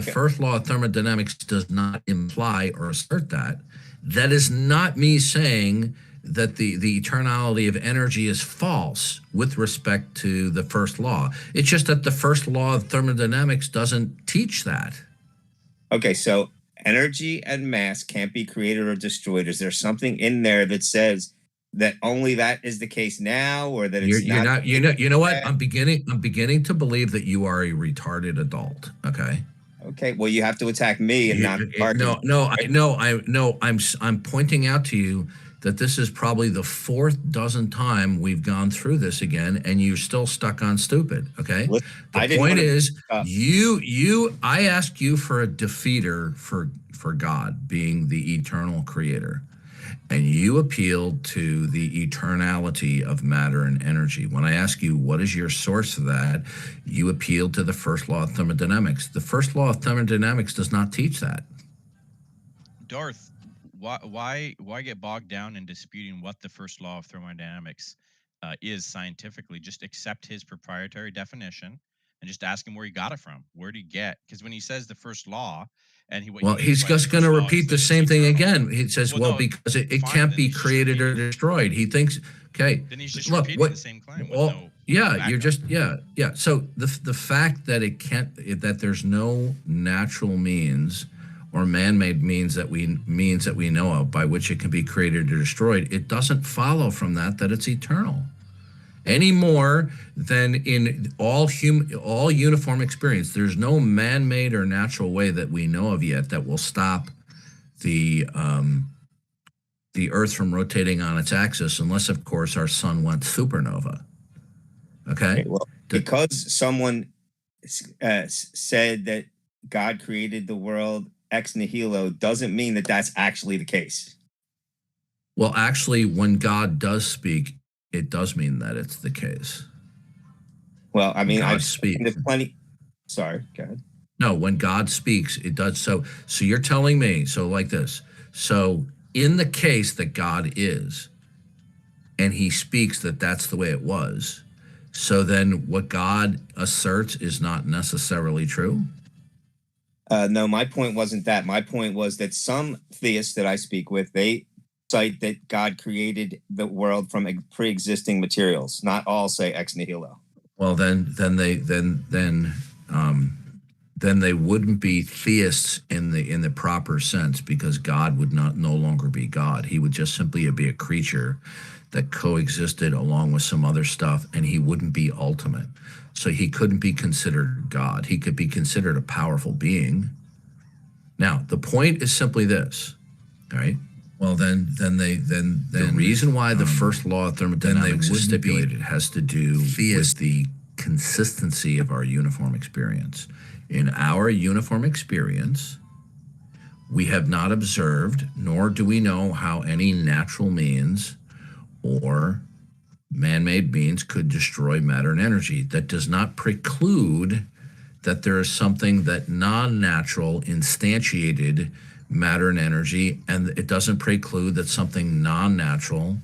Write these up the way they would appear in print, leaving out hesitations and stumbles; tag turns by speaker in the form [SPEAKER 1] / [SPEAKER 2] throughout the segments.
[SPEAKER 1] the first law of thermodynamics does not imply or assert that. That is not me saying that the eternality of energy is false with respect to the first law. It's just that the first law of thermodynamics doesn't teach that.
[SPEAKER 2] Okay, so energy and mass can't be created or destroyed. Is there something in there that says that only that is the case now, or that it's not?
[SPEAKER 1] You know what? I'm beginning to believe that you are a retarded adult. Okay.
[SPEAKER 2] Okay, well, you have to attack me and not
[SPEAKER 1] I'm pointing out to you that this is probably the 4th dozen time we've gone through this again, and you're still stuck on stupid. Okay. The point is, I asked you for a defeater for God being the eternal creator, and you appealed to the eternality of matter and energy. When I ask you, what is your source of that, you appealed to the first law of thermodynamics. The first law of thermodynamics does not teach that.
[SPEAKER 3] Darth, why get bogged down in disputing what the first law of thermodynamics is scientifically? Just accept his proprietary definition and just ask him where he got it from. Where did he get? Because when he says the first law, and
[SPEAKER 1] he's just going to repeat the same thing again. He says, because it can't be created or destroyed. He thinks, okay,
[SPEAKER 3] then he's just repeating the same claim.
[SPEAKER 1] So the fact that it can't, that there's no natural means or man-made means that we know of by which it can be created or destroyed, it doesn't follow from that it's eternal, any more than in all uniform experience. There's no man-made or natural way that we know of yet that will stop the Earth from rotating on its axis, unless, of course, our sun went supernova. Okay?
[SPEAKER 2] Well, because someone said that God created the world ex nihilo doesn't mean that that's actually the case.
[SPEAKER 1] Well, actually, when God does speak, it does mean that it's the case.
[SPEAKER 2] Well, I mean, I've spoken to plenty. Sorry, go ahead.
[SPEAKER 1] No, when God speaks, it does. So you're telling me, so like this. So in the case that God is, and he speaks that that's the way it was, so then what God asserts is not necessarily true?
[SPEAKER 2] No, my point wasn't that. My point was that some theists that I speak with, they cite that God created the world from pre-existing materials. Not all say ex nihilo.
[SPEAKER 1] Well, then they wouldn't be theists in the proper sense, because God would no longer be God. He would just simply be a creature that coexisted along with some other stuff, and he wouldn't be ultimate. So he couldn't be considered God. He could be considered a powerful being. Now, the point is simply this, all right? Well, then the reason why the first law of thermodynamics is stipulated has to do with the consistency of our uniform experience. In our uniform experience, we have not observed, nor do we know how any natural means or man-made means could destroy matter and energy. That does not preclude that there is something that non-natural instantiated matter and energy, and it doesn't preclude that something non-natural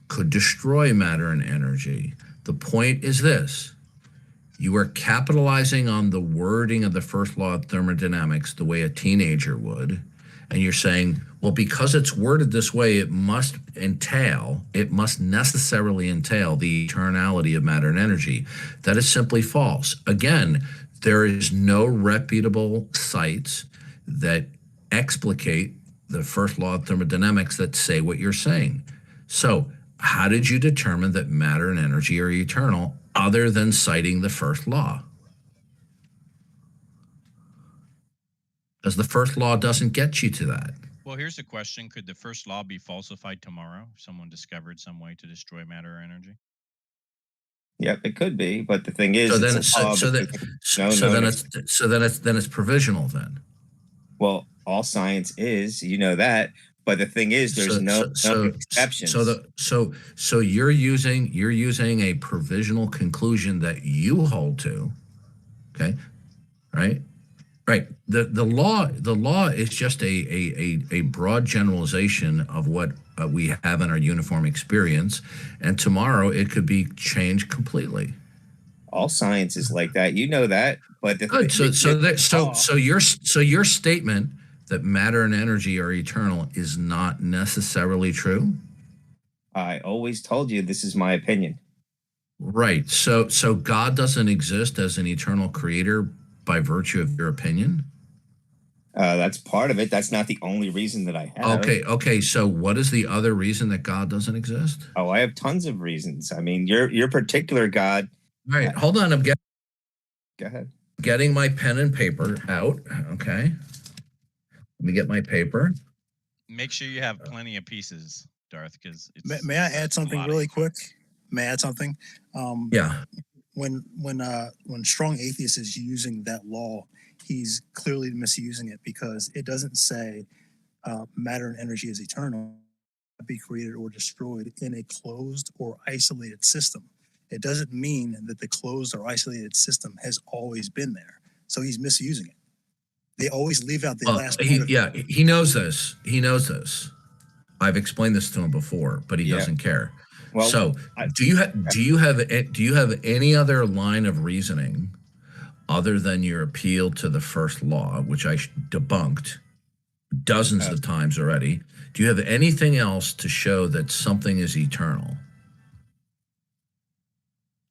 [SPEAKER 1] could destroy matter and energy. The point is this: you are capitalizing on the wording of the first law of thermodynamics the way a teenager would, and you're saying, well, because it's worded this way, it must necessarily entail the eternality of matter and energy. That is simply false. Again, there is no reputable sites that explicate the first law of thermodynamics that say what you're saying. So how did you determine that matter and energy are eternal other than citing the first law? Because the first law doesn't get you to that.
[SPEAKER 3] Well, here's the question. Could the first law be falsified tomorrow if someone discovered some way to destroy matter or energy?
[SPEAKER 2] Yep, it could be, but the thing is,
[SPEAKER 1] then it's provisional then.
[SPEAKER 2] Well, all science is, you know that, but the thing is, there's no exceptions.
[SPEAKER 1] So you're using a provisional conclusion that you hold to, okay, right? Right. The law is just a broad generalization of what we have in our uniform experience, and tomorrow it could be changed completely.
[SPEAKER 2] All science is like that. You know that. But
[SPEAKER 1] Good. So your statement that matter and energy are eternal is not necessarily true.
[SPEAKER 2] I always told you this is my opinion.
[SPEAKER 1] Right. So God doesn't exist as an eternal creator by virtue of your opinion?
[SPEAKER 2] That's part of it. That's not the only reason that I have.
[SPEAKER 1] Okay. So what is the other reason that God doesn't exist?
[SPEAKER 2] Oh, I have tons of reasons. I mean, your particular God.
[SPEAKER 1] All right, hold on.
[SPEAKER 2] Go ahead.
[SPEAKER 1] Getting my pen and paper out. Okay. Let me get my paper.
[SPEAKER 3] Make sure you have plenty of pieces, Darth, because
[SPEAKER 4] May I add something really quick? May I add something?
[SPEAKER 1] Yeah.
[SPEAKER 4] When Strong Atheist is using that law, he's clearly misusing it, because it doesn't say matter and energy is eternal, be created or destroyed in a closed or isolated system. It doesn't mean that the closed or isolated system has always been there. So he's misusing it. They always leave out the last part.
[SPEAKER 1] He knows this. He knows this. I've explained this to him before, but he doesn't care.
[SPEAKER 2] Well,
[SPEAKER 1] so do you have any other line of reasoning other than your appeal to the first law, which I debunked dozens of times already? Do you have anything else to show that something is eternal?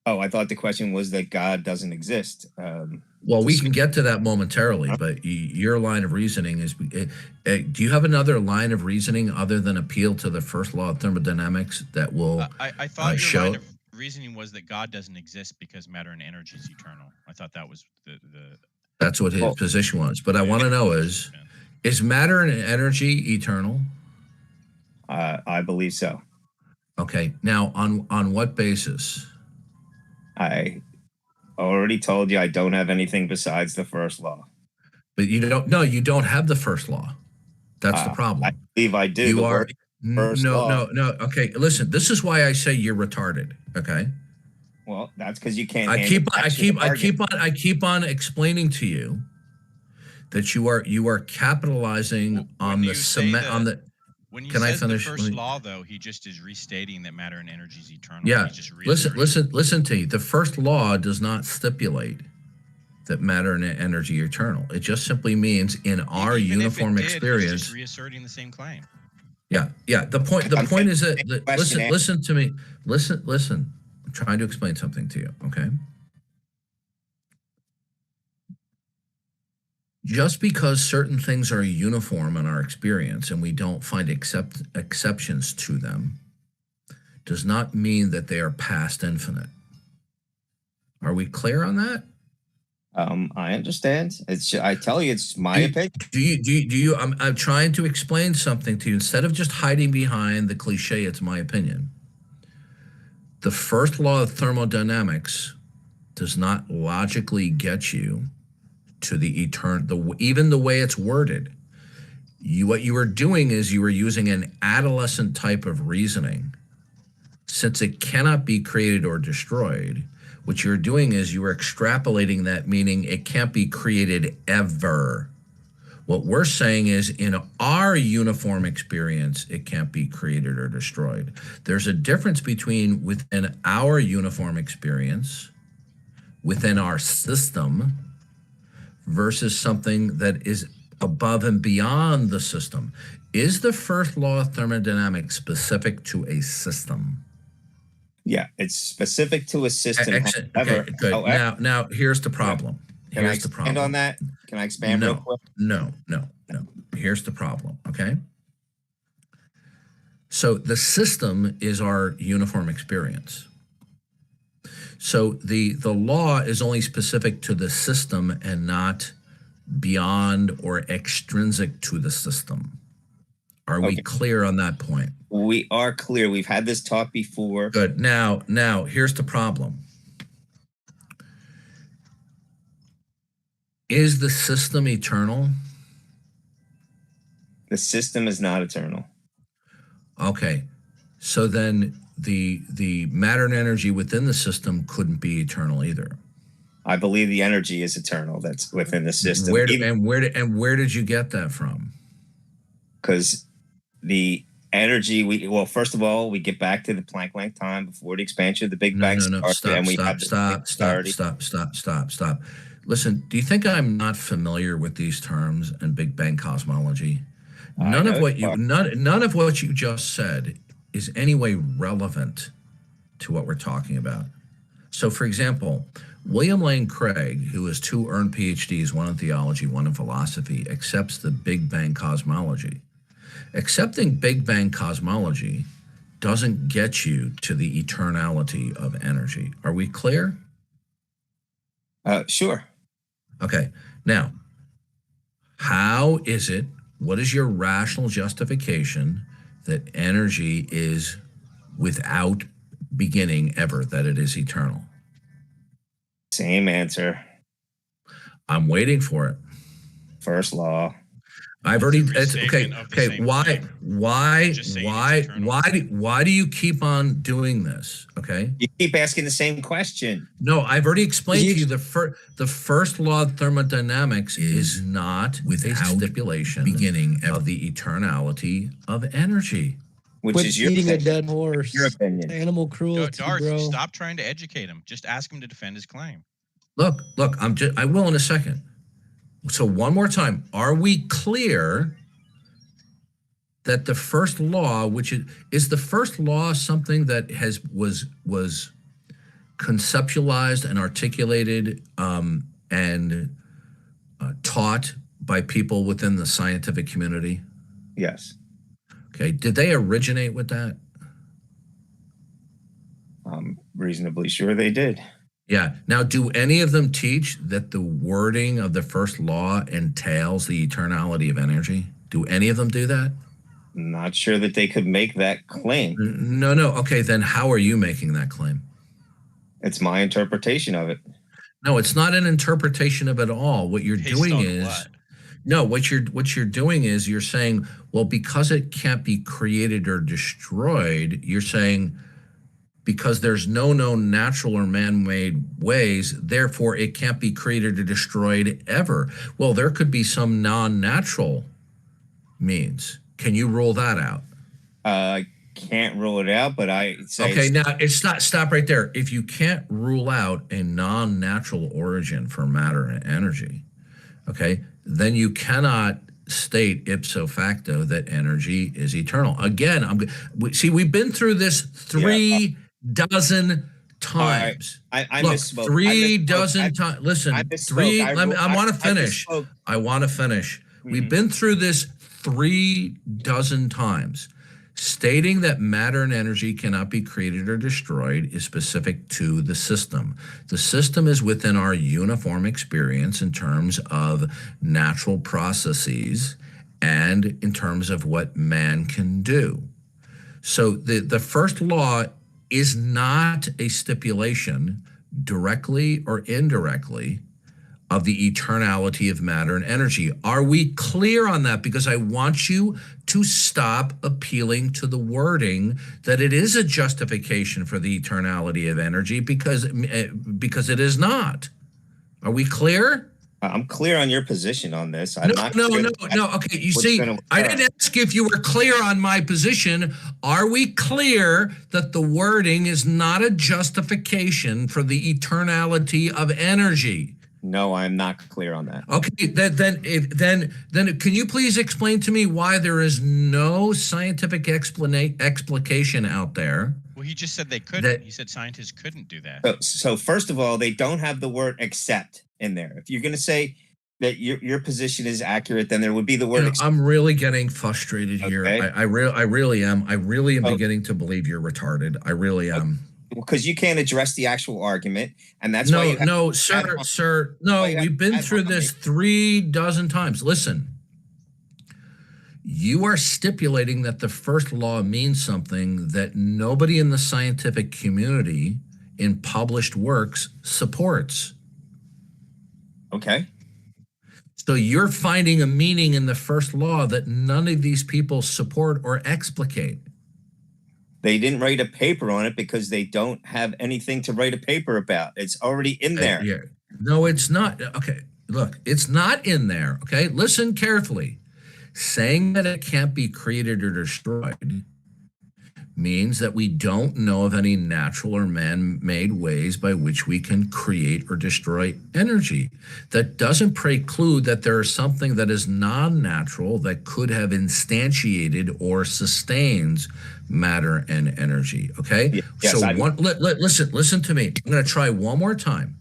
[SPEAKER 2] Oh, I thought the question was that God doesn't exist.
[SPEAKER 1] Well, we can get to that momentarily, but your line of reasoning is, do you have another line of reasoning other than appeal to the first law of thermodynamics that will
[SPEAKER 3] I thought
[SPEAKER 1] show?
[SPEAKER 3] Your line of reasoning was that God doesn't exist because matter and energy is eternal. I thought that was the
[SPEAKER 1] That's what his position was. But I want to know is matter and energy eternal?
[SPEAKER 2] I believe so.
[SPEAKER 1] Okay. Now, on what basis?
[SPEAKER 2] I already told you I don't have anything besides the first law.
[SPEAKER 1] But you don't. No, you don't have the first law. That's the problem.
[SPEAKER 2] I believe I do.
[SPEAKER 1] You are
[SPEAKER 2] law.
[SPEAKER 1] No. Okay, listen. This is why I say you're retarded. Okay.
[SPEAKER 2] Well, that's because you can't.
[SPEAKER 1] I keep on explaining to you that you are capitalizing on the cement on the.
[SPEAKER 3] When he
[SPEAKER 1] Can I
[SPEAKER 3] says
[SPEAKER 1] finish?
[SPEAKER 3] the first law, though, he just is restating that matter and energy is eternal.
[SPEAKER 1] Yeah.
[SPEAKER 3] He's just
[SPEAKER 1] Listen to you. The first law does not stipulate that matter and energy are eternal. It just simply means in our uniform experience.
[SPEAKER 3] He's just reasserting the same claim.
[SPEAKER 1] Yeah. The point is that listen to me. Listen. I'm trying to explain something to you, okay? Just because certain things are uniform in our experience and we don't find exceptions to them does not mean that they are past infinite. Are we clear on that?
[SPEAKER 2] I understand. I tell you, it's my opinion.
[SPEAKER 1] Do you? I'm trying to explain something to you instead of just hiding behind the cliche. It's my opinion. The first law of thermodynamics does not logically get you to the eternal, even the way it's worded. What you are doing is you are using an adolescent type of reasoning. Since it cannot be created or destroyed, what you're doing is you are extrapolating that, meaning it can't be created ever. What we're saying is in our uniform experience, it can't be created or destroyed. There's a difference between within our uniform experience, within our system, versus something that is above and beyond the system. Is the first law of thermodynamics specific to a system?
[SPEAKER 2] Yeah, it's specific to a system.
[SPEAKER 1] Okay, good. Now here's the problem.
[SPEAKER 2] Can I expand on that? Can I expand real quick?
[SPEAKER 1] No. Here's the problem, okay? So the system is our uniform experience. So the law is only specific to the system and not beyond or extrinsic to the system. Are we clear on that point?
[SPEAKER 2] We are clear. We've had this talk before.
[SPEAKER 1] Good. Now here's the problem. Is the system eternal?
[SPEAKER 2] The system is not eternal.
[SPEAKER 1] Okay. So then the matter and energy within the system couldn't be eternal either.
[SPEAKER 2] I believe the energy is eternal that's within the system.
[SPEAKER 1] Where did you get that from?
[SPEAKER 2] Because the energy, first of all, we get back to the Planck length time before the expansion of the Big Bang started,
[SPEAKER 1] Stop,
[SPEAKER 2] and we
[SPEAKER 1] stop,
[SPEAKER 2] have
[SPEAKER 1] stop, stop, stop, stop, stop, stop. Listen, do you think I'm not familiar with these terms and Big Bang cosmology? None of what you just said is any way relevant to what we're talking about. So, for example, William Lane Craig, who has 2 earned PhDs, one in theology, one in philosophy, accepts the Big Bang cosmology. Accepting Big Bang cosmology doesn't get you to the eternality of energy. Are we clear?
[SPEAKER 2] Sure.
[SPEAKER 1] Okay. Now, what is your rational justification that energy is without beginning ever, that it is eternal?
[SPEAKER 2] Same answer.
[SPEAKER 1] I'm waiting for it.
[SPEAKER 2] First law.
[SPEAKER 1] I've already. Okay. Why do you keep on doing this? Okay.
[SPEAKER 2] You keep asking the same question.
[SPEAKER 1] No, I've already explained to you the first law of thermodynamics is not without stipulation beginning of the eternality of energy.
[SPEAKER 2] Which is your
[SPEAKER 5] beating
[SPEAKER 2] opinion.
[SPEAKER 5] a dead horse.
[SPEAKER 2] Your opinion.
[SPEAKER 5] Animal cruelty,
[SPEAKER 3] Darth,
[SPEAKER 5] bro.
[SPEAKER 3] stop trying to educate him. Just ask him to defend his claim.
[SPEAKER 1] Look. I will in a second. So one more time, are we clear that the first law, which is the first law, something that was conceptualized and articulated and taught by people within the scientific community?
[SPEAKER 2] Yes.
[SPEAKER 1] Okay. Did they originate with that?
[SPEAKER 2] I'm reasonably sure they did.
[SPEAKER 1] Yeah. Now, do any of them teach that the wording of the first law entails the eternality of energy? Do any of them do that?
[SPEAKER 2] Not sure that they could make that claim.
[SPEAKER 1] No. Okay, then how are you making that claim?
[SPEAKER 2] It's my interpretation of it.
[SPEAKER 1] No, it's not an interpretation of it all. What you're doing is what you're doing is you're saying, well, because it can't be created or destroyed, you're saying because there's no known natural or man-made ways, therefore it can't be created or destroyed ever. Well, there could be some non-natural means. Can you rule that out?
[SPEAKER 2] Can't rule it out, but I say
[SPEAKER 1] okay. Now it's not. Stop right there. If you can't rule out a non-natural origin for matter and energy, okay, then you cannot state ipso facto that energy is eternal. Again, we've been through this 3 dozen times.
[SPEAKER 2] Right. I
[SPEAKER 1] Look,
[SPEAKER 2] misspoke.
[SPEAKER 1] 3 dozen times. Listen,
[SPEAKER 2] I
[SPEAKER 1] want to finish. I want to finish. We've been through this 3 dozen times. Stating that matter and energy cannot be created or destroyed is specific to the system. The system is within our uniform experience in terms of natural processes and in terms of what man can do. So the first law is not a stipulation, directly or indirectly, of the eternality of matter and energy. Are we clear on that? Because I want you to stop appealing to the wording that it is a justification for the eternality of energy, because it is not. Are we clear?
[SPEAKER 2] I'm clear on your position on this.
[SPEAKER 1] No. Okay, you see, I didn't ask if you were clear on my position. Are we clear that the wording is not a justification for the eternality of energy?
[SPEAKER 2] No, I'm not clear on that.
[SPEAKER 1] Okay, then can you please explain to me why there is no scientific explication out there?
[SPEAKER 3] Well, he just said they couldn't. He said scientists couldn't do that.
[SPEAKER 2] So first of all, they don't have the word "except" in there. If you're going to say that your position is accurate, then there would be the word.
[SPEAKER 1] I'm really getting frustrated here.
[SPEAKER 2] Okay.
[SPEAKER 1] I really am. I really am beginning to believe you're retarded. I really am.
[SPEAKER 2] Because you can't address the actual argument, and that's why you have
[SPEAKER 1] sir. No, we've been through this 3 dozen times. Listen, you are stipulating that the first law means something that nobody in the scientific community in published works supports.
[SPEAKER 2] Okay.
[SPEAKER 1] So you're finding a meaning in the first law that none of these people support or explicate.
[SPEAKER 2] They didn't write a paper on it because they don't have anything to write a paper about. It's already in there.
[SPEAKER 1] Yeah. No, it's not. Okay, look, it's not in there. Okay, listen carefully. Saying that it can't be created or destroyed means that we don't know of any natural or man-made ways by which we can create or destroy energy. That doesn't preclude that there is something that is non-natural that could have instantiated or sustains matter and energy. Okay.
[SPEAKER 2] Yes,
[SPEAKER 1] So listen to me. I'm going to try one more time.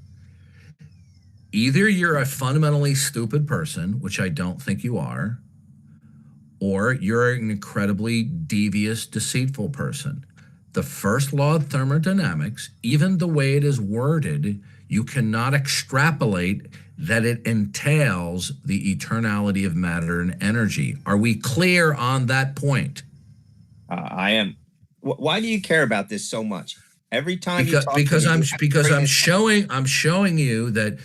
[SPEAKER 1] Either you're a fundamentally stupid person, which I don't think you are, or you're an incredibly devious, deceitful person. The first law of thermodynamics, even the way it is worded, you cannot extrapolate that it entails the eternality of matter and energy. Are we clear on that point?
[SPEAKER 2] I am. Why do you care about this so much? Every time
[SPEAKER 1] because I'm showing you that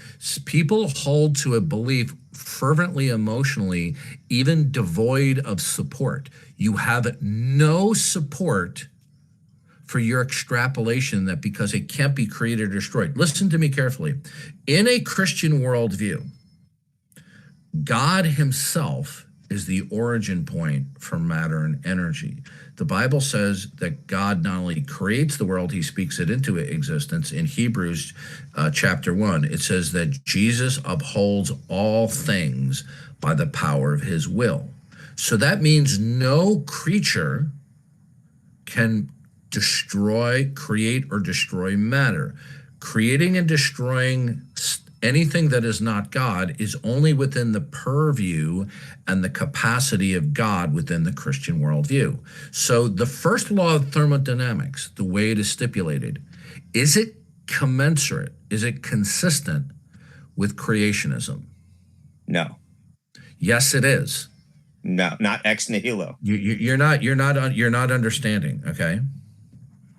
[SPEAKER 1] people hold to a belief fervently emotionally, even devoid of support. You have no support for your extrapolation that because it can't be created or destroyed. Listen to me carefully. In a Christian worldview, God himself is the origin point for matter and energy. The Bible says that God not only creates the world, he speaks it into existence. In Hebrews chapter 1, it says that Jesus upholds all things by the power of his will. So that means no creature can create or destroy matter. Creating and destroying anything that is not God is only within the purview and the capacity of God within the Christian worldview. So the first law of thermodynamics, the way it is stipulated, is it commensurate? Is it consistent with creationism?
[SPEAKER 2] No.
[SPEAKER 1] Yes, it is.
[SPEAKER 2] No, not ex nihilo.
[SPEAKER 1] You're not understanding. Okay.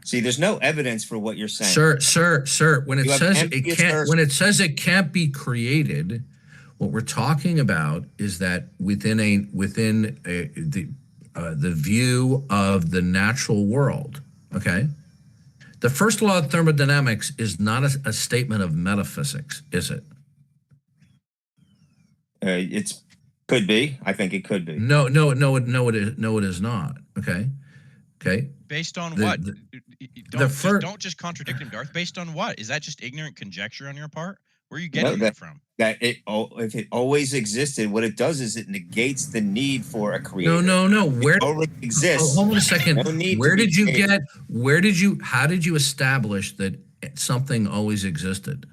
[SPEAKER 2] See, there's no evidence for what you're saying.
[SPEAKER 1] Sir, when it says it can't be created, what we're talking about is that within the view of the natural world, okay? The first law of thermodynamics is not a statement of metaphysics, is it?
[SPEAKER 2] It's could be. I think it could be.
[SPEAKER 1] No, it is not. Okay.
[SPEAKER 3] Based on what? Don't just contradict him, Darth. Based on what? Is that just ignorant conjecture on your part? Where are you getting that from?
[SPEAKER 2] That if it always existed, what it does is it negates the need for a creator.
[SPEAKER 1] No. Where
[SPEAKER 2] it already exists?
[SPEAKER 1] Hold on a second.
[SPEAKER 2] No need
[SPEAKER 1] how did you establish that something always existed?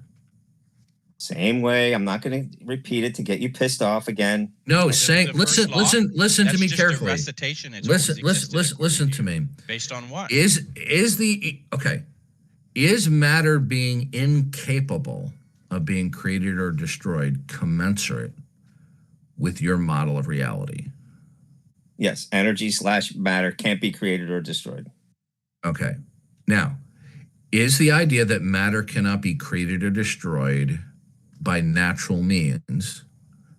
[SPEAKER 2] Same way. I'm not going to repeat it to get you pissed off again.
[SPEAKER 1] No, listen to me carefully.
[SPEAKER 3] Recitation.
[SPEAKER 1] Listen to me.
[SPEAKER 3] Based on what?
[SPEAKER 1] Is matter being incapable of being created or destroyed commensurate with your model of reality?
[SPEAKER 2] Yes, energy / matter can't be created or destroyed.
[SPEAKER 1] Okay. Now, is the idea that matter cannot be created or destroyed by natural means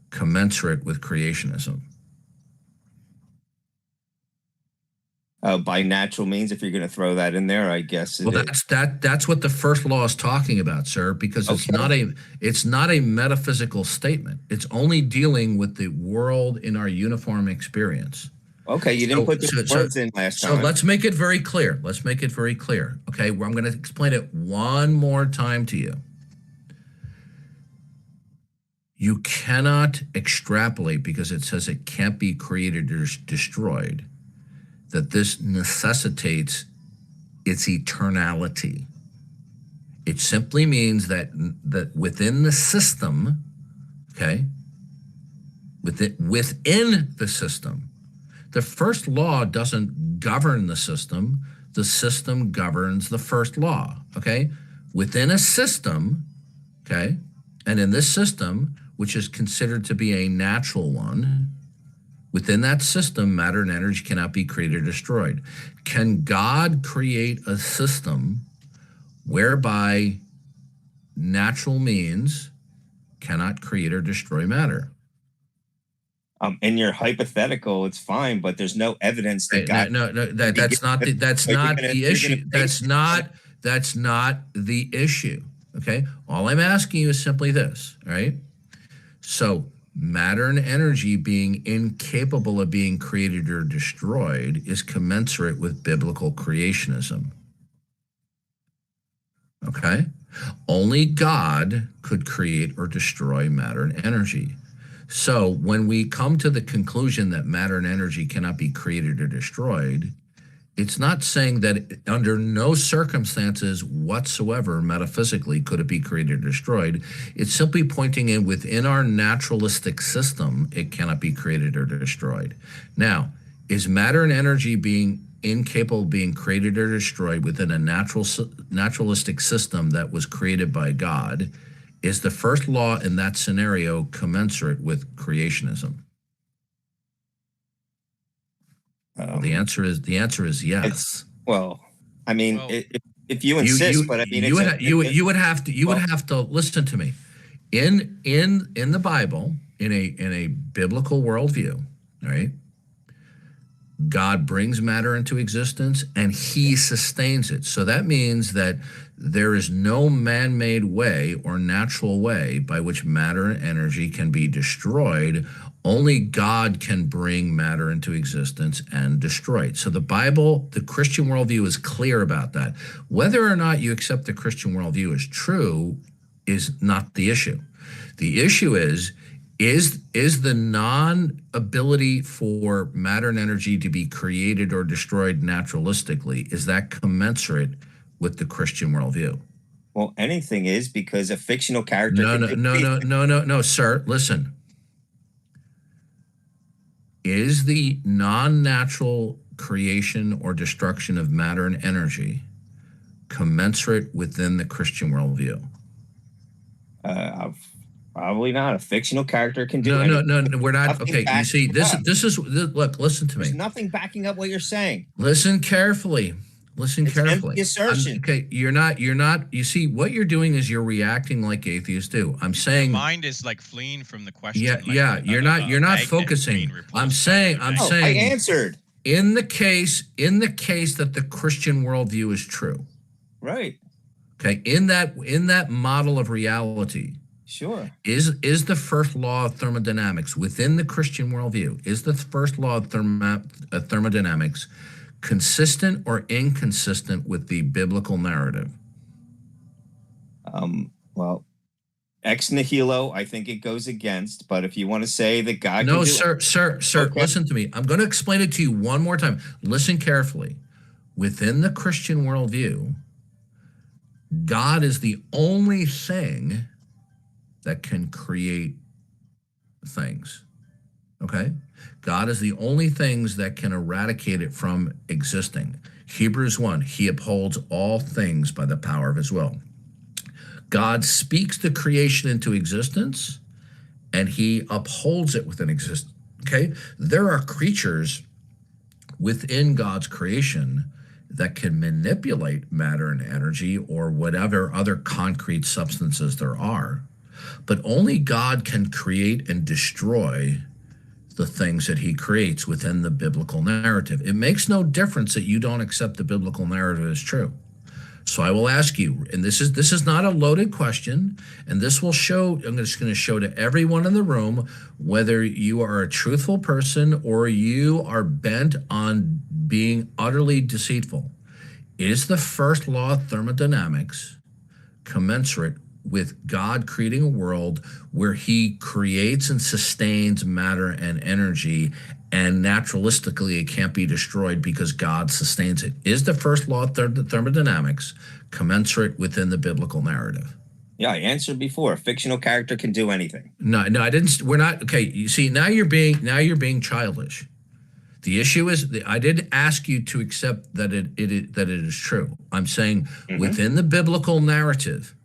[SPEAKER 1] commensurate with creationism?
[SPEAKER 2] By natural means, if you're going to throw that in there, I guess.
[SPEAKER 1] Well, that's what the first law is talking about, sir, because it's not a metaphysical statement. It's only dealing with the world in our uniform experience.
[SPEAKER 2] Okay, you didn't put the words in last time.
[SPEAKER 1] So let's make it very clear. Okay, well, I'm going to explain it one more time to you. You cannot extrapolate because it says it can't be created or destroyed, that this necessitates its eternality. It simply means that within the system, okay, within the system, the first law doesn't govern the system governs the first law, okay? Within a system, okay, and in this system, which is considered to be a natural one, within that system, matter and energy cannot be created or destroyed. Can God create a system whereby natural means cannot create or destroy matter?
[SPEAKER 2] In your hypothetical, it's fine, but there's no evidence that God.
[SPEAKER 1] That's not the issue. That's not the issue. Okay. All I'm asking you is simply this. All right. So matter and energy being incapable of being created or destroyed is commensurate with biblical creationism. Okay? Only God could create or destroy matter and energy. So when we come to the conclusion that matter and energy cannot be created or destroyed, it's not saying that under no circumstances whatsoever metaphysically could it be created or destroyed. It's simply pointing in within our naturalistic system, it cannot be created or destroyed. Now, is matter and energy being incapable of being created or destroyed within a naturalistic system that was created by God? Is the first law in that scenario commensurate with creationism? Well, the answer is yes.
[SPEAKER 2] Well, I mean,
[SPEAKER 3] Well,
[SPEAKER 2] if you insist, but I mean,
[SPEAKER 1] you would have to listen to me. In the Bible, in a biblical worldview, right? God brings matter into existence and he sustains it. So that means that there is no man-made way or natural way by which matter and energy can be destroyed. Only God can bring matter into existence and destroy it. So the Bible, the Christian worldview is clear about that. Whether or not you accept the Christian worldview as true is not the issue. The issue is the non-ability for matter and energy to be created or destroyed naturalistically, is that commensurate with the Christian worldview?
[SPEAKER 2] Well, anything is, because a fictional character.
[SPEAKER 1] No, sir. Listen. Is the non-natural creation or destruction of matter and energy commensurate within the Christian worldview?
[SPEAKER 2] Probably not. A fictional character can do
[SPEAKER 1] No, we're not. Okay, you see, this is look, listen to me.
[SPEAKER 2] There's nothing backing up what you're saying.
[SPEAKER 1] Listen carefully. Listen
[SPEAKER 2] It's
[SPEAKER 1] carefully.
[SPEAKER 2] empty assertion.
[SPEAKER 1] Okay, you're not, you see, what you're doing is you're reacting like atheists do. I'm saying,
[SPEAKER 3] mind is like fleeing from the question.
[SPEAKER 1] yeah, you're not focusing. I'm saying,
[SPEAKER 2] I answered.
[SPEAKER 1] in the case that the Christian worldview is true,
[SPEAKER 2] Right.
[SPEAKER 1] okay, in that model of reality,
[SPEAKER 2] Sure.
[SPEAKER 1] is the first law of thermodynamics within the Christian worldview, is the first law of thermodynamics consistent or inconsistent with the biblical narrative?
[SPEAKER 2] Well, ex nihilo, I think it goes against. But if you want to say that God,
[SPEAKER 1] No,
[SPEAKER 2] can do
[SPEAKER 1] sir,
[SPEAKER 2] Okay.
[SPEAKER 1] listen to me. I'm going to explain it to you one more time. Listen carefully. Within the Christian worldview, God is the only thing that can create things. Okay? God is the only things that can eradicate it from existing. Hebrews 1, he upholds all things by the power of his will. God speaks the creation into existence and he upholds it within existence. Okay? There are creatures within God's creation that can manipulate matter and energy or whatever other concrete substances there are, but only God can create and destroy the things that he creates within the biblical narrative. It makes no difference that you don't accept the biblical narrative as true. So I will ask you, and this is not a loaded question, and this will show, I'm just going to show to everyone in the room whether you are a truthful person or you are bent on being utterly deceitful. Is the first law of thermodynamics commensurate with God creating a world where he creates and sustains matter and energy, and naturalistically it can't be destroyed because God sustains it? Is the first law of thermodynamics commensurate within the biblical narrative?
[SPEAKER 2] Yeah, I answered before. A fictional character can do anything.
[SPEAKER 1] No, I didn't. We're not. Okay, you see, now you're being childish. The issue is, I didn't ask you to accept that it is true. I'm saying within the biblical narrative,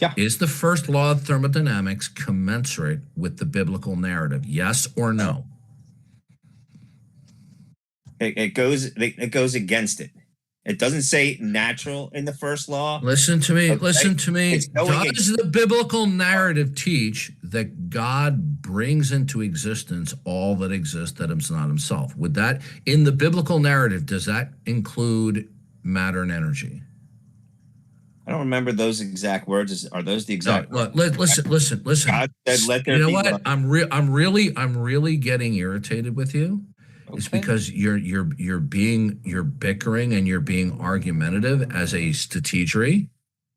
[SPEAKER 2] Yeah.
[SPEAKER 1] is the first law of thermodynamics commensurate with the biblical narrative? Yes or no?
[SPEAKER 2] It goes against it. It doesn't say natural in the first law.
[SPEAKER 1] Listen to me.
[SPEAKER 2] Okay.
[SPEAKER 1] Listen to me.
[SPEAKER 2] It's going
[SPEAKER 1] Does the biblical narrative teach that God brings into existence all that exists that is not himself? Would that, in the biblical narrative, does that include matter and energy?
[SPEAKER 2] I don't remember those exact words. Are those the
[SPEAKER 1] No,
[SPEAKER 2] exact?
[SPEAKER 1] look, listen.
[SPEAKER 2] God said, "Let there
[SPEAKER 1] You know
[SPEAKER 2] be
[SPEAKER 1] what?
[SPEAKER 2] light."
[SPEAKER 1] I'm really getting irritated with you. It's
[SPEAKER 2] Okay.
[SPEAKER 1] because you're bickering and you're being argumentative as a strategery.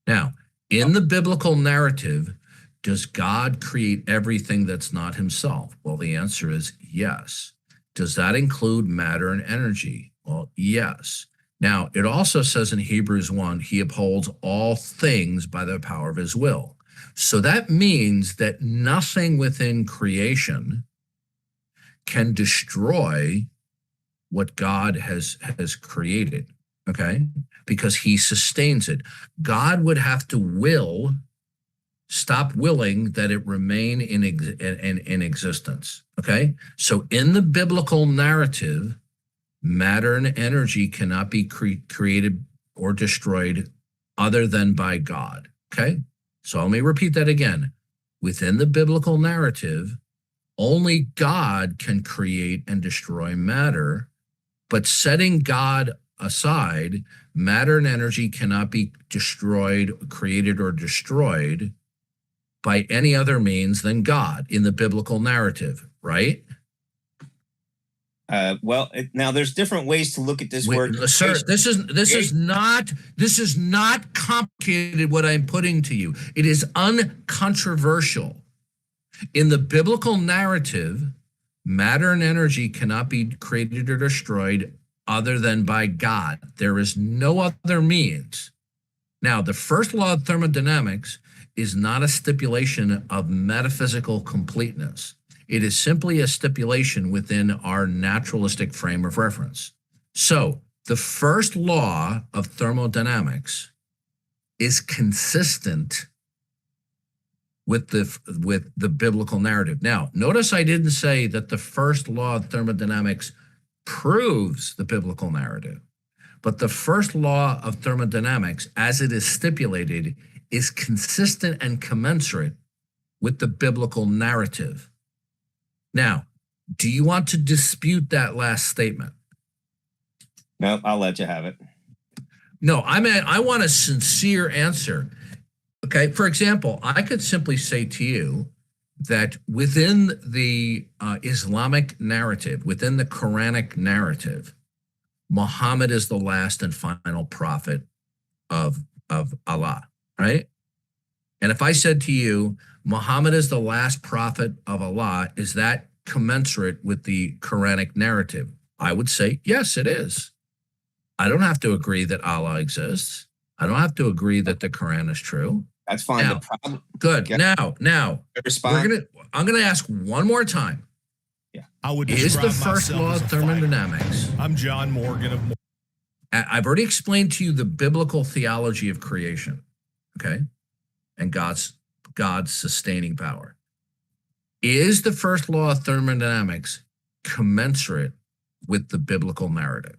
[SPEAKER 1] Now, in the biblical narrative, does God create everything that's not himself? Well, the answer is yes. Does that include matter and energy? Well, yes. Now, it also says in Hebrews 1, he upholds all things by the power of his will. So that means that nothing within creation can destroy what God has created, okay? Because he sustains it. God would have to stop willing that it remain in existence, okay? So in the biblical narrative, matter and energy cannot be created or destroyed other than by God, okay? So let me repeat that again. Within the biblical narrative, only God can create and destroy matter, but setting God aside, matter and energy cannot be destroyed, created, or destroyed by any other means than God in the biblical narrative, right?
[SPEAKER 2] Well, now there's different ways to look at this word.
[SPEAKER 1] Sir, this is not complicated what I'm putting to you. It is uncontroversial. In the biblical narrative, matter and energy cannot be created or destroyed other than by God. There is no other means. Now, the first law of thermodynamics is not a stipulation of metaphysical completeness. It is simply a stipulation within our naturalistic frame of reference. So the first law of thermodynamics is consistent with the biblical narrative. Now, notice I didn't say that the first law of thermodynamics proves the biblical narrative, but the first law of thermodynamics, as it is stipulated, is consistent and commensurate with the biblical narrative. Now, do you want to dispute that last statement?
[SPEAKER 2] No, I'll let you have it.
[SPEAKER 1] No, I want a sincere answer. Okay, for example, I could simply say to you that within the Islamic narrative, within the Quranic narrative, Muhammad is the last and final prophet of Allah, right? And if I said to you, Muhammad is the last prophet of Allah, is that commensurate with the Quranic narrative? I would say, yes, it is. I don't have to agree that Allah exists. I don't have to agree that the Quran is true.
[SPEAKER 2] That's fine.
[SPEAKER 1] Now,
[SPEAKER 2] The problem.
[SPEAKER 1] good.
[SPEAKER 2] Yeah.
[SPEAKER 1] Now, I'm gonna ask one more time.
[SPEAKER 2] Yeah.
[SPEAKER 5] I would
[SPEAKER 1] Is the
[SPEAKER 5] describe
[SPEAKER 1] first
[SPEAKER 5] myself
[SPEAKER 1] law
[SPEAKER 5] as
[SPEAKER 1] of
[SPEAKER 5] a fighter.
[SPEAKER 1] thermodynamics?
[SPEAKER 5] I'm John Morgan of.
[SPEAKER 1] I've already explained to you the biblical theology of creation, okay, and God's sustaining power. Is the first law of thermodynamics commensurate with the biblical narrative?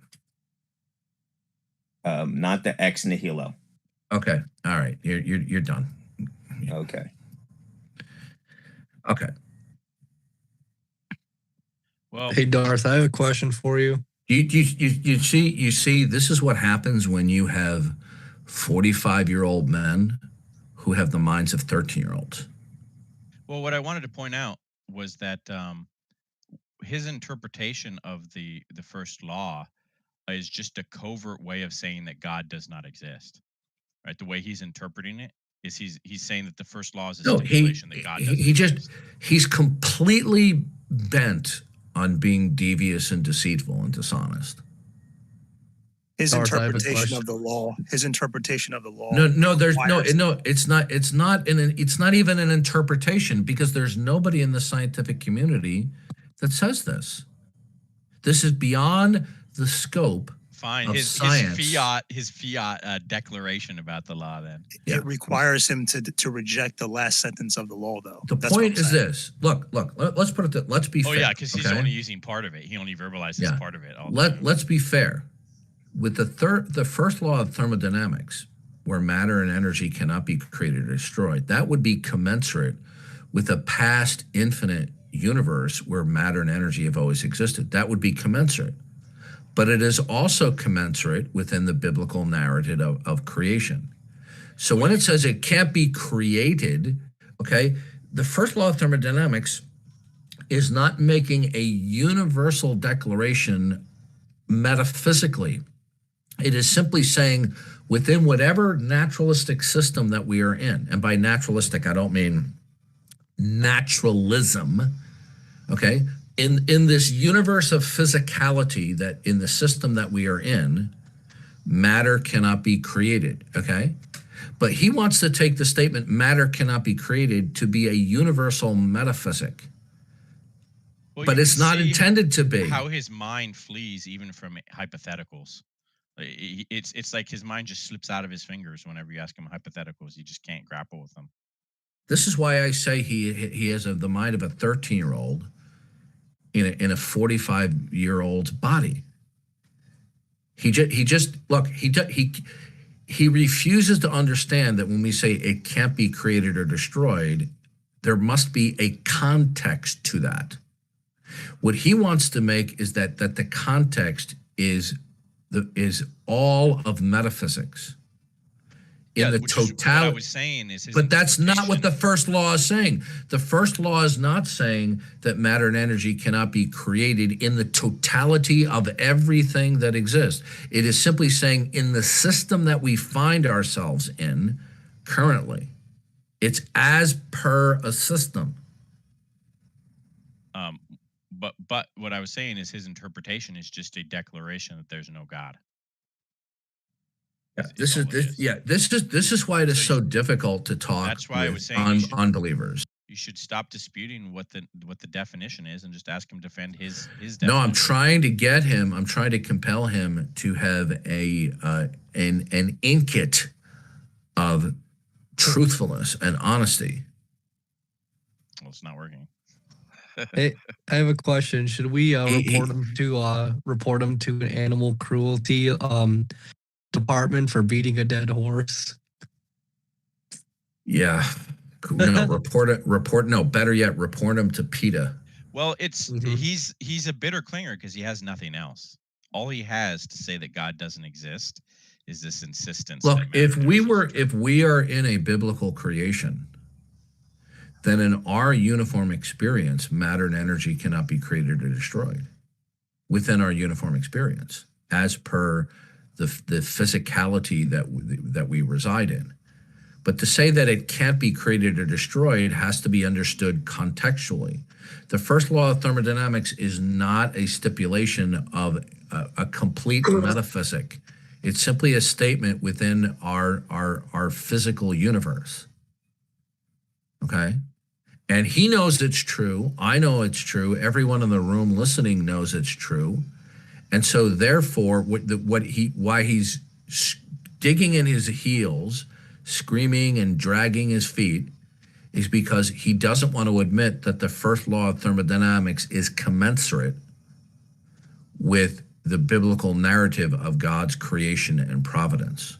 [SPEAKER 2] Not the ex nihilo.
[SPEAKER 1] Okay, all right, you're done.
[SPEAKER 2] Okay.
[SPEAKER 1] Okay.
[SPEAKER 3] Well,
[SPEAKER 6] Hey, Darth, I have a question for you.
[SPEAKER 1] You see, this is what happens when you have 45-year-old men who have the minds of 13-year-olds.
[SPEAKER 3] well, what I wanted to point out was that his interpretation of the first law is just a covert way of saying that God does not exist. Right? The way he's interpreting it is he's saying that the first law is a stipulation that God doesn't exist.
[SPEAKER 1] He's completely bent on being devious and deceitful and dishonest.
[SPEAKER 4] His
[SPEAKER 6] Darth, I have a
[SPEAKER 4] interpretation
[SPEAKER 6] question.
[SPEAKER 4] of the law. His interpretation of the law.
[SPEAKER 1] It's not even an interpretation, because there's nobody in the scientific community that says this. This is beyond the scope
[SPEAKER 3] Fine.
[SPEAKER 1] of
[SPEAKER 3] His
[SPEAKER 1] science.
[SPEAKER 3] fiat declaration about the law then.
[SPEAKER 1] Yeah.
[SPEAKER 4] It requires him to reject the last sentence of the law, though.
[SPEAKER 1] The
[SPEAKER 4] That's what
[SPEAKER 1] point
[SPEAKER 4] I'm
[SPEAKER 1] is
[SPEAKER 4] saying.
[SPEAKER 1] this. Look, let's put it let's be
[SPEAKER 3] Oh
[SPEAKER 1] fair.
[SPEAKER 3] yeah, because he's
[SPEAKER 1] okay?
[SPEAKER 3] only using part of it. He only verbalizes
[SPEAKER 1] Yeah.
[SPEAKER 3] part of it. All the time.
[SPEAKER 1] Let's be fair. With the first law of thermodynamics, where matter and energy cannot be created or destroyed, that would be commensurate with a past infinite universe where matter and energy have always existed. That would be commensurate. But it is also commensurate within the biblical narrative of creation. So when it says it can't be created, okay, the first law of thermodynamics is not making a universal declaration metaphysically. It is simply saying within whatever naturalistic system that we are in, and by naturalistic, I don't mean naturalism, okay? In this universe of physicality, that in the system that we are in, matter cannot be created, okay? But he wants to take the statement matter cannot be created to be a universal metaphysic.
[SPEAKER 3] Well,
[SPEAKER 1] But
[SPEAKER 3] you
[SPEAKER 1] it's
[SPEAKER 3] can
[SPEAKER 1] not
[SPEAKER 3] see
[SPEAKER 1] intended to be.
[SPEAKER 3] how his mind flees even from hypotheticals. It's like his mind just slips out of his fingers whenever you ask him hypotheticals. He just can't grapple with them.
[SPEAKER 1] This is why I say he has the mind of a 13-year-old in a 45-year-old's body. He refuses to understand that when we say it can't be created or destroyed, there must be a context to that. What he wants to make is that the context is all of metaphysics. In the
[SPEAKER 3] Which is what I was saying is his
[SPEAKER 1] but that's not what the
[SPEAKER 3] interpretation.
[SPEAKER 1] first law is saying. The first law is not saying that matter and energy cannot be created in the totality of everything that exists. It is simply saying in the system that we find ourselves in currently, it's as per a system.
[SPEAKER 3] But what I was saying is his interpretation is just a declaration that there's no God.
[SPEAKER 1] This is why it is so difficult to talk
[SPEAKER 3] That's why I was
[SPEAKER 1] with
[SPEAKER 3] saying
[SPEAKER 1] unbelievers.
[SPEAKER 3] You should stop disputing what the definition is and just ask him to defend his definition.
[SPEAKER 1] No, I'm trying to get him. I'm trying to compel him to have an ingot of truthfulness and honesty.
[SPEAKER 3] Well, it's not working.
[SPEAKER 6] Hey, I have a question. Should we report him to an animal cruelty department for beating a dead horse?
[SPEAKER 1] Yeah. No, report. No, better yet, report him to PETA.
[SPEAKER 3] Well, he's a bitter clinger because he has nothing else. All he has to say that God doesn't exist is this insistence.
[SPEAKER 1] Look,
[SPEAKER 3] that
[SPEAKER 1] if we are in a biblical creation, then in our uniform experience, matter and energy cannot be created or destroyed within our uniform experience, as per the physicality that we reside in. But to say that it can't be created or destroyed has to be understood contextually. The first law of thermodynamics is not a stipulation of a complete metaphysic. It's simply a statement within our physical universe. Okay? And he knows it's true. I know it's true. Everyone in the room listening knows it's true. And so therefore, why he's digging in his heels, screaming and dragging his feet, is because he doesn't want to admit that the first law of thermodynamics is commensurate with the biblical narrative of God's creation and providence.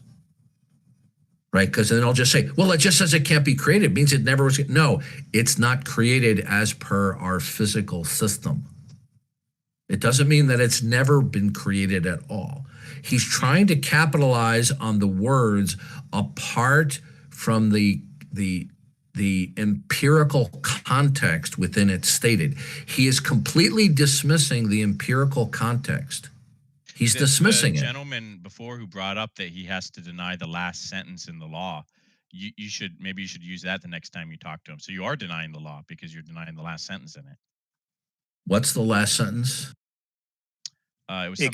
[SPEAKER 1] Right? Because then I'll just say, well, it just says it can't be created. It means it never was. No, it's not created as per our physical system. It doesn't mean that it's never been created at all. He's trying to capitalize on the words apart from the empirical context within it stated. He is completely dismissing the empirical context. He's dismissing it.
[SPEAKER 3] The gentleman before who brought up that he has to deny the last sentence in the law, you should use that the next time you talk to him. So you are denying the law because you're denying the last sentence in it.
[SPEAKER 1] What's the last sentence?
[SPEAKER 4] It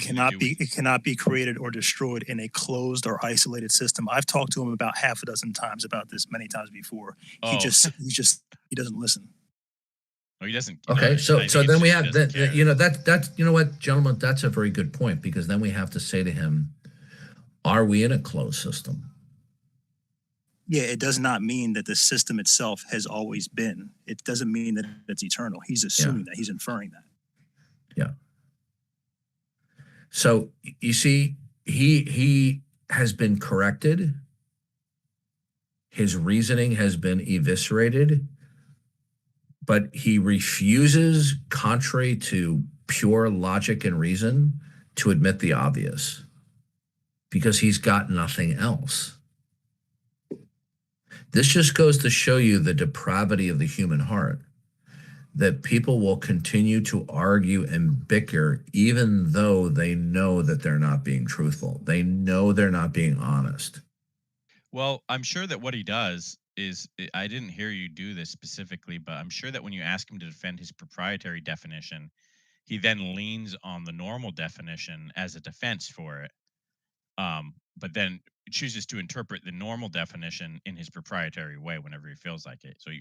[SPEAKER 4] cannot be created or destroyed in a closed or isolated system. I've talked to him about half a dozen times about this many times before. He doesn't listen.
[SPEAKER 3] Oh, he doesn't.
[SPEAKER 1] Okay, so then we have that. That's what, gentlemen, that's a very good point, because then we have to say to him, are we in a closed system?
[SPEAKER 4] Yeah, it does not mean that the system itself has always been. It doesn't mean that it's eternal. He's assuming that. He's inferring that.
[SPEAKER 1] Yeah. So you see, he has been corrected. His reasoning has been eviscerated, but he refuses, contrary to pure logic and reason, to admit the obvious, because he's got nothing else. This just goes to show you the depravity of the human heart, that people will continue to argue and bicker even though they know that they're not being truthful. They know they're not being honest.
[SPEAKER 3] Well, I'm sure that what he does is I didn't hear you do this specifically, but I'm sure that when you ask him to defend his proprietary definition, he then leans on the normal definition as a defense for it. But then chooses to interpret the normal definition in his proprietary way whenever he feels like it. So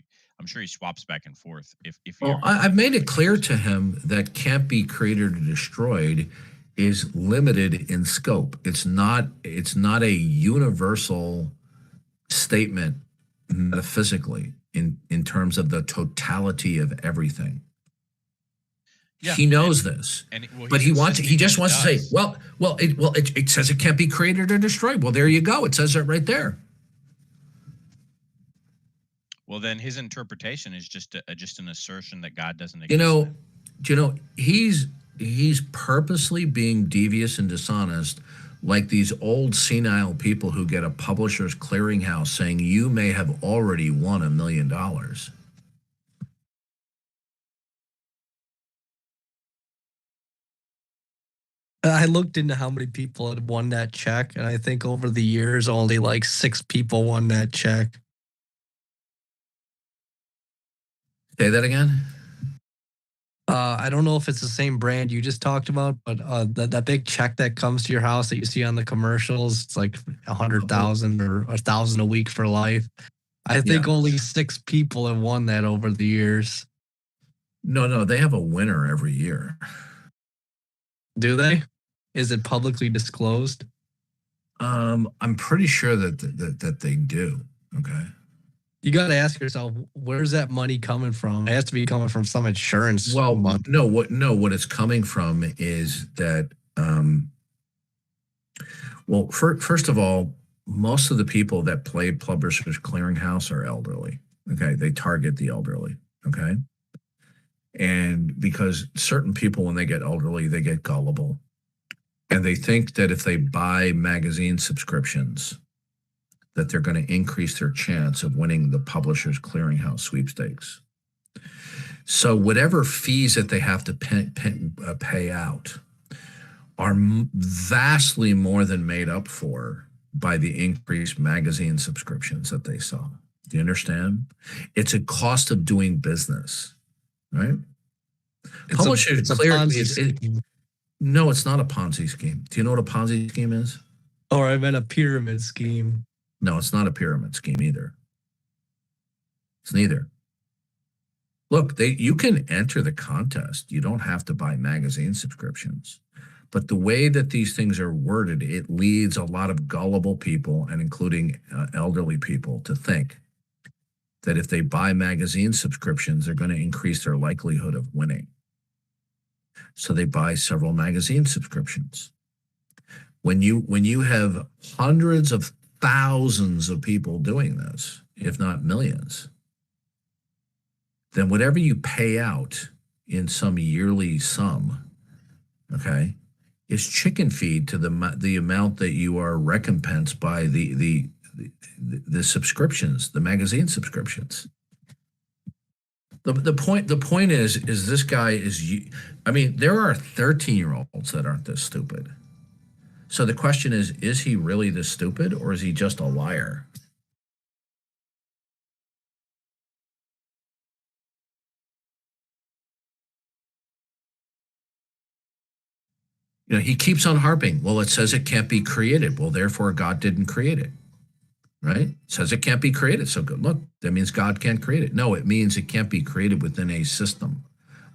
[SPEAKER 3] I'm sure he swaps back and forth if he
[SPEAKER 1] Well,
[SPEAKER 3] ever
[SPEAKER 1] I've
[SPEAKER 3] feels
[SPEAKER 1] made
[SPEAKER 3] like
[SPEAKER 1] it clear
[SPEAKER 3] does.
[SPEAKER 1] to him that can't be created or destroyed is limited in scope. It's not a universal statement metaphysically in terms of the totality of everything.
[SPEAKER 3] Yeah,
[SPEAKER 1] He knows this,
[SPEAKER 3] well,
[SPEAKER 1] but
[SPEAKER 3] he's
[SPEAKER 1] he
[SPEAKER 3] insisting that
[SPEAKER 1] just
[SPEAKER 3] it
[SPEAKER 1] wants to say,
[SPEAKER 3] does.
[SPEAKER 1] it says it can't be created or destroyed. Well, there you go. It says it right there.
[SPEAKER 3] Well, then his interpretation is just an assertion that God doesn't
[SPEAKER 1] You
[SPEAKER 3] exist.
[SPEAKER 1] know,
[SPEAKER 3] Then.
[SPEAKER 1] he's purposely being devious and dishonest, like these old senile people who get a publisher's clearinghouse saying you may have already won $1 million.
[SPEAKER 6] I looked into how many people had won that check, and I think over the years, only like 6 people won that check.
[SPEAKER 1] Say that again.
[SPEAKER 6] I don't know if it's the same brand you just talked about, but that big check that comes to your house that you see on the commercials, it's like 100,000 or 1,000 a week for life. I think
[SPEAKER 1] Yeah.
[SPEAKER 6] only 6 people have won that over the years.
[SPEAKER 1] No, they have a winner every year.
[SPEAKER 6] Do they? Is it publicly disclosed?
[SPEAKER 1] I'm pretty sure that they do. Okay.
[SPEAKER 6] You got to ask yourself, where's that money coming from? It has to be coming from some insurance.
[SPEAKER 1] Well,
[SPEAKER 6] money.
[SPEAKER 1] what it's coming from is that well, first of all, most of the people that play Publishers Clearinghouse are elderly. Okay, they target the elderly. Okay, and because certain people, when they get elderly, they get gullible, and they think that if they buy magazine subscriptions, that they're going to increase their chance of winning the Publishers Clearinghouse sweepstakes. So whatever fees that they have to pay out are vastly more than made up for by the increased magazine subscriptions that they saw. Do you understand? It's a cost of doing business, right? Publishers clearly no, it's not a Ponzi scheme. Do you know what a Ponzi scheme is?
[SPEAKER 6] Or I meant a pyramid scheme.
[SPEAKER 1] No, it's not a pyramid scheme either. It's neither. Look, you can enter the contest. You don't have to buy magazine subscriptions. But the way that these things are worded, it leads a lot of gullible people, and including elderly people, to think that if they buy magazine subscriptions, they're going to increase their likelihood of winning. So they buy several magazine subscriptions. When you have hundreds of thousands of people doing this, if not millions, then whatever you pay out in some yearly sum, okay, is chicken feed to the amount that you are recompensed by the subscriptions, the magazine subscriptions. The point is this guy is, I mean, there are 13-year-olds that aren't this stupid. So the question is he really this stupid, or is he just a liar? You know, he keeps on harping. Well, it says it can't be created. Well, therefore, God didn't create it. Right? It says it can't be created. So good. Look, that means God can't create it. No, it means it can't be created within a system.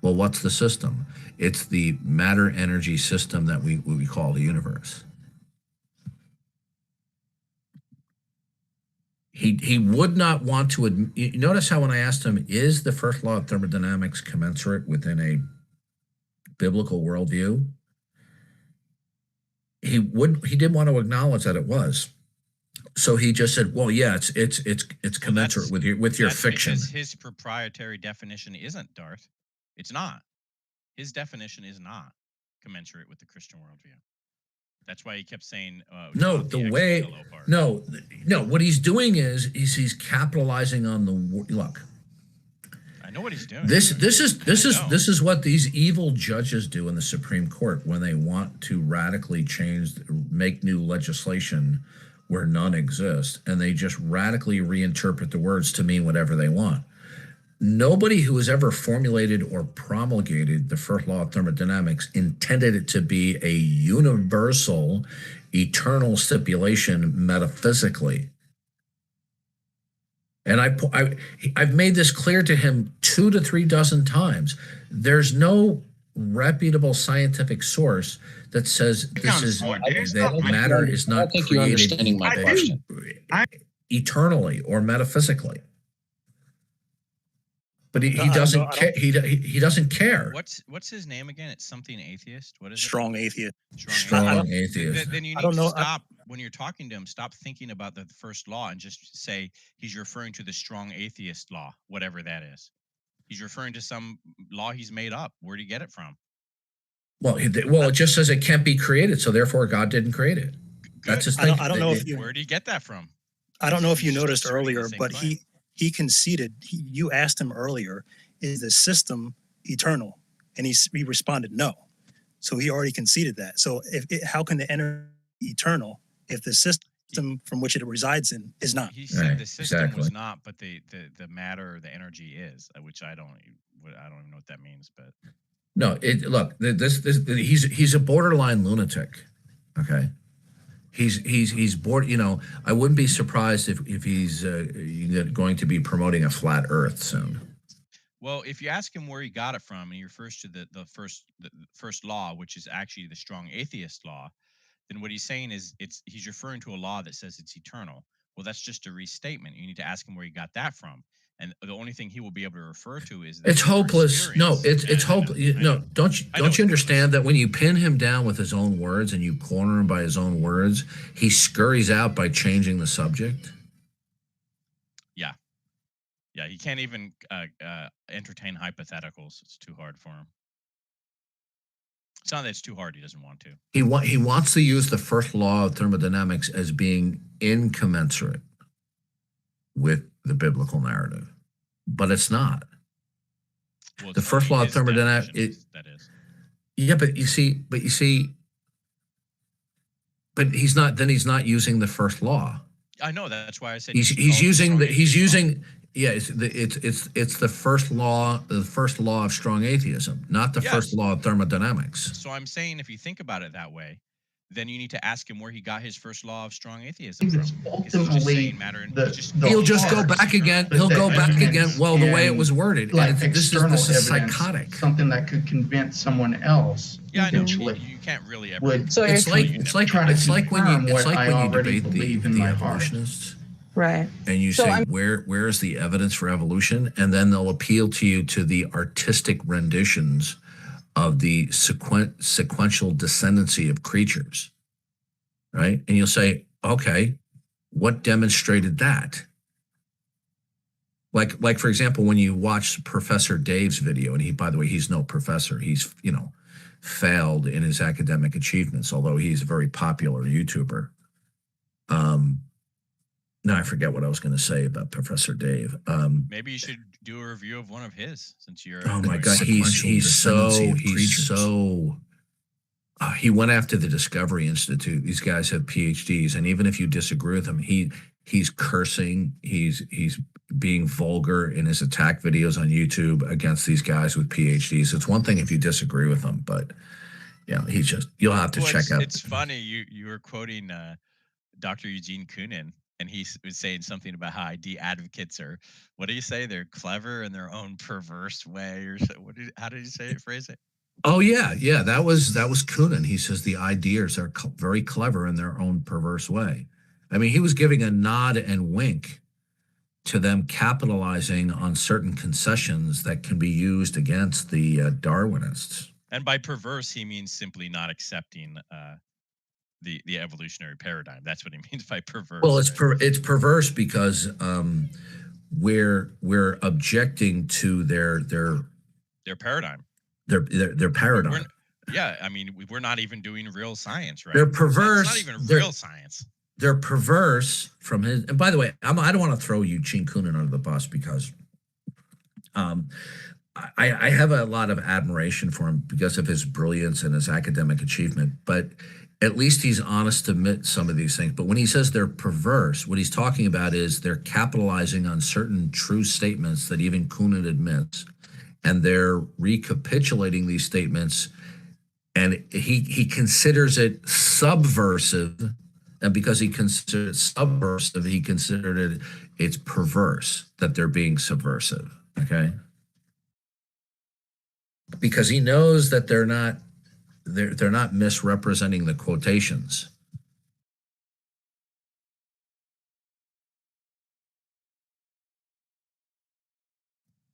[SPEAKER 1] Well, what's the system? It's the matter energy system that we call the universe. He would not want to notice how when I asked him, is the first law of thermodynamics commensurate within a biblical worldview? He didn't want to acknowledge that it was. So he just said, "Well, yeah, it's commensurate with your fiction."
[SPEAKER 3] Because his proprietary definition isn't, Darth. It's not. His definition is not commensurate with the Christian worldview. That's why he kept saying
[SPEAKER 1] No,
[SPEAKER 3] not
[SPEAKER 1] the
[SPEAKER 3] X
[SPEAKER 1] way
[SPEAKER 3] being a low part.
[SPEAKER 1] no, what he's doing is he's capitalizing on the look.
[SPEAKER 3] I know what he's doing.
[SPEAKER 1] This
[SPEAKER 3] know.
[SPEAKER 1] is what these evil judges do in the Supreme Court when they want to radically make new legislation where none exists, and they just radically reinterpret the words to mean whatever they want. Nobody who has ever formulated or promulgated the first law of thermodynamics intended it to be a universal, eternal stipulation metaphysically. And I've made this clear to him 2 to 3 dozen times. There's no reputable scientific source that says this is that matter is not
[SPEAKER 5] I don't think you're understanding my question.
[SPEAKER 1] eternally or metaphysically. But he doesn't care. He doesn't care.
[SPEAKER 3] What's his name again? It's something atheist. What is
[SPEAKER 4] Strong atheist.
[SPEAKER 1] Strong atheist.
[SPEAKER 3] Then you need to stop when you're talking to him. Stop thinking about the first law and just say he's referring to the strong atheist law, whatever that is. He's referring to some law he's made up. Where'd he get it from?
[SPEAKER 1] Well, it just says it can't be created, so therefore God didn't create it. That's his thing.
[SPEAKER 4] I don't know if you.
[SPEAKER 3] Where did he get that from?
[SPEAKER 4] I don't know if you noticed
[SPEAKER 3] Just
[SPEAKER 4] earlier,
[SPEAKER 3] the
[SPEAKER 4] but
[SPEAKER 3] same
[SPEAKER 4] he conceded. You asked him earlier, is the system eternal? And he responded no. So he already conceded that. So how can the energy be eternal if the system from which it resides in is not?
[SPEAKER 3] He said
[SPEAKER 1] Right,
[SPEAKER 3] the system was
[SPEAKER 1] exactly.
[SPEAKER 3] not, but the matter, the energy is, which I don't even know what that means. But
[SPEAKER 1] No, he's a borderline lunatic. Okay. He's bored. I wouldn't be surprised if he's going to be promoting a flat Earth soon.
[SPEAKER 3] well, if you ask him where he got it from, and he refers to the first law, which is actually the strong atheist law, then what he's saying is he's referring to a law that says it's eternal. Well, that's just a restatement. You need to ask him where he got that from. And the only thing he will be able to refer to is
[SPEAKER 1] It's hopeless. No, it's hopeless. No, don't you understand that when you pin him down with his own words and you corner him by his own words, he scurries out by changing the subject?
[SPEAKER 3] Yeah, he can't even entertain hypotheticals. It's too hard for him. It's not that it's too hard. He doesn't want to.
[SPEAKER 1] He wants to use the first law of thermodynamics as being incommensurate with the biblical narrative, but it's not.
[SPEAKER 3] Well,
[SPEAKER 1] The first law of thermodynamics.
[SPEAKER 3] That is.
[SPEAKER 1] Yeah, but you see, but he's not. Then he's not using the first law.
[SPEAKER 3] I know, that's why I said
[SPEAKER 1] He's using it's the first law of strong atheism, not the first law of thermodynamics.
[SPEAKER 3] So I'm saying, if you think about it that way, then you need to ask him where he got his first law of strong atheism from.
[SPEAKER 5] Ultimately,
[SPEAKER 1] He'll just go back again. He'll go back again. Well, the way it was worded,
[SPEAKER 5] like
[SPEAKER 1] this is psychotic.
[SPEAKER 5] Something that could convince someone else.
[SPEAKER 3] Yeah, I know.
[SPEAKER 5] eventually
[SPEAKER 3] You can't really ever.
[SPEAKER 5] would
[SPEAKER 7] So
[SPEAKER 1] It's like when you debate
[SPEAKER 5] believe in
[SPEAKER 1] the
[SPEAKER 5] my heart.
[SPEAKER 1] evolutionists.
[SPEAKER 7] Right.
[SPEAKER 1] And you
[SPEAKER 7] So
[SPEAKER 1] say,
[SPEAKER 7] I'm-
[SPEAKER 1] where is the evidence for evolution? And then they'll appeal to you to the artistic renditions of the sequential descendancy of creatures, right? And you'll say, okay, what demonstrated that? Like for example, when you watch Professor Dave's video, and by the way, he's no professor. He's, failed in his academic achievements, although he's a very popular YouTuber. Now I forget what I was going to say about Professor Dave.
[SPEAKER 3] Maybe you should do a review of one of his, since you're.
[SPEAKER 1] Oh my God, he's so. He went after the Discovery Institute. These guys have PhDs, and even if you disagree with him, he's cursing. He's being vulgar in his attack videos on YouTube against these guys with PhDs. It's one thing if you disagree with him, but you'll have to check out.
[SPEAKER 3] It's funny you were quoting Dr. Eugene Koonin, and he was saying something about how ID advocates are, what do you say? They're clever in their own perverse way, or how did you say it? Phrase it?
[SPEAKER 1] Oh yeah, that was Koonin. He says the ideas are very clever in their own perverse way. I mean, he was giving a nod and wink to them capitalizing on certain concessions that can be used against the Darwinists.
[SPEAKER 3] And by perverse, he means simply not accepting the evolutionary paradigm. That's what he means by perverse.
[SPEAKER 1] Well, it's perverse because we're objecting to their
[SPEAKER 3] paradigm.
[SPEAKER 1] Their paradigm.
[SPEAKER 3] Yeah, I mean, we're not even doing real science, right?
[SPEAKER 1] They're
[SPEAKER 3] It's
[SPEAKER 1] perverse.
[SPEAKER 3] not even
[SPEAKER 1] They're-
[SPEAKER 3] real science.
[SPEAKER 1] They're perverse from his. And by the way, I don't want to throw Eugene Koonin under the bus because I have a lot of admiration for him because of his brilliance and his academic achievement. But at least he's honest to admit some of these things. But when he says they're perverse, what he's talking about is they're capitalizing on certain true statements that even Koonin admits, and they're recapitulating these statements, and he considers it subversive, and because he considered it subversive, he considered it's perverse that they're being subversive. Okay, because he knows that they're not misrepresenting the quotations.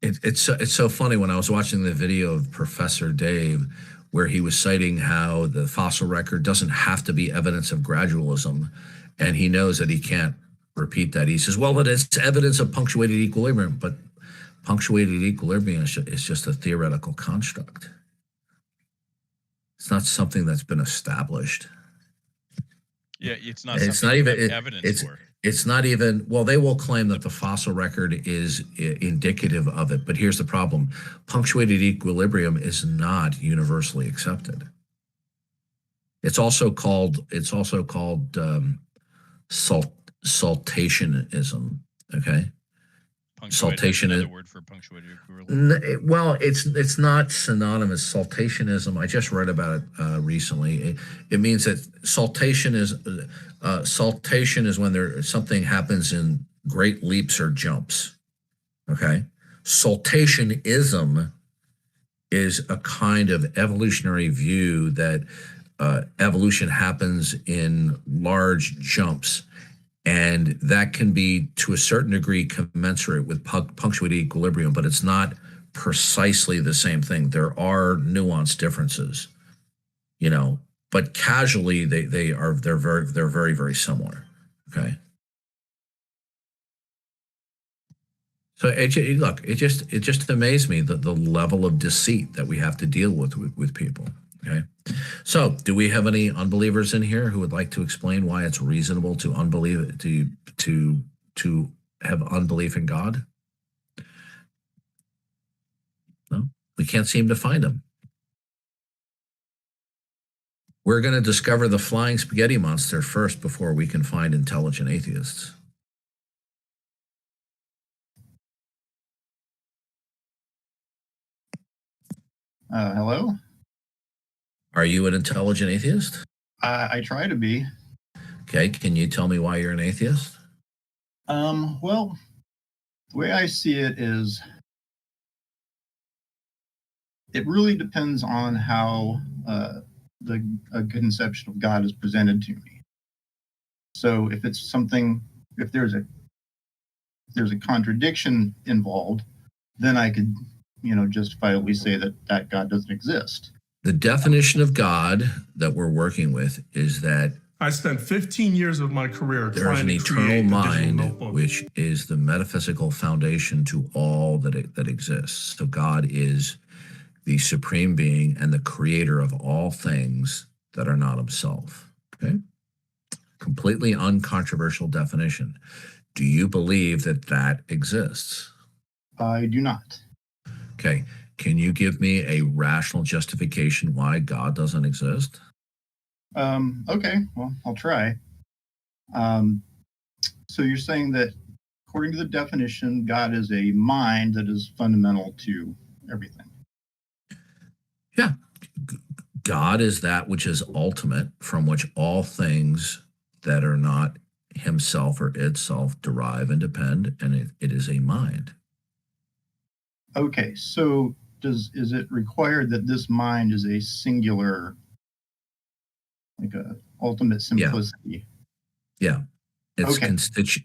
[SPEAKER 1] It's so funny when I was watching the video of Professor Dave, where he was citing how the fossil record doesn't have to be evidence of gradualism, and he knows that he can't repeat that. He says, "Well, it's evidence of punctuated equilibrium," but punctuated equilibrium is just a theoretical construct. It's not something that's been established.
[SPEAKER 3] Yeah, it's not.
[SPEAKER 1] It's
[SPEAKER 3] something
[SPEAKER 1] not
[SPEAKER 3] you
[SPEAKER 1] even
[SPEAKER 3] have evidence for.
[SPEAKER 1] It's not even, well, they will claim that the fossil record is indicative of it, but here's the problem. Punctuated equilibrium is not universally accepted. It's also called saltationism, okay? Saltation
[SPEAKER 3] Another
[SPEAKER 1] is
[SPEAKER 3] word for punctuated equilibrium.
[SPEAKER 1] well, it's not synonymous. Saltationism, I just read about it recently. It means that saltation is when something happens in great leaps or jumps. Okay, saltationism is a kind of evolutionary view that evolution happens in large jumps. And that can be, to a certain degree, commensurate with punctuated equilibrium, but it's not precisely the same thing. There are nuanced differences, but casually they're very, very similar. Okay. So it just amazed me the level of deceit that we have to deal with people. Okay. So, do we have any unbelievers in here who would like to explain why it's reasonable to to have unbelief in God? No, we can't seem to find them. We're going to discover the flying spaghetti monster first before we can find intelligent atheists.
[SPEAKER 7] Hello?
[SPEAKER 1] Are you an intelligent atheist?
[SPEAKER 7] I try to be.
[SPEAKER 1] Okay, can you tell me why you're an atheist?
[SPEAKER 7] Well, the way I see it is it really depends on how the conception of God is presented to me. So if it's something, if there's a contradiction involved, then I could, justifiably say that God doesn't exist.
[SPEAKER 1] The definition of God that we're working with is that
[SPEAKER 8] I spent 15 years of my career
[SPEAKER 1] there is
[SPEAKER 8] trying
[SPEAKER 1] an
[SPEAKER 8] to
[SPEAKER 1] eternal
[SPEAKER 8] create a digital
[SPEAKER 1] mind,
[SPEAKER 8] notebook.
[SPEAKER 1] which is the metaphysical foundation to all that exists. So God is the supreme being and the creator of all things that are not himself. Okay, completely uncontroversial definition. Do you believe that exists?
[SPEAKER 7] I do not.
[SPEAKER 1] Okay, can you give me a rational justification why God doesn't exist?
[SPEAKER 7] Okay, well, I'll try. So you're saying that according to the definition, God is a mind that is fundamental to everything.
[SPEAKER 1] Yeah. God is that which is ultimate, from which all things that are not himself or itself derive and depend, and it is a mind.
[SPEAKER 7] Okay, so is it required that this mind is a singular, like a ultimate simplicity?
[SPEAKER 1] Yeah. It's
[SPEAKER 7] Okay.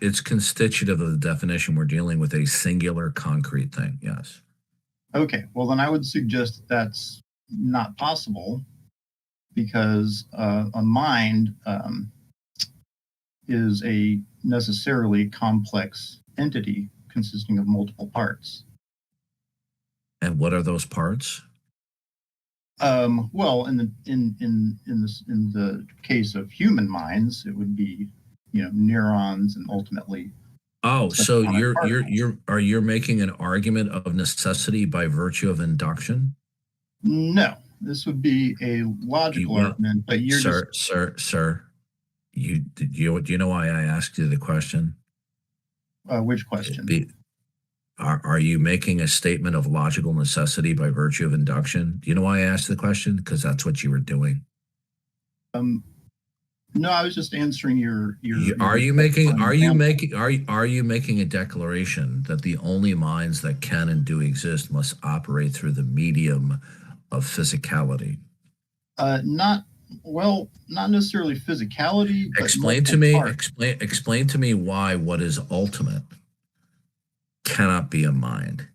[SPEAKER 1] It's constitutive of the definition. We're dealing with a singular concrete thing. Yes.
[SPEAKER 7] Okay, well then I would suggest that's not possible because a mind is a necessarily complex entity consisting of multiple parts.
[SPEAKER 1] And what are those parts?
[SPEAKER 7] Well, in the case of human minds, it would be, neurons and ultimately.
[SPEAKER 1] Oh, so
[SPEAKER 7] subatomic particles.
[SPEAKER 1] you're making an argument of necessity by virtue of induction?
[SPEAKER 7] No, this would be a logical
[SPEAKER 1] Well,
[SPEAKER 7] argument, but you're
[SPEAKER 1] sir. Do you know why I asked you the question?
[SPEAKER 7] Which question?
[SPEAKER 1] Are you making a statement of logical necessity by virtue of induction? Do you know why I asked the question? Because that's what you were doing.
[SPEAKER 7] No, I was just answering your.
[SPEAKER 1] Are you making a declaration that the only minds that can and do exist must operate through the medium of physicality?
[SPEAKER 7] Not necessarily physicality. But
[SPEAKER 1] Explain to me why what is ultimate cannot be a mind.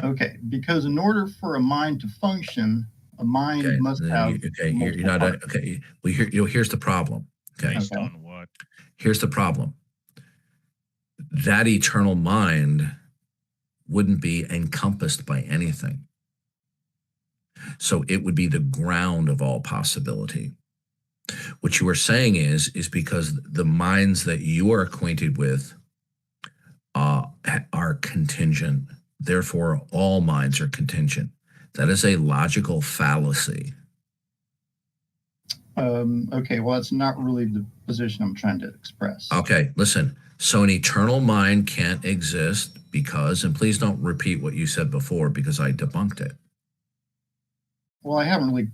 [SPEAKER 7] Okay, because in order for a mind to function, a mind must have.
[SPEAKER 1] You're not okay. Well, here's the problem. Okay.
[SPEAKER 3] Based on what?
[SPEAKER 1] Here's the problem. That eternal mind wouldn't be encompassed by anything. So it would be the ground of all possibility. What you are saying is because the minds that you are acquainted with are contingent. Therefore, all minds are contingent. That is a logical fallacy.
[SPEAKER 7] Okay, well, it's not really the position I'm trying to express.
[SPEAKER 1] Okay, listen. So an eternal mind can't exist because, and please don't repeat what you said before because I debunked it.
[SPEAKER 7] Well, I haven't really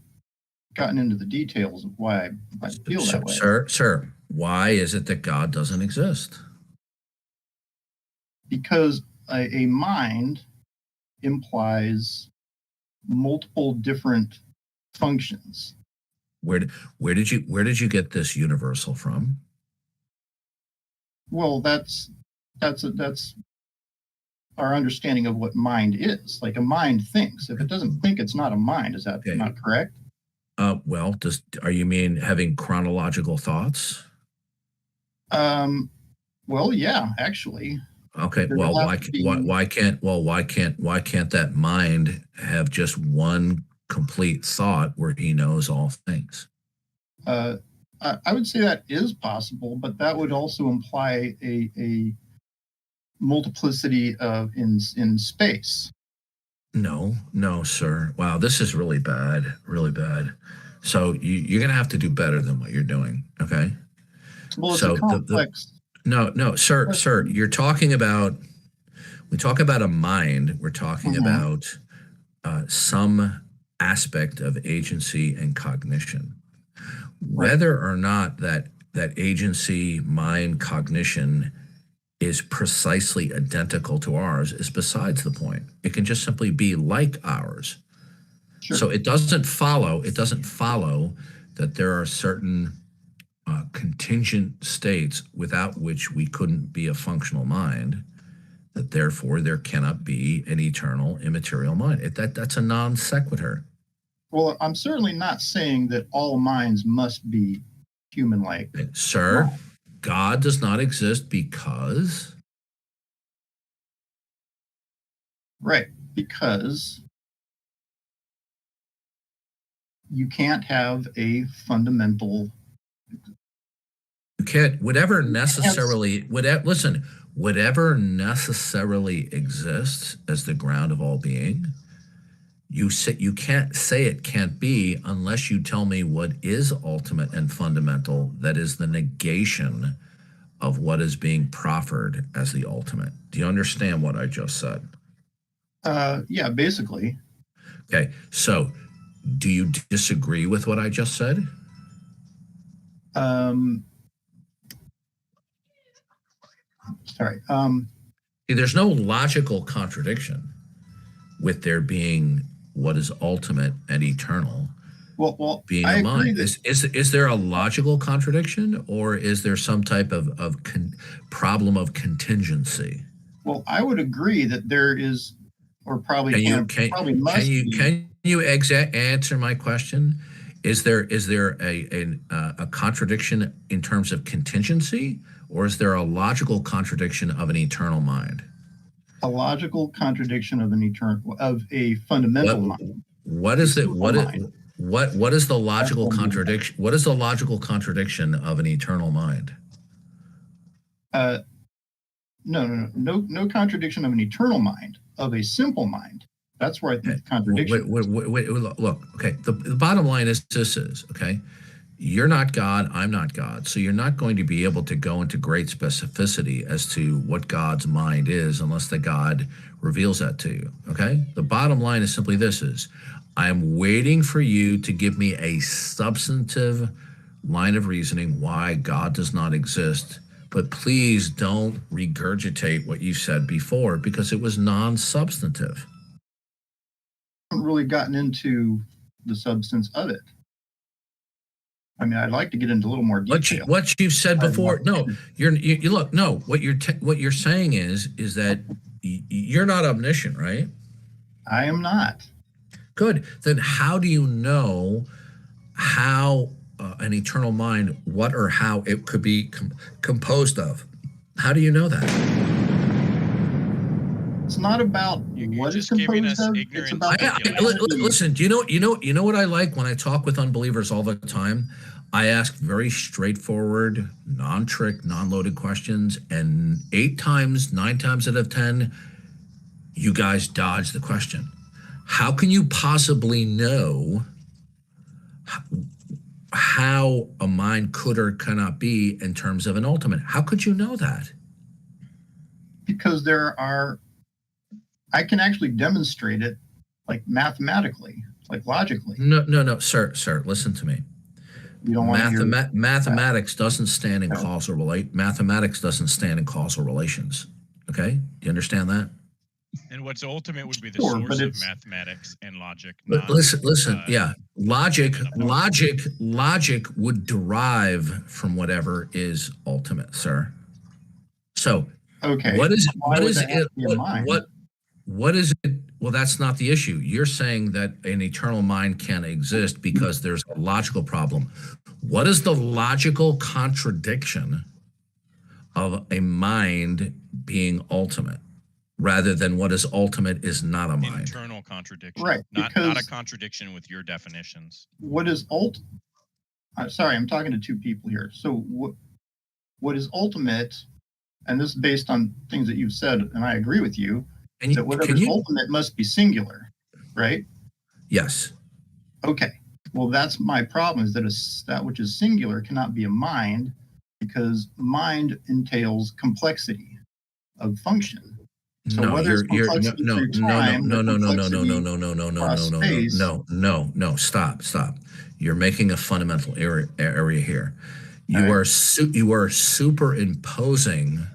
[SPEAKER 7] gotten into the details of why I feel that way.
[SPEAKER 1] Sir, why is it that God doesn't exist?
[SPEAKER 7] Because a mind implies multiple different functions.
[SPEAKER 1] Where did you get this universal from?
[SPEAKER 7] Well, that's our understanding of what mind is. Like a mind thinks. If it doesn't think, it's not a mind. Is that not correct?
[SPEAKER 1] Well, are you mean having chronological thoughts?
[SPEAKER 7] Well, yeah, actually.
[SPEAKER 1] Okay. Well, why can't that mind have just one complete thought where he knows all things?
[SPEAKER 7] I would say that is possible, but that would also imply a multiplicity of in space.
[SPEAKER 1] No, sir. Wow, this is really bad, really bad. So you're going to have to do better than what you're doing. Okay.
[SPEAKER 7] Well, it's a complex.
[SPEAKER 1] No, sir. We talk about a mind. We're talking about some aspect of agency and cognition. Whether or not that agency, mind, cognition is precisely identical to ours is besides the point. It can just simply be like ours. Sure. So it doesn't follow that there are certain contingent states without which we couldn't be a functional mind, that therefore there cannot be an eternal immaterial mind. That's a non sequitur.
[SPEAKER 7] Well, I'm certainly not saying that all minds must be human-like.
[SPEAKER 1] Sir, no. God does not exist because?
[SPEAKER 7] Right, because you can't have a fundamental.
[SPEAKER 1] You can't. Whatever necessarily exists as the ground of all being, you can't say it can't be unless you tell me what is ultimate and fundamental, that is the negation of what is being proffered as the ultimate. Do you understand what I just said?
[SPEAKER 7] Yeah, basically.
[SPEAKER 1] Okay, so do you disagree with what I just said?
[SPEAKER 7] Sorry.
[SPEAKER 1] There's no logical contradiction with there being what is ultimate and eternal.
[SPEAKER 7] Well,
[SPEAKER 1] being a mind. Is there a logical contradiction, or is there some type of problem of contingency?
[SPEAKER 7] Well, I would agree that there is, or probably
[SPEAKER 1] can you answer my question? Is there a contradiction in terms of contingency, or is there a logical contradiction of an eternal mind?
[SPEAKER 7] A logical contradiction of a fundamental mind.
[SPEAKER 1] What is it?
[SPEAKER 7] Simple mind.
[SPEAKER 1] What is the logical
[SPEAKER 7] That's what I'm
[SPEAKER 1] contradiction? What is the logical contradiction of an eternal mind?
[SPEAKER 7] No contradiction of an eternal mind, of a simple mind. That's where I think the contradiction
[SPEAKER 1] Wait, look, okay. The bottom line is this is, okay, you're not God, I'm not God. So you're not going to be able to go into great specificity as to what God's mind is unless the God reveals that to you, okay? The bottom line is simply this is, I'm waiting for you to give me a substantive line of reasoning why God does not exist, but please don't regurgitate what you said before because it was non-substantive.
[SPEAKER 7] haven't really gotten into the substance of it. I mean, I'd like to get into a little more detail.
[SPEAKER 1] What you've said before, no, you look, no, what you're saying is that you're not omniscient, right?
[SPEAKER 7] I am not.
[SPEAKER 1] Good. Then how do you know how an eternal mind, what or how it could be composed of? How do you know that?
[SPEAKER 7] It's not about
[SPEAKER 3] You're
[SPEAKER 7] what
[SPEAKER 3] just
[SPEAKER 7] it's
[SPEAKER 3] giving
[SPEAKER 7] composed
[SPEAKER 3] us
[SPEAKER 7] of.
[SPEAKER 3] ignorant
[SPEAKER 7] It's about
[SPEAKER 1] Listen, do you know what I like when I talk with unbelievers all the time? I ask very straightforward, non-trick, non-loaded questions, and 9 times out of 10, you guys dodge the question. How can you possibly know how a mind could or cannot be in terms of an ultimate? How could you know that?
[SPEAKER 7] because I can actually demonstrate it like mathematically, like logically.
[SPEAKER 1] No, sir, listen to me.
[SPEAKER 7] You don't want to hear
[SPEAKER 1] Mathematics doesn't stand in causal Mathematics doesn't stand in causal relations. Okay, do you understand that?
[SPEAKER 3] And what's ultimate would be the
[SPEAKER 7] Sure,
[SPEAKER 3] source
[SPEAKER 7] but
[SPEAKER 3] of
[SPEAKER 7] it's-
[SPEAKER 3] mathematics and logic.
[SPEAKER 1] But
[SPEAKER 3] Not,
[SPEAKER 1] listen, yeah, logic
[SPEAKER 3] no.
[SPEAKER 1] would derive from whatever is ultimate, sir. So
[SPEAKER 7] Okay.
[SPEAKER 1] what is
[SPEAKER 7] Why would that have to be a mind?
[SPEAKER 1] what is it? Well, that's not the issue. You're saying that an eternal mind can't exist because there's a logical problem. What is the logical contradiction of a mind being ultimate rather than what is ultimate is not a mind?
[SPEAKER 3] Internal contradiction.
[SPEAKER 7] Right,
[SPEAKER 3] Not
[SPEAKER 7] because-
[SPEAKER 3] a contradiction with your definitions.
[SPEAKER 7] What is sorry, I'm talking to two people here. So what is ultimate, and this is based on things that you've said, and I agree with you,
[SPEAKER 1] And
[SPEAKER 7] that whatever's ultimate must be singular, right?
[SPEAKER 1] Yes.
[SPEAKER 7] Okay. Well, that's my problem, is that that which is singular cannot be a mind, because mind entails complexity of function. So
[SPEAKER 1] No,
[SPEAKER 7] whether it's
[SPEAKER 1] you're
[SPEAKER 7] complexity through time, or complexity across space,
[SPEAKER 1] stop. You're making a fundamental area here. You
[SPEAKER 7] All
[SPEAKER 1] are superimposing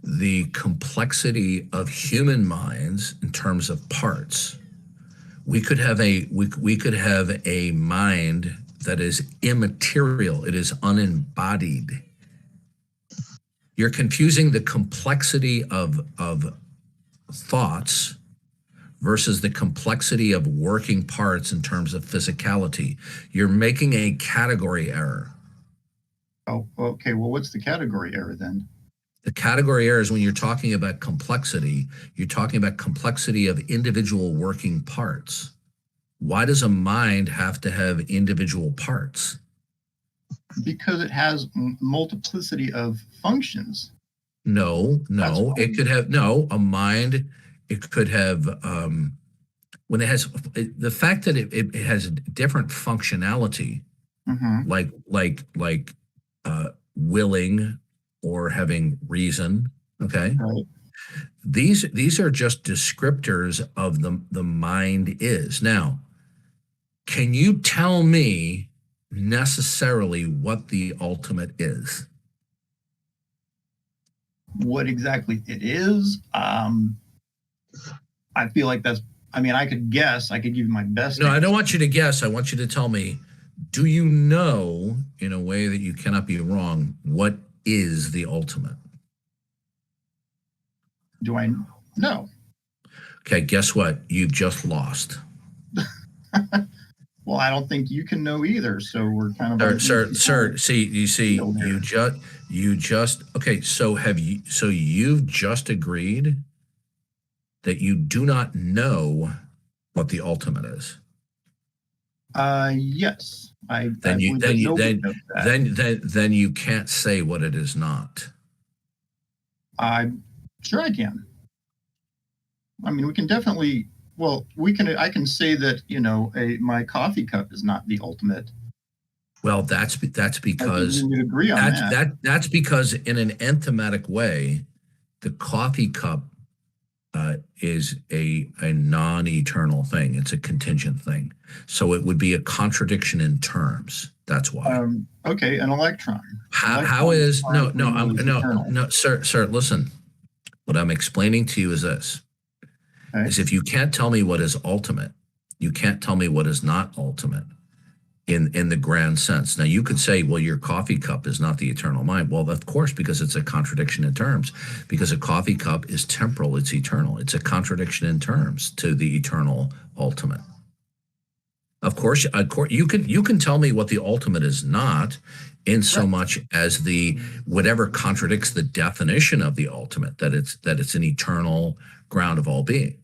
[SPEAKER 1] the complexity of human minds in terms of parts. We could have a mind that is immaterial. It is unembodied. You're confusing the complexity of thoughts versus the complexity of working parts in terms of physicality. You're making a category error.
[SPEAKER 7] Oh, okay. Well, what's the category error then?
[SPEAKER 1] The category error is when you're talking about complexity, you're talking about complexity of individual working parts. Why does a mind have to have individual parts?
[SPEAKER 7] Because it has multiplicity of functions.
[SPEAKER 1] No, it could have a mind. It could have when it has the fact that it has a different functionality, like willing or having reason. Okay,
[SPEAKER 7] Right.
[SPEAKER 1] These are just descriptors of the mind is. Now, can you tell me necessarily what the ultimate is?
[SPEAKER 7] What exactly it is? I feel like I could guess. I could give you my best.
[SPEAKER 1] No, I don't want you to guess. I want you to tell me, do you know, in a way that you cannot be wrong, what is the ultimate?
[SPEAKER 7] Do I know?
[SPEAKER 1] Okay, guess what? You've just lost.
[SPEAKER 7] Well, I don't think you can know either. So we're kind of
[SPEAKER 1] Sir. You just okay. So you've just agreed that you do not know what the ultimate is?
[SPEAKER 7] Yes. I
[SPEAKER 1] Then you
[SPEAKER 7] believe that
[SPEAKER 1] then you
[SPEAKER 7] nobody
[SPEAKER 1] then
[SPEAKER 7] knows that.
[SPEAKER 1] then you can't say what it is not.
[SPEAKER 7] I'm sure I can. I mean, we can definitely. Well, we can. I can say that my coffee cup is not the ultimate.
[SPEAKER 1] Well, that's
[SPEAKER 7] I think
[SPEAKER 1] because
[SPEAKER 7] we would agree on that.
[SPEAKER 1] that's because in an enthematic way, the coffee cup is a non-eternal thing. It's a contingent thing. So it would be a contradiction in terms. That's why.
[SPEAKER 7] Okay, an electron.
[SPEAKER 1] How is no
[SPEAKER 7] eternal.
[SPEAKER 1] sir, listen. What I'm explaining to you is this.
[SPEAKER 7] Okay.
[SPEAKER 1] Is if you can't tell me what is ultimate, you can't tell me what is not ultimate in the grand sense. Now you could say, well, your coffee cup is not the eternal mind. Well, of course, because it's a contradiction in terms, because a coffee cup is temporal, it's eternal. It's a contradiction in terms to the eternal ultimate. Of course, you can tell me what the ultimate is not, in so much as the whatever contradicts the definition of the ultimate, that it's an eternal ground of all being.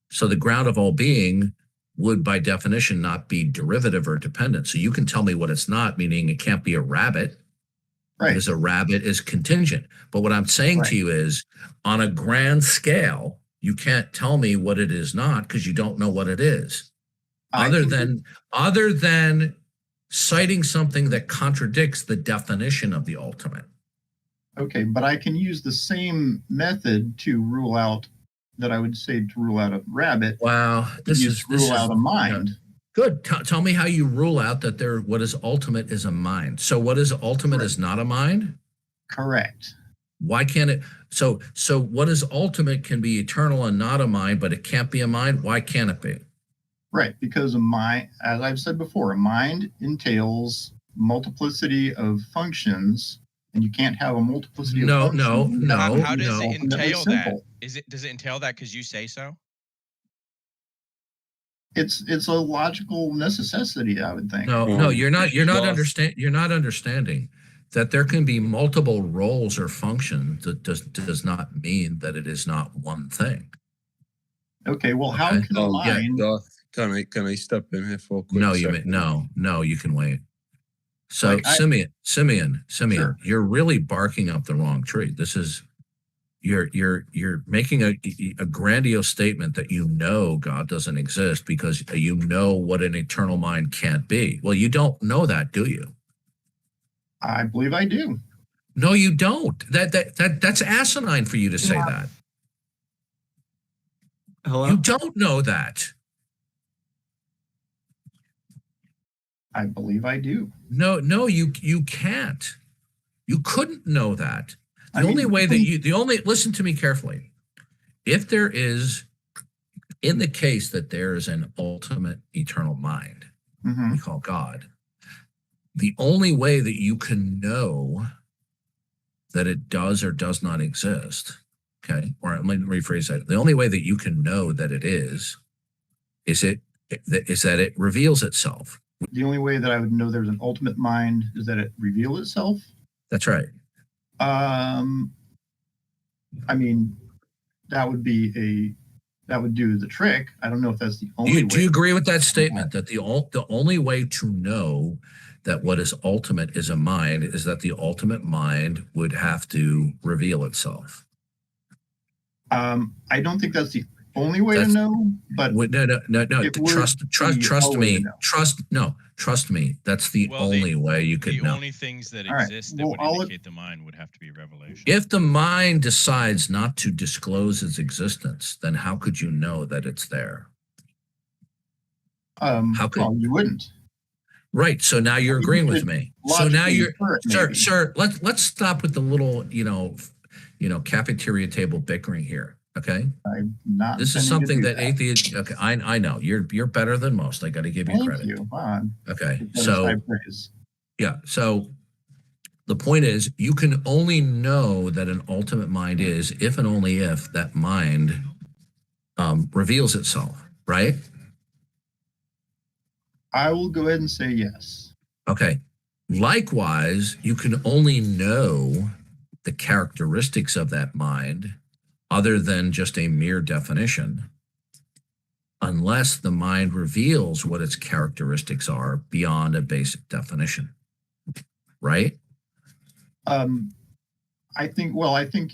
[SPEAKER 1] So the ground of all being would by definition not be derivative or dependent. So you can tell me what it's not, meaning it can't be a rabbit, because a rabbit is contingent. But what I'm saying to you is, on a grand scale, you can't tell me what it is not because you don't know what it is. Other than citing something that contradicts the definition of the ultimate.
[SPEAKER 7] Okay, but I can use the same method to rule out that I would say to rule out a rabbit.
[SPEAKER 1] Wow, this is
[SPEAKER 7] out a mind.
[SPEAKER 1] Yeah. Good. Tell me how you rule out that what is ultimate is a mind. So what is ultimate is not a mind?
[SPEAKER 7] Correct.
[SPEAKER 1] Why can't it? So what is ultimate can be eternal and not a mind, but it can't be a mind. Why can't it be?
[SPEAKER 7] Right, because a mind, as I've said before, a mind entails multiplicity of functions, and you can't have a multiplicity of functions.
[SPEAKER 3] How does it entail that? Does it entail that because you say so?
[SPEAKER 7] It's a logical necessity, I would think.
[SPEAKER 1] No, you're not understanding that there can be multiple roles or functions. That does not mean that it is not one thing.
[SPEAKER 7] Okay, well, how can a mind?
[SPEAKER 9] Can I step in here for a quick second?
[SPEAKER 1] No, you can wait. So
[SPEAKER 7] Like
[SPEAKER 1] Simeon,
[SPEAKER 7] Sure.
[SPEAKER 1] you're really barking up the wrong tree. This is you're making a grandiose statement that God doesn't exist because you know what an eternal mind can't be. Well, you don't know that, do you?
[SPEAKER 7] I believe I do.
[SPEAKER 1] No, you don't. That's asinine for you to say that.
[SPEAKER 9] Hello?
[SPEAKER 1] You don't know that.
[SPEAKER 7] I believe I do.
[SPEAKER 1] No, you can't. You couldn't know that. Listen to me carefully. If there is, in the case that there is an ultimate eternal mind, we call God, the only way that you can know that it does or does not exist, okay, or let me rephrase that. The only way that you can know that it is that it reveals itself.
[SPEAKER 7] The only way that I would know there's an ultimate mind is that it reveals itself.
[SPEAKER 1] That's right.
[SPEAKER 7] I mean, that would do the trick. I don't know if that's the only way.
[SPEAKER 1] Do you agree with that statement that the only way to know that what is ultimate is a mind is that the ultimate mind would have to reveal itself?
[SPEAKER 7] I don't think that's the only way to know, but
[SPEAKER 1] no. Trust me. That's the only way you could know.
[SPEAKER 3] The only things that exist that would indicate the mind would have to be revelation.
[SPEAKER 1] If the mind decides not to disclose its existence, then how could you know that it's there?
[SPEAKER 7] How could you wouldn't?
[SPEAKER 1] Right. So now you're agreeing with me. So now sir. Let's stop with the little cafeteria table bickering here. Okay.
[SPEAKER 7] I'm not.
[SPEAKER 1] This is something that atheists. Okay, I know you're better than most. I got to give you credit.
[SPEAKER 7] Thank you. Wow.
[SPEAKER 1] Okay. So the point is, you can only know that an ultimate mind is if and only if that mind reveals itself. Right.
[SPEAKER 7] I will go ahead and say yes.
[SPEAKER 1] Okay. Likewise, you can only know the characteristics of that mind other than just a mere definition unless the mind reveals what its characteristics are beyond a basic definition. Right?
[SPEAKER 7] I think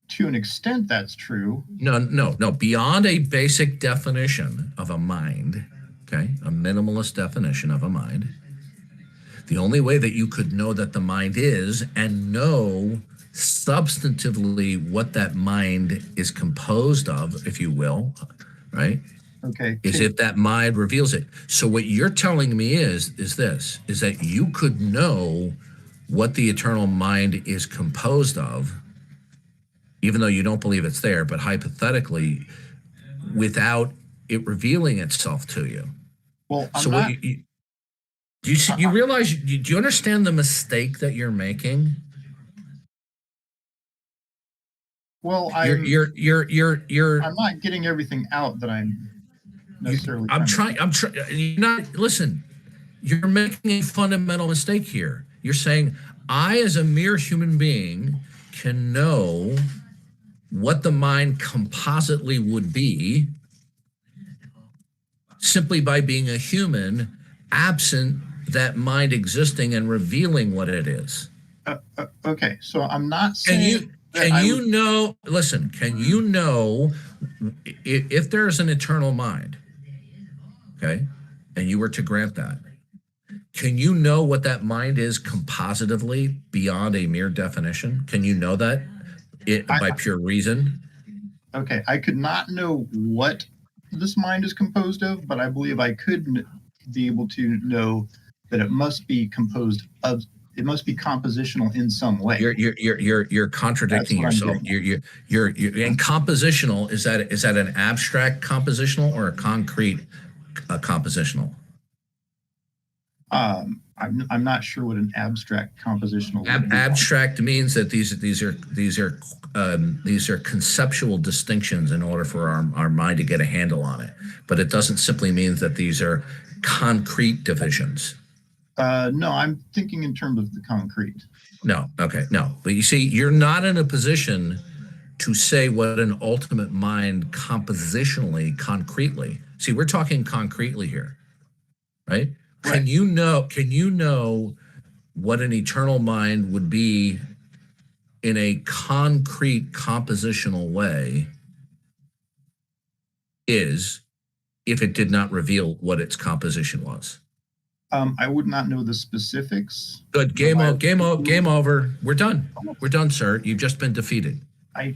[SPEAKER 7] to an extent that's true.
[SPEAKER 1] No. Beyond a basic definition of a mind, okay, a minimalist definition of a mind, the only way that you could know that the mind is and know substantively what that mind is composed of, if you will, right?
[SPEAKER 7] Okay.
[SPEAKER 1] Is if that mind reveals it. So what you're telling me is that you could know what the eternal mind is composed of, even though you don't believe it's there, but hypothetically, without it revealing itself to you.
[SPEAKER 7] Well,
[SPEAKER 1] so what do you realize? Do you understand the mistake that you're making?
[SPEAKER 7] Well,
[SPEAKER 1] you're
[SPEAKER 7] I'm not getting everything out that I'm necessarily.
[SPEAKER 1] You're not. Listen, you're making a fundamental mistake here. You're saying I, as a mere human being, can know what the mind compositely would be simply by being a human, absent that mind existing and revealing what it is.
[SPEAKER 7] Okay, so I'm not saying.
[SPEAKER 1] Can you know if there's an eternal mind, okay, and you were to grant that, can you know what that mind is compositively beyond a mere definition? Can you know that by pure reason?
[SPEAKER 7] Okay, I could not know what this mind is composed of, but I believe I could be able to know that it must be composed of. It must be compositional in some way.
[SPEAKER 1] You're contradicting yourself. You're and compositional, is that an abstract compositional or a concrete compositional?
[SPEAKER 7] I'm not sure what an abstract compositional would be.
[SPEAKER 1] Abstract means that these are conceptual distinctions in order for our mind to get a handle on it. But it doesn't simply mean that these are concrete divisions.
[SPEAKER 7] No, I'm thinking in terms of the concrete.
[SPEAKER 1] No, okay, no. But you see, you're not in a position to say what an ultimate mind compositionally, concretely. See, we're talking concretely here, right? Can you know what an eternal mind would be in a concrete compositional way is if it did not reveal what its composition was?
[SPEAKER 7] I would not know the specifics.
[SPEAKER 1] Good. Game over. We're done. We're done, sir. You've just been defeated.
[SPEAKER 7] I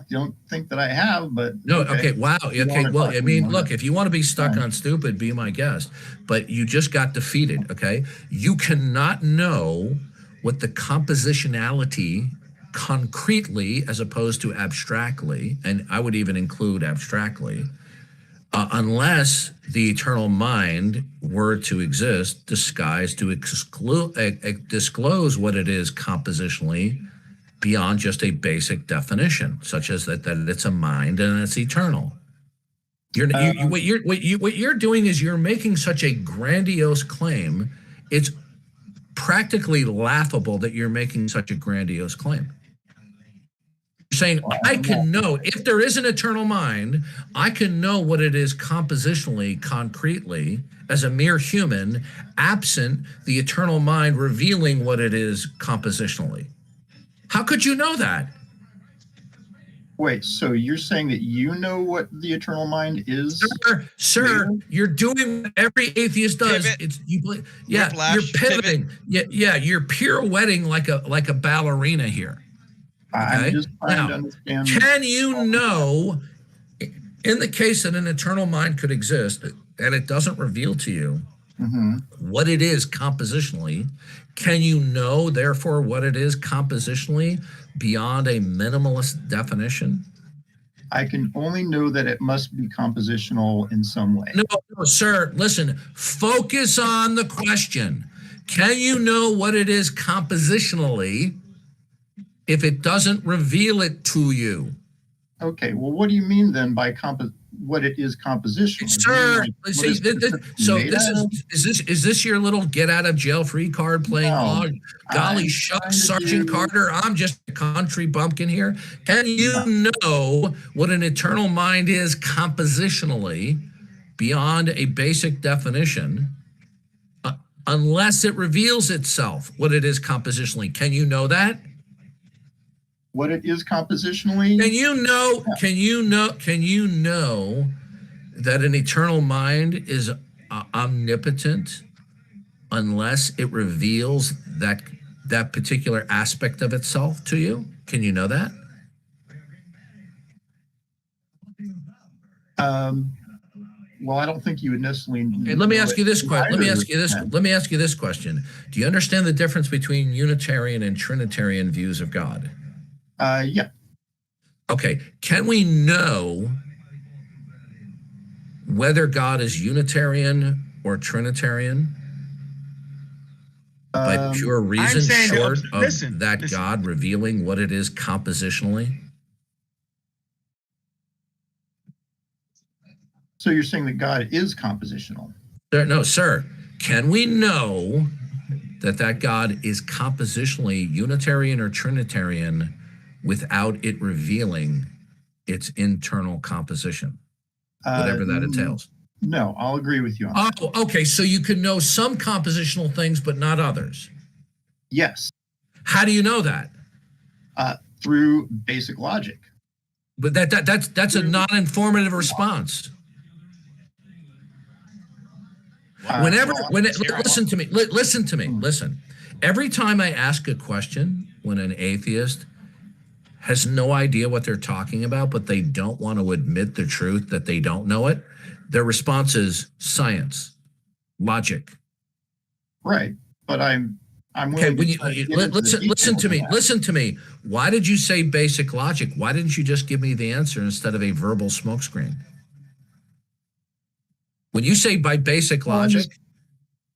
[SPEAKER 7] don't think that I have, but
[SPEAKER 1] no. Okay. Wow. Okay. Well, I mean, look, if you want to be stuck on stupid, be my guest. But you just got defeated. Okay. You cannot know what the compositionality concretely, as opposed to abstractly, and I would even include abstractly, unless the eternal mind were to exist, disguised to disclose what it is compositionally beyond just a basic definition, such as that it's a mind and it's eternal. What you're doing is you're making such a grandiose claim. It's practically laughable that you're making such a grandiose claim. Saying I can know if there is an eternal mind, I can know what it is compositionally, concretely, as a mere human, absent the eternal mind revealing what it is compositionally. How could you know that?
[SPEAKER 7] Wait, so you're saying that you know what the eternal mind is?
[SPEAKER 1] Sir, you're doing what every atheist does. You're pivoting. You're pirouetting like a ballerina here.
[SPEAKER 7] I'm just trying to understand.
[SPEAKER 1] Can you know, in the case that an eternal mind could exist and it doesn't reveal to you what it is compositionally, can you know, therefore, what it is compositionally beyond a minimalist definition?
[SPEAKER 7] I can only know that it must be compositional in some way.
[SPEAKER 1] No, sir, listen, focus on the question. Can you know what it is compositionally if it doesn't reveal it to you?
[SPEAKER 7] Okay, well, what do you mean then by what it is compositional.
[SPEAKER 1] Sir,
[SPEAKER 7] What
[SPEAKER 1] see,
[SPEAKER 7] is
[SPEAKER 1] so
[SPEAKER 7] made
[SPEAKER 1] this
[SPEAKER 7] out of?
[SPEAKER 1] is this your little get out of jail free card playing?
[SPEAKER 7] No,
[SPEAKER 1] Oh, golly
[SPEAKER 7] I'm
[SPEAKER 1] shucks,
[SPEAKER 7] trying to
[SPEAKER 1] Sergeant
[SPEAKER 7] do-
[SPEAKER 1] Carter, I'm just a country bumpkin here. Can you know what an eternal mind is compositionally beyond a basic definition, unless it reveals itself what it is compositionally? Can you know that?
[SPEAKER 7] What it is compositionally?
[SPEAKER 1] Can you know? Can you know that an eternal mind is omnipotent unless it reveals that particular aspect of itself to you? Can you know that?
[SPEAKER 7] Well, I don't think you would necessarily.
[SPEAKER 1] Okay, let me ask you this question. Let me
[SPEAKER 7] either.
[SPEAKER 1] ask you this question. Do you understand the difference between Unitarian and Trinitarian views of God?
[SPEAKER 7] Yeah.
[SPEAKER 1] Okay. Can we know whether God is Unitarian or Trinitarian by pure reason,
[SPEAKER 10] saying,
[SPEAKER 1] short of
[SPEAKER 10] listen.
[SPEAKER 1] God revealing what it is compositionally?
[SPEAKER 7] So you're saying that God is compositional?
[SPEAKER 1] No, sir. Can we know that God is compositionally Unitarian or Trinitarian without it revealing its internal composition, whatever that entails?
[SPEAKER 7] No, I'll agree with you on that.
[SPEAKER 1] Oh, okay. So you can know some compositional things, but not others.
[SPEAKER 7] Yes.
[SPEAKER 1] How do you know that?
[SPEAKER 7] Through basic logic.
[SPEAKER 1] But that's a non-informative response. Listen to me. Listen. Every time I ask a question, when an atheist has no idea what they're talking about, but they don't want to admit the truth that they don't know it, their response is science, logic.
[SPEAKER 7] Right, but I'm
[SPEAKER 1] okay. Listen to me. Why did you say basic logic? Why didn't you just give me the answer instead of a verbal smokescreen? When you say by basic logic,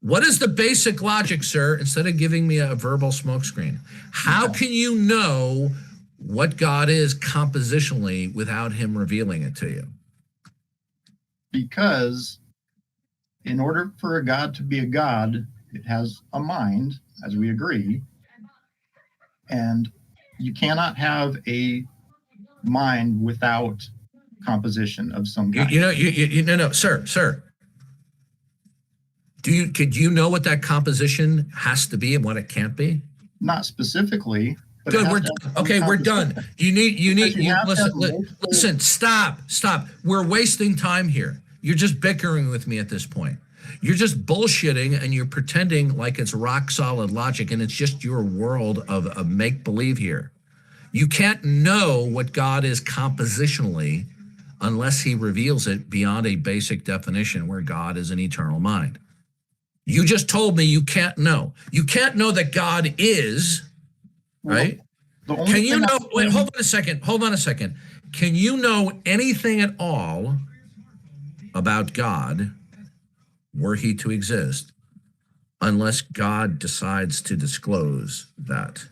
[SPEAKER 1] what is the basic logic, sir? Instead of giving me a verbal smokescreen, how can you know what God is compositionally without him revealing it to you?
[SPEAKER 7] Because in order for a God to be a God, it has a mind, as we agree, and you cannot have a mind without composition of some kind.
[SPEAKER 1] No, sir. Could you know what that composition has to be and what it can't be?
[SPEAKER 7] Not specifically. But
[SPEAKER 1] good. We're done. Listen. Stop. We're wasting time here. You're just bickering with me at this point. You're just bullshitting and you're pretending like it's rock solid logic and it's just your world of make believe here. You can't know what God is compositionally unless he reveals it beyond a basic definition where God is an eternal mind. You just told me you can't know. You can't know that God is, right? Can you know, wait, hold on a second. Can you know anything at all about God were he to exist unless God decides to disclose that?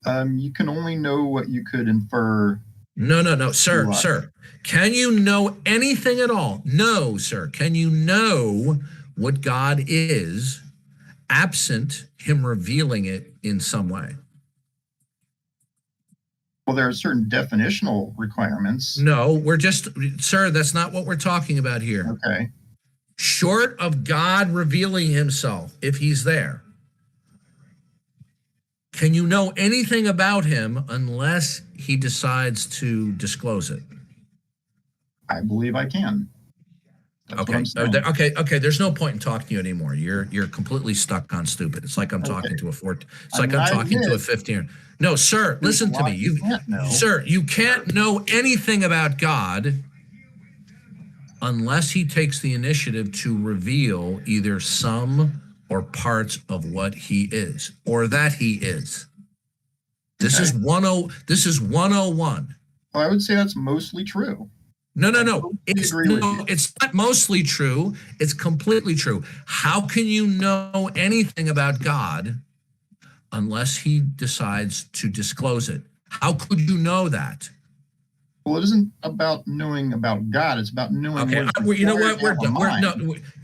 [SPEAKER 7] You can only know what you could infer.
[SPEAKER 1] No, sir. Can you know anything at all? No, sir. Can you know what God is absent him revealing it in some way?
[SPEAKER 7] Well, there are certain definitional requirements.
[SPEAKER 1] No, sir, that's not what we're talking about here.
[SPEAKER 7] Okay.
[SPEAKER 1] Short of God revealing himself, if he's there, can you know anything about him unless he decides to disclose it?
[SPEAKER 7] I believe I can.
[SPEAKER 1] Okay. There's no point in talking to you anymore. You're completely stuck on stupid. It's like I'm talking to a 14. It's like I'm talking to a 15. No, sir. Listen to me. Sir, you can't know anything about God unless he takes the initiative to reveal either some or parts of what he is or that he is. This is 101.
[SPEAKER 7] Well, I would say that's mostly true.
[SPEAKER 1] No. It's not mostly true. It's completely true. How can you know anything about God unless he decides to disclose it? How could you know that?
[SPEAKER 7] Well, it isn't about knowing about God. It's about knowing.
[SPEAKER 1] Okay, you know what? We're done.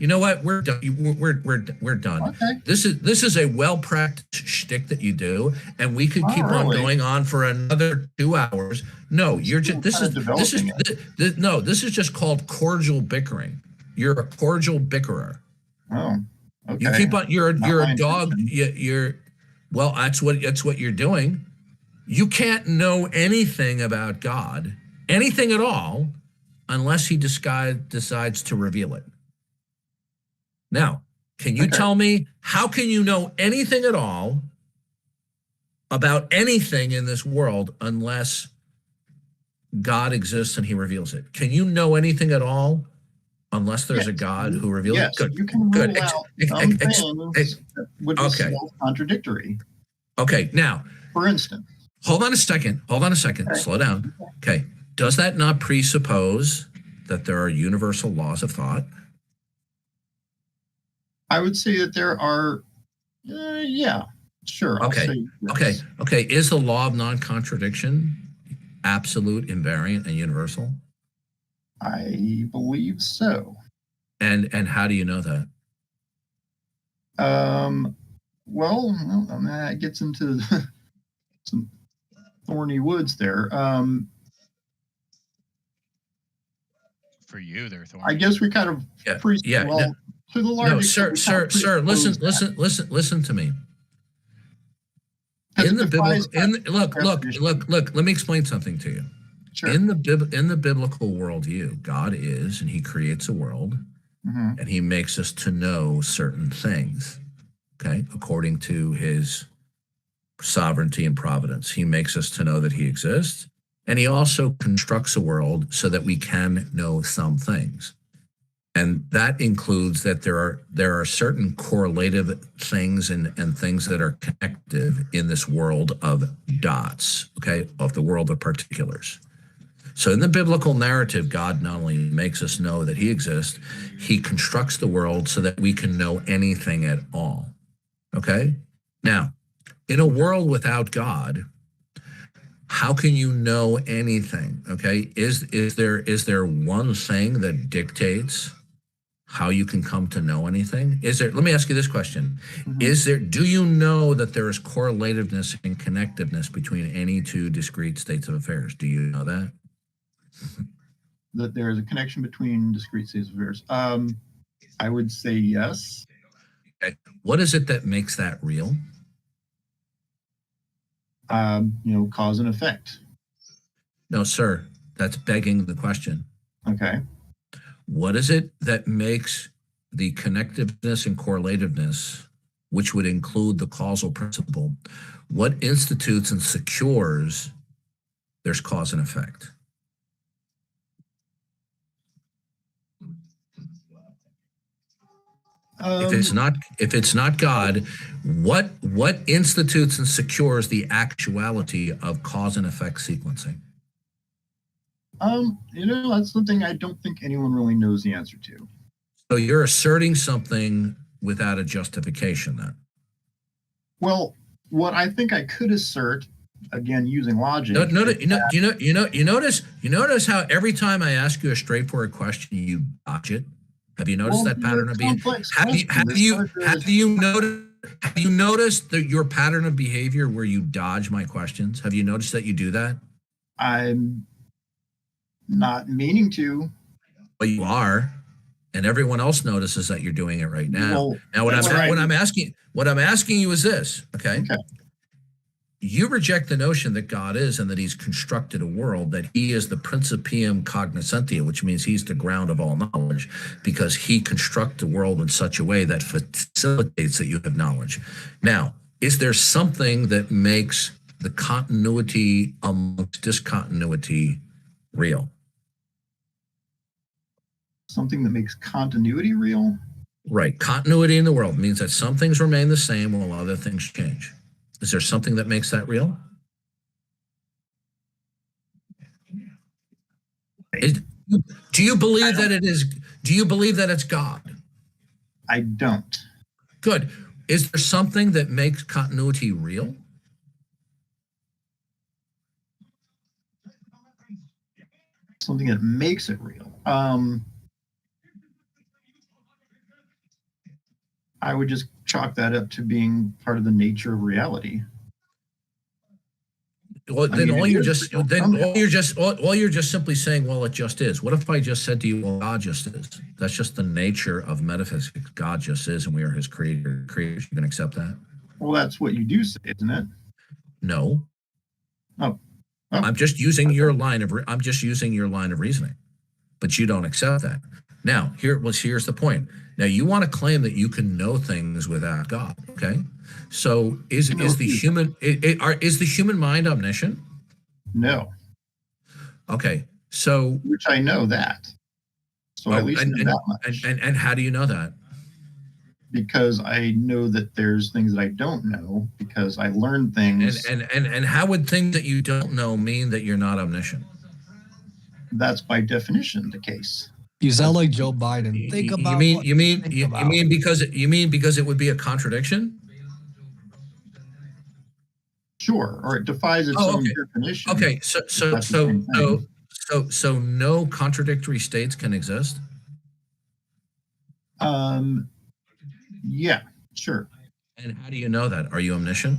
[SPEAKER 1] You know what? We're done. We're done.
[SPEAKER 7] Okay.
[SPEAKER 1] This is a well-practiced shtick that you do, and we could keep on
[SPEAKER 7] really.
[SPEAKER 1] going on for another 2 hours. No, you're just this is just called cordial bickering. You're a cordial bickerer.
[SPEAKER 7] Oh, okay.
[SPEAKER 1] You keep on. You're a dog. Well, that's what you're doing. You can't know anything about God, anything at all, unless he decides to reveal it. Now, can you tell me, how can you know anything at all about anything in this world unless God exists and he reveals it? Can you know anything at all unless there's a God who reveals it? Good.
[SPEAKER 7] You can rule out some things which is self-contradictory.
[SPEAKER 1] Okay, now,
[SPEAKER 7] for instance.
[SPEAKER 1] Hold on a second. Okay. Slow down. Okay. Does that not presuppose that there are universal laws of thought?
[SPEAKER 7] I would say that there are, yeah, sure.
[SPEAKER 1] Okay.
[SPEAKER 7] Yes.
[SPEAKER 1] Okay. Is the law of non-contradiction absolute, invariant, and universal?
[SPEAKER 7] I believe so.
[SPEAKER 1] And how do you know that?
[SPEAKER 7] Well, that gets into some thorny woods there.
[SPEAKER 3] For you, they're thorny.
[SPEAKER 7] I guess we kind of to the large
[SPEAKER 1] sir, listen to me. In the Bible, look, let me explain something to you.
[SPEAKER 7] Sure.
[SPEAKER 1] In the biblical worldview, God is, and he creates a world, and he makes us to know certain things, okay, according to his sovereignty and providence. He makes us to know that he exists, and he also constructs a world so that we can know some things. And that includes that there are certain correlative things and things that are connective in this world of dots, okay, of the world of particulars. So in the biblical narrative, God not only makes us know that he exists, he constructs the world so that we can know anything at all. Okay? Now, in a world without God, how can you know anything? Okay? Is there one thing that dictates how you can come to know anything? Let me ask you this question. Do you know that there is correlativeness and connectiveness between any two discrete states of affairs? Do you know that?
[SPEAKER 7] That there is a connection between discrete states of affairs. I would say yes.
[SPEAKER 1] Okay. What is it that makes that real?
[SPEAKER 7] Cause and effect.
[SPEAKER 1] No, sir. That's begging the question.
[SPEAKER 7] Okay.
[SPEAKER 1] What is it that makes the connectiveness and correlativeness, which would include the causal principle, what institutes and secures there's cause and effect? If it's not God, what institutes and secures the actuality of cause and effect sequencing?
[SPEAKER 7] That's something I don't think anyone really knows the answer to.
[SPEAKER 1] So you're asserting something without a justification then?
[SPEAKER 7] Well, what I think I could assert, again using logic.
[SPEAKER 1] You notice how every time I ask you a straightforward question, you dodge it? Have you noticed that pattern of behavior? Have you noticed your pattern of behavior where you dodge my questions? Have you noticed that you do that?
[SPEAKER 7] I'm not meaning to.
[SPEAKER 1] But you are, and everyone else notices that you're doing it right now.
[SPEAKER 7] Well,
[SPEAKER 1] now, what I'm asking you is this, okay? You reject the notion that God is and that he's constructed a world, that he is the principium cognoscentia, which means he's the ground of all knowledge, because he constructs the world in such a way that facilitates that you have knowledge. Now, is there something that makes the continuity amongst discontinuity real?
[SPEAKER 7] Something that makes continuity real?
[SPEAKER 1] Right. Continuity in the world means that some things remain the same while other things change. Is there something that makes that real? Do you believe that it is? Do you believe that it's God?
[SPEAKER 7] I don't.
[SPEAKER 1] Good. Is there something that makes continuity real?
[SPEAKER 7] something that makes it real. I would just chalk that up to being part of the nature of reality.
[SPEAKER 1] Well, then all you're just simply saying, well, it just is. What if I just said to you, well, God just is? That's just the nature of metaphysics. God just is, and we are His creators. You can accept that?
[SPEAKER 7] Well, that's what you do say, isn't it?
[SPEAKER 1] No.
[SPEAKER 7] Oh.
[SPEAKER 1] I'm just using your line of reasoning, but you don't accept that. Now, here's the point. Now, you want to claim that you can know things without God. Okay. So is the human mind omniscient?
[SPEAKER 7] No.
[SPEAKER 1] Okay. So
[SPEAKER 7] which I know that. So at least know that much.
[SPEAKER 1] And how do you know that?
[SPEAKER 7] Because I know that there's things that I don't know because I learned things.
[SPEAKER 1] And how would things that you don't know mean that you're not omniscient?
[SPEAKER 7] That's by definition the case.
[SPEAKER 6] You sound like Joe Biden. Think about
[SPEAKER 1] you mean because it would be a contradiction?
[SPEAKER 7] Sure, or it defies its own definition.
[SPEAKER 1] Okay, so no contradictory states can exist?
[SPEAKER 7] Yeah, sure.
[SPEAKER 1] And how do you know that? Are you omniscient?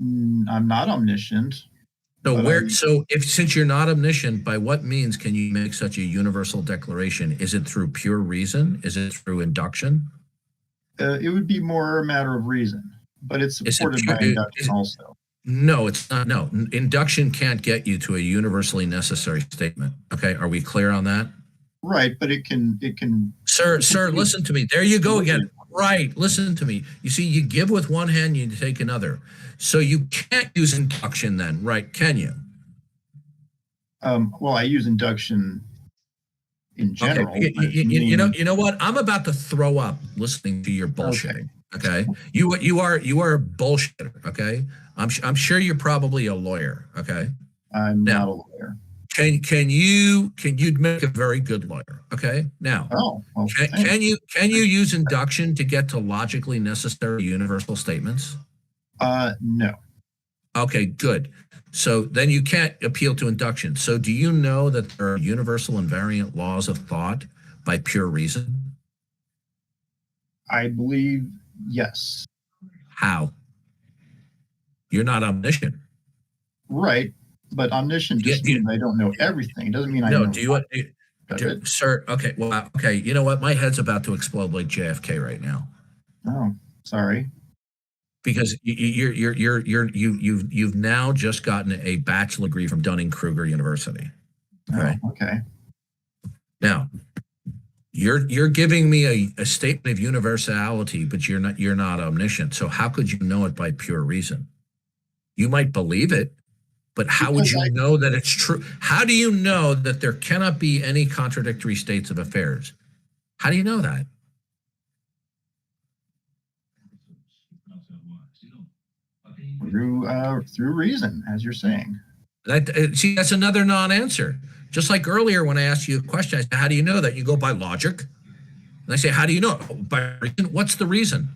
[SPEAKER 7] I'm not omniscient.
[SPEAKER 1] So since you're not omniscient, by what means can you make such a universal declaration? Is it through pure reason? Is it through induction?
[SPEAKER 7] It would be more a matter of reason, but it's supported by induction also.
[SPEAKER 1] No, it's not. No, induction can't get you to a universally necessary statement. Okay, are we clear on that?
[SPEAKER 7] Right, but it can.
[SPEAKER 1] Sir, listen to me. There you go again. Right, listen to me. You see, you give with one hand, you take another. So you can't use induction then, right? Can you?
[SPEAKER 7] Well, I use induction in general.
[SPEAKER 1] Okay. You know what? I'm about to throw up listening to your bullshitting. Okay. You are a bullshitter. Okay. I'm sure you're probably a lawyer. Okay.
[SPEAKER 7] I'm not a lawyer.
[SPEAKER 1] Can you make a very good lawyer? Okay. Now, can you use induction to get to logically necessary universal statements?
[SPEAKER 7] No.
[SPEAKER 1] Okay, good. So then you can't appeal to induction. So do you know that there are universal invariant laws of thought by pure reason?
[SPEAKER 7] I believe yes.
[SPEAKER 1] How? You're not omniscient.
[SPEAKER 7] Right. But omniscient just means I don't know everything. It doesn't mean I know.
[SPEAKER 1] Sir, okay, well, okay. You know what? My head's about to explode like JFK right now.
[SPEAKER 7] Oh, sorry.
[SPEAKER 1] Because you've now just gotten a bachelor degree from Dunning-Kruger University.
[SPEAKER 7] Okay. Okay.
[SPEAKER 1] Now, you're giving me a statement of universality, but you're not omniscient. So how could you know it by pure reason? You might believe it, but how would you know that it's true? How do you know that there cannot be any contradictory states of affairs? How do you know that?
[SPEAKER 7] Through reason, as you're saying.
[SPEAKER 1] See, that's another non-answer. Just like earlier when I asked you a question, I said, how do you know that? You go by logic. And I say, how do you know? By reason. What's the reason?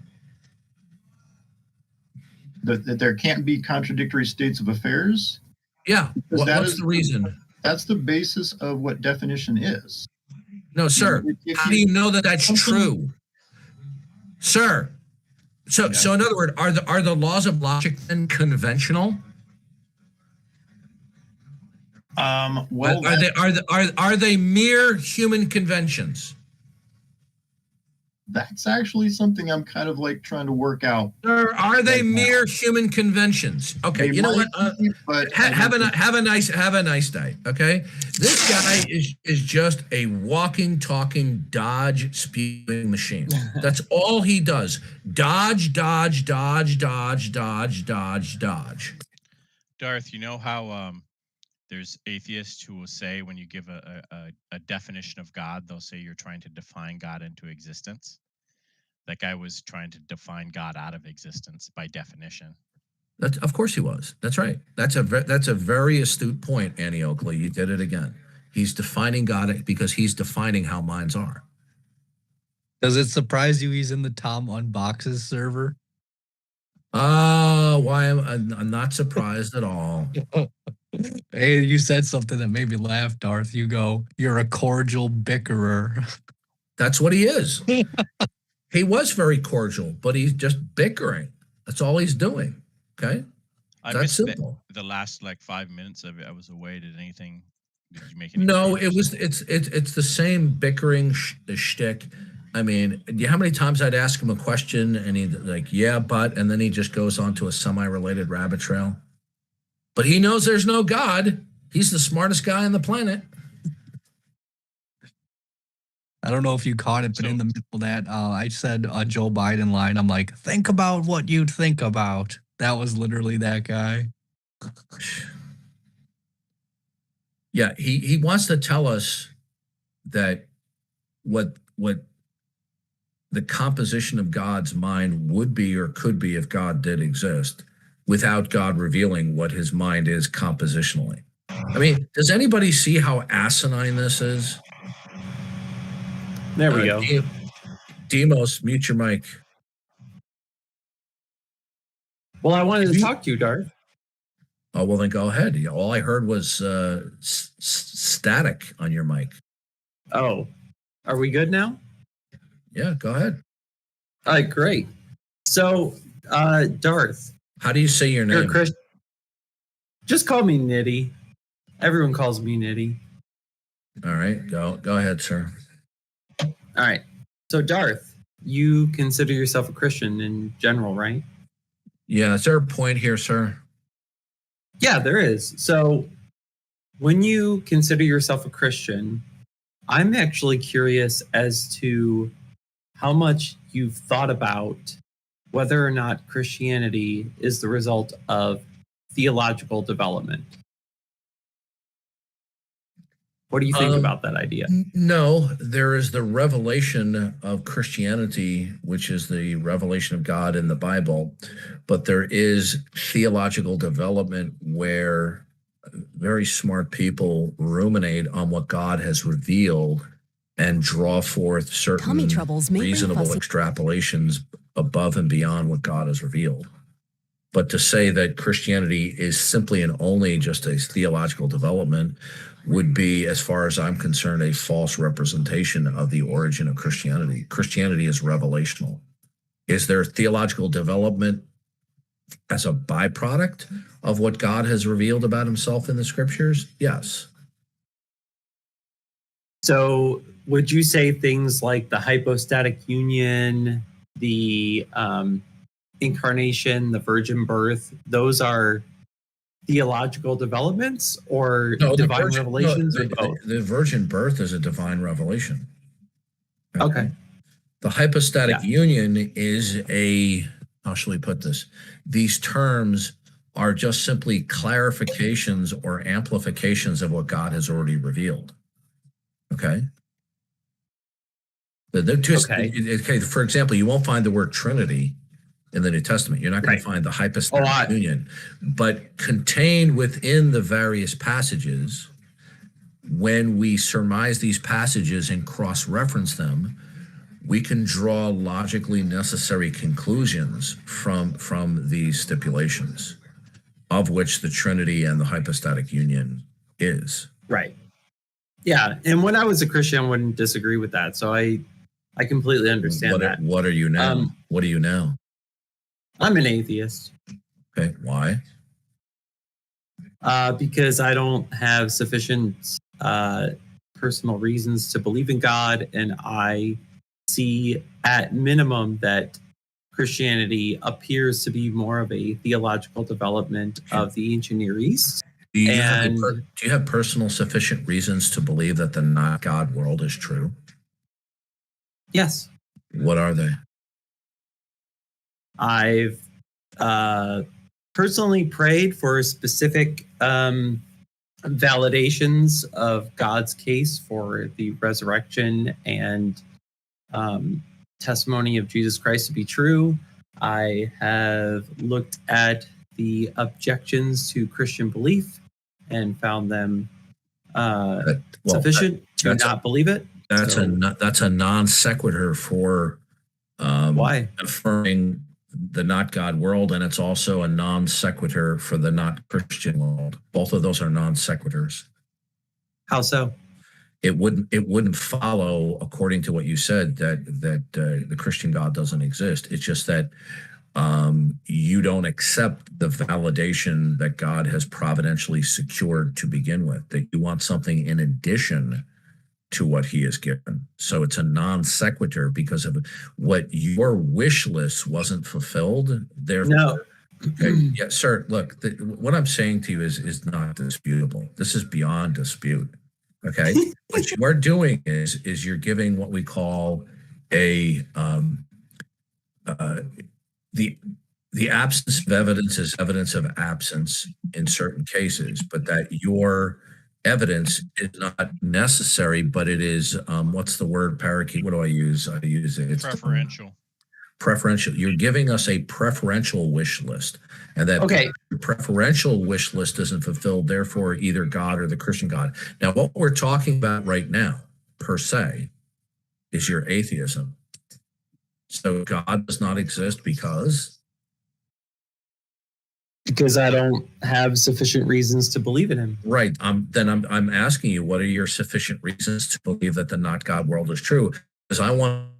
[SPEAKER 7] That there can't be contradictory states of affairs?
[SPEAKER 1] Yeah. What's the reason?
[SPEAKER 7] That's the basis of what definition is.
[SPEAKER 1] No, sir. How do you know that that's true? Sir. So in other words, are the laws of logic then conventional?
[SPEAKER 7] Well,
[SPEAKER 1] are they mere human conventions?
[SPEAKER 7] That's actually something I'm kind of like trying to work out.
[SPEAKER 1] Or are they mere human conventions? Okay, you know what? Have a nice day. Okay, this guy is just a walking, talking, dodge, spewing machine. That's all he does. Dodge, dodge, dodge, dodge, dodge, dodge, dodge.
[SPEAKER 3] Darth, you know how there's atheists who will say when you give a definition of God, they'll say you're trying to define God into existence. That guy was trying to define God out of existence by definition.
[SPEAKER 1] Of course he was. That's right. That's a very astute point, Annie Oakley. You did it again. He's defining God because he's defining how minds are.
[SPEAKER 6] Does it surprise you he's in the Tom Unboxes server?
[SPEAKER 1] Why I'm not surprised at all.
[SPEAKER 6] Hey, you said something that made me laugh, Darth. You go, you're a cordial bickerer.
[SPEAKER 1] That's what he is. He was very cordial, but he's just bickering. That's all he's doing. Okay.
[SPEAKER 3] I
[SPEAKER 1] That's
[SPEAKER 3] missed
[SPEAKER 1] simple.
[SPEAKER 3] the last like 5 minutes of it. I was away. Did you make any
[SPEAKER 1] No,
[SPEAKER 3] changes?
[SPEAKER 1] it's the same bickering shtick. I mean, how many times I'd ask him a question and he'd like, yeah, but, and then he just goes on to a semi-related rabbit trail. But he knows there's no God. He's the smartest guy on the planet.
[SPEAKER 6] I don't know if you caught it, but in the middle of that, I said a Joe Biden line. I'm like, think about what you'd think about. That was literally that guy.
[SPEAKER 1] Yeah, he wants to tell us that what the composition of God's mind would be or could be if God did exist, without God revealing what his mind is compositionally. I mean, does anybody see how asinine this is?
[SPEAKER 10] There we go.
[SPEAKER 1] Demos, mute your mic.
[SPEAKER 10] Well, I wanted to talk to you, Darth.
[SPEAKER 1] Oh, well, then go ahead. All I heard was static on your mic.
[SPEAKER 10] Oh, are we good now?
[SPEAKER 1] Yeah, go ahead.
[SPEAKER 10] All right, great. So, Darth.
[SPEAKER 1] How do you say your name?
[SPEAKER 10] Just call me Nitty. Everyone calls me Nitty.
[SPEAKER 1] All right, go ahead, sir.
[SPEAKER 10] All right. So, Darth, you consider yourself a Christian in general, right?
[SPEAKER 1] Yeah, is there a point here, sir?
[SPEAKER 10] Yeah, there is. So, when you consider yourself a Christian, I'm actually curious as to how much you've thought about whether or not Christianity is the result of theological development. What do you think about that idea?
[SPEAKER 1] No, there is the revelation of Christianity, which is the revelation of God in the Bible, but there is theological development where very smart people ruminate on what God has revealed and draw forth certain reasonable extrapolations above and beyond what God has revealed. But to say that Christianity is simply and only just a theological development would be, as far as I'm concerned, a false representation of the origin of Christianity. Christianity is revelational. Is there theological development as a byproduct of what God has revealed about himself in the scriptures? Yes.
[SPEAKER 10] So would you say things like the hypostatic union, the incarnation, the virgin birth, those are theological developments or divine revelations or both?
[SPEAKER 1] The virgin birth is a divine revelation.
[SPEAKER 10] Okay.
[SPEAKER 1] The hypostatic union is how shall we put this? These terms are just simply clarifications or amplifications of what God has already revealed. Okay. For example, you won't find the word Trinity in the New Testament. You're not going to find the hypostatic union, but contained within the various passages, when we surmise these passages and cross-reference them, we can draw logically necessary conclusions from these stipulations, of which the Trinity and the hypostatic union is.
[SPEAKER 10] Right. Yeah, and when I was a Christian, I wouldn't disagree with that. So I completely understand that.
[SPEAKER 1] What are you now? What are you now?
[SPEAKER 10] I'm an atheist.
[SPEAKER 1] Okay, why?
[SPEAKER 10] Because I don't have sufficient personal reasons to believe in God, and I see at minimum that Christianity appears to be more of a theological development of the ancient Near East.
[SPEAKER 1] Do you have personal sufficient reasons to believe that the not God world is true?
[SPEAKER 10] Yes.
[SPEAKER 1] What are they?
[SPEAKER 10] I've personally prayed for specific validations of God's case for the resurrection and testimony of Jesus Christ to be true. I have looked at the objections to Christian belief and found them sufficient to not believe it.
[SPEAKER 1] That's a non sequitur for
[SPEAKER 10] why
[SPEAKER 1] affirming the not God world, and it's also a non sequitur for the not Christian world. Both of those are non sequiturs.
[SPEAKER 10] How so?
[SPEAKER 1] It wouldn't follow, according to what you said, that the Christian God doesn't exist. It's just that you don't accept the validation that God has providentially secured to begin with, that you want something in addition to what he has given. So it's a non sequitur because of what your wish list wasn't fulfilled. Therefore,
[SPEAKER 10] No.
[SPEAKER 1] Okay. Yeah, sir, look, what I'm saying to you is not disputable. This is beyond dispute. Okay. What you are doing is you're giving what we call a the absence of evidence is evidence of absence in certain cases, but that your evidence is not necessary, but it is what's the word, parakeet? What do I use? I use it. It's
[SPEAKER 3] Preferential.
[SPEAKER 1] Preferential. You're giving us a preferential wish list, and that the preferential wish list isn't fulfilled. Therefore, either God or the Christian God. Now, what we're talking about right now, per se, is your atheism. So God does not exist because
[SPEAKER 10] I don't have sufficient reasons to believe in him.
[SPEAKER 1] Right. Then I'm asking you, what are your sufficient reasons to believe that the not God world is true? Because I want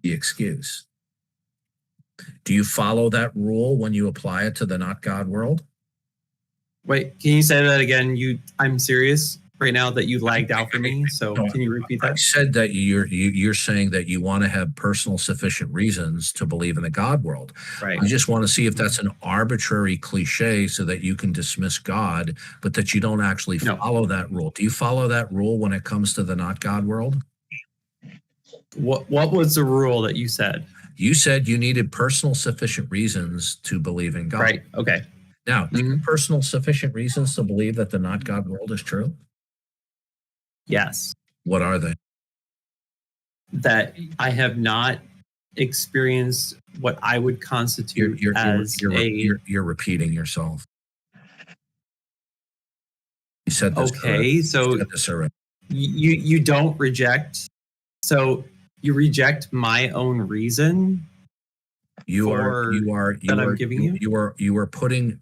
[SPEAKER 1] the excuse. Do you follow that rule when you apply it to the not God world?
[SPEAKER 10] Wait, can you say that again? I'm serious right now that you lagged out for me. So can you repeat that?
[SPEAKER 1] I said that you're saying that you want to have personal sufficient reasons to believe in the God world.
[SPEAKER 10] Right.
[SPEAKER 1] I just want to see if that's an arbitrary cliche so that you can dismiss God, but that you don't actually follow that rule. Do you follow that rule when it comes to the not God world?
[SPEAKER 10] What was the rule that you said?
[SPEAKER 1] You said you needed personal sufficient reasons to believe in God.
[SPEAKER 10] Right. Okay.
[SPEAKER 1] Now, do you have personal sufficient reasons to believe that the not God world is true?
[SPEAKER 10] Yes.
[SPEAKER 1] What are they?
[SPEAKER 10] That I have not experienced what I would constitute
[SPEAKER 1] you're repeating yourself. You said this.
[SPEAKER 10] Okay, so you don't reject. So you reject my own reason.
[SPEAKER 1] You are putting.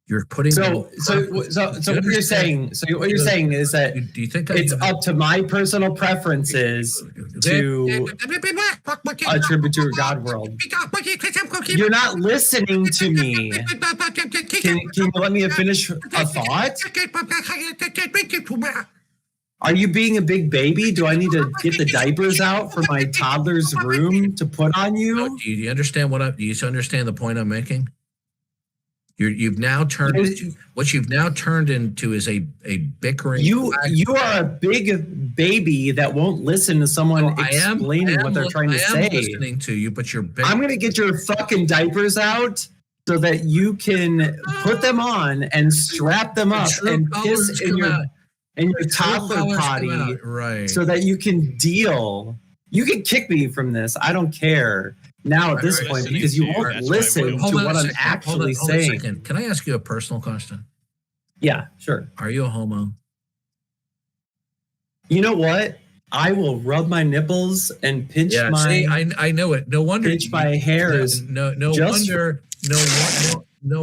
[SPEAKER 1] You're putting.
[SPEAKER 10] So what you're saying. So what you're saying is that
[SPEAKER 1] do you think
[SPEAKER 10] it's up to my personal preferences to attribute to a God world? You're not listening to me. Can you let me finish a thought? Are you being a big baby? Do I need to get the diapers out for my toddler's room to put on you?
[SPEAKER 1] Do you understand do you understand the point I'm making? You've now turned what you've now turned into is a bickering.
[SPEAKER 10] You are a big baby that won't listen to someone explaining what they're trying to say.
[SPEAKER 1] I'm listening to you, but you're big.
[SPEAKER 10] I'm going to get your fucking diapers out so that you can put them on and strap them up and piss in your toddler potty,
[SPEAKER 1] right? So
[SPEAKER 10] that you can deal. You can kick me from this. I don't care. Now at this point, because you won't listen to what I'm actually saying.
[SPEAKER 1] Can I ask you a personal question?
[SPEAKER 10] Yeah, sure.
[SPEAKER 1] Are you a homo?
[SPEAKER 10] You know what? I will rub my nipples and pinch my.
[SPEAKER 1] See, I know it. No wonder.
[SPEAKER 10] Pinch my hairs.
[SPEAKER 1] No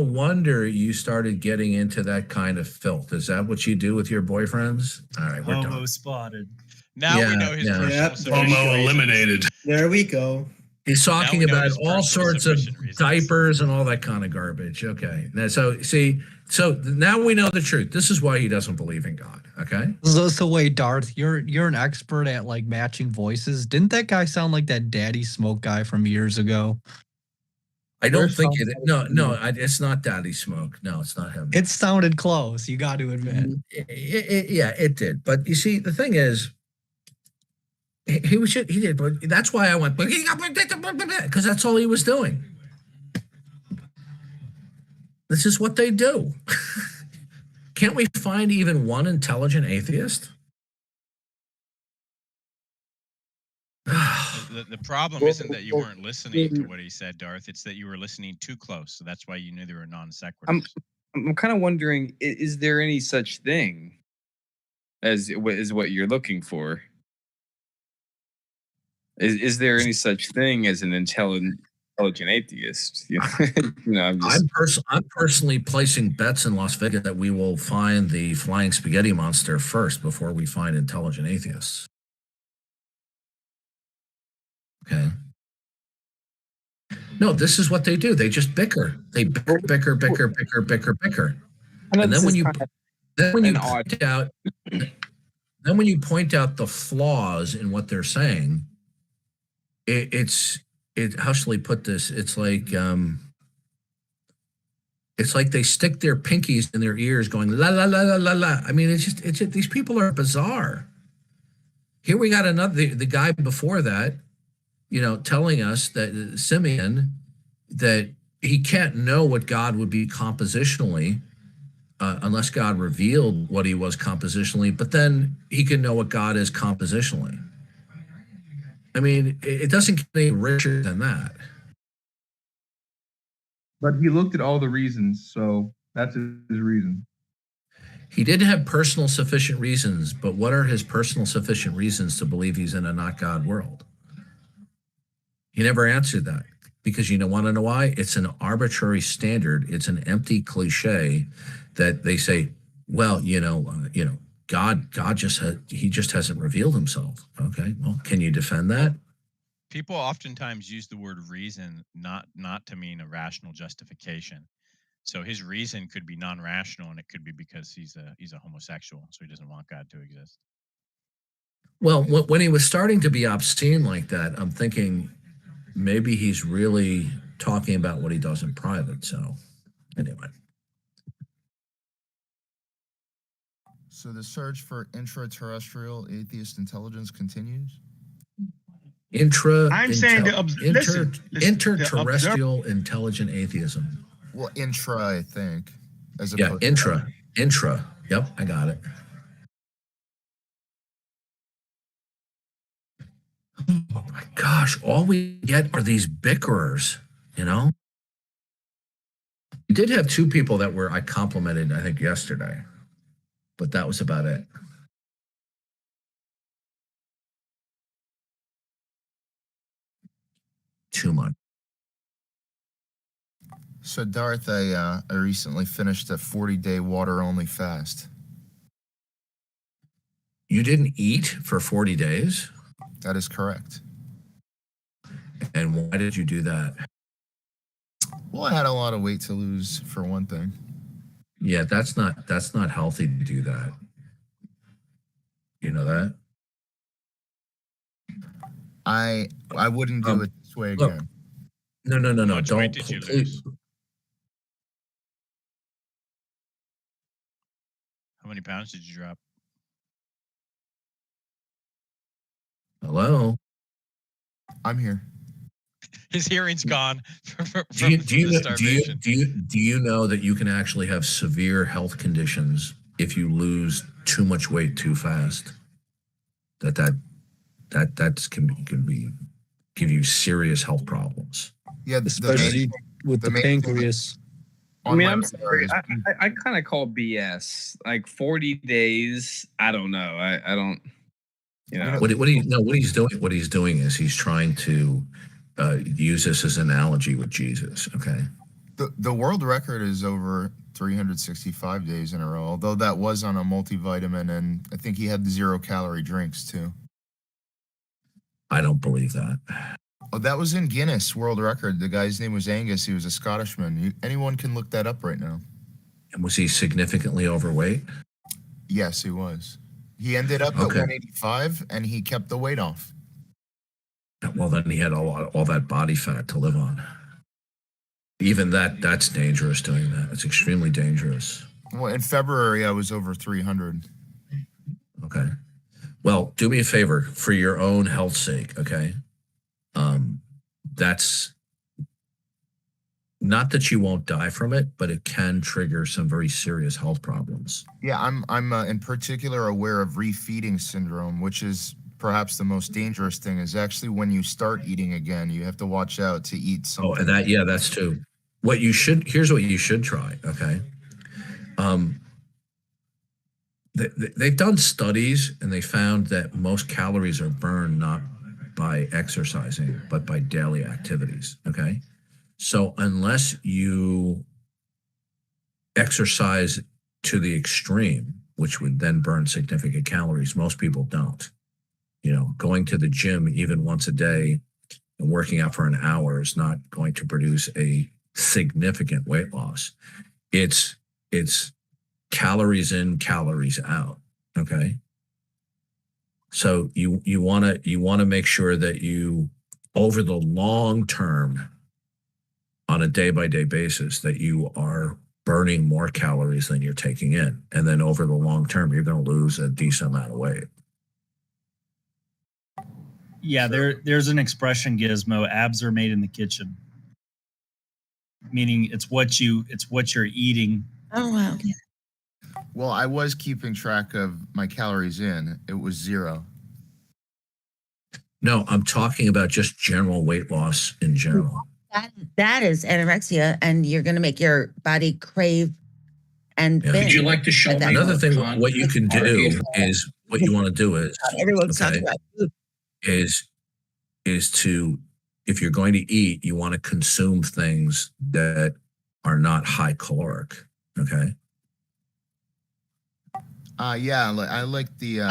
[SPEAKER 1] wonder you started getting into that kind of filth. Is that what you do with your boyfriends? All right, we're done.
[SPEAKER 11] Homo spotted.
[SPEAKER 3] Now we know his personal
[SPEAKER 8] Homo eliminated.
[SPEAKER 11] There we go.
[SPEAKER 1] He's talking about all sorts of diapers and all that kind of garbage. Okay. Now, so now we know the truth. This is why he doesn't believe in God. Okay.
[SPEAKER 6] So wait, Darth, you're an expert at like matching voices. Didn't that guy sound like that Daddy Smoke guy from years ago?
[SPEAKER 1] I don't think it. No, it's not Daddy Smoke. No, it's not him.
[SPEAKER 6] It sounded close. You got to admit.
[SPEAKER 1] Yeah, it did. But you see, the thing is, he did, but that's why I went, because that's all he was doing. This is what they do. Can't we find even one intelligent atheist?
[SPEAKER 3] The problem isn't that you weren't listening to what he said, Darth. It's that you were listening too close. So that's why you knew they were non sequiturs.
[SPEAKER 12] I'm kind of wondering, is there any such thing as what you're looking for? Is there any such thing as an intelligent atheist?
[SPEAKER 1] I'm personally placing bets in Las Vegas that we will find the flying spaghetti monster first before we find intelligent atheists. Okay. No, this is what they do. They just bicker. They bicker. And then when you point out the flaws in what they're saying, how shall we put this? It's like they stick their pinkies in their ears going la la la la la la. I mean, it's just these people are bizarre. Here we got the guy before that, telling us that Simeon, that he can't know what God would be compositionally unless God revealed what he was compositionally, but then he can know what God is compositionally. I mean, it doesn't get any richer than that.
[SPEAKER 11] But he looked at all the reasons, so that's his reason.
[SPEAKER 1] He didn't have personal sufficient reasons, but what are his personal sufficient reasons to believe he's in a not God world? He never answered that, because want to know why? It's an arbitrary standard. It's an empty cliche that they say, well, God just hasn't revealed himself. Okay, well, can you defend that?
[SPEAKER 3] People oftentimes use the word reason not to mean a rational justification. So his reason could be non-rational, and it could be because he's a homosexual, so he doesn't want God to exist.
[SPEAKER 1] Well, when he was starting to be obscene like that, I'm thinking maybe he's really talking about what he does in private. So anyway.
[SPEAKER 13] So the search for intraterrestrial atheist intelligence continues? Interterrestrial intelligent atheism. Well, intra, I think.
[SPEAKER 1] Intra. Yep, I got it. Oh my gosh, all we get are these bickerers, We did have two people that I complimented, I think, yesterday, but that was about it. Too much.
[SPEAKER 13] So, Darth, I recently finished a 40-day water-only fast.
[SPEAKER 1] You didn't eat for 40 days?
[SPEAKER 13] That is correct.
[SPEAKER 1] And why did you do that?
[SPEAKER 13] Well, I had a lot of weight to lose, for one thing.
[SPEAKER 1] Yeah, that's not healthy to do that. You know that?
[SPEAKER 13] I wouldn't do it this way again.
[SPEAKER 1] No.
[SPEAKER 3] How much weight did you lose? How many pounds did you drop?
[SPEAKER 1] Hello?
[SPEAKER 13] I'm here.
[SPEAKER 3] His hearing's gone
[SPEAKER 1] do you know that you can actually have severe health conditions if you lose too much weight too fast? That can give you serious health problems.
[SPEAKER 13] Yeah,
[SPEAKER 6] especially with the pancreas.
[SPEAKER 12] I mean, I'm sorry. I kind of call BS. Like 40 days. I don't know. I don't.
[SPEAKER 1] What he's doing is he's trying to use this as an analogy with Jesus. Okay.
[SPEAKER 13] The world record is over 365 days in a row, although that was on a multivitamin, and I think he had the 0-calorie drinks too.
[SPEAKER 1] I don't believe that.
[SPEAKER 13] Oh, that was in Guinness World Record. The guy's name was Angus. He was a Scottishman. Anyone can look that up right now.
[SPEAKER 1] And was he significantly overweight?
[SPEAKER 13] Yes, he was. He ended up at 185, and he kept the weight off.
[SPEAKER 1] Well, then he had all that body fat to live on. Even that's dangerous doing that. It's extremely dangerous.
[SPEAKER 13] Well, in February, I was over 300.
[SPEAKER 1] Okay. Well, do me a favor for your own health's sake, okay? That's not that you won't die from it, but it can trigger some very serious health problems.
[SPEAKER 13] Yeah, I'm in particular aware of refeeding syndrome, which is perhaps the most dangerous thing. Is actually when you start eating again, you have to watch out to eat something.
[SPEAKER 1] Oh, and that's true. Here's what you should try, okay? They've done studies, and they found that most calories are burned not by exercising, but by daily activities. Okay. So unless you exercise to the extreme, which would then burn significant calories, most people don't. You know, going to the gym even once a day and working out for an hour is not going to produce a significant weight loss. It's calories in, calories out. Okay. So you want to make sure that you, over the long term, on a day-by-day basis, that you are burning more calories than you're taking in. And then over the long term, you're going to lose a decent amount of weight.
[SPEAKER 14] Yeah, there's an expression, Gizmo, abs are made in the kitchen. Meaning it's what you're eating.
[SPEAKER 15] Oh wow.
[SPEAKER 13] Well, I was keeping track of my calories in. It was 0.
[SPEAKER 1] No, I'm talking about just general weight loss in general.
[SPEAKER 15] That is anorexia, and you're going to make your body crave and
[SPEAKER 1] Yeah.
[SPEAKER 15] binge.
[SPEAKER 1] Would you
[SPEAKER 5] like to show me
[SPEAKER 1] Another thing, what you can do is, what you want to do is,
[SPEAKER 15] Everyone's talking about food.
[SPEAKER 1] is to, if you're going to eat, you want to consume things that are not high caloric. Okay.
[SPEAKER 13] Yeah, I like the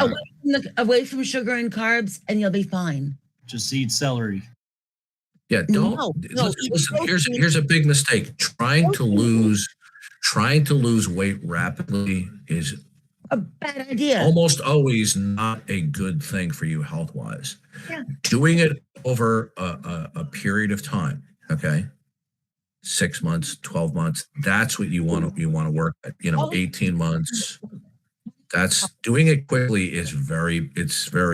[SPEAKER 15] Away from sugar and carbs, and you'll be fine.
[SPEAKER 14] Just eat celery.
[SPEAKER 1] Yeah, don't listen. Here's a big mistake. Trying to lose weight rapidly is
[SPEAKER 15] a bad idea.
[SPEAKER 1] Almost always not a good thing for you health wise.
[SPEAKER 15] Yeah.
[SPEAKER 1] Doing it over a period of time, okay, 6 months, 12 months. That's what you want to work at. 18 months. That's doing it quickly is very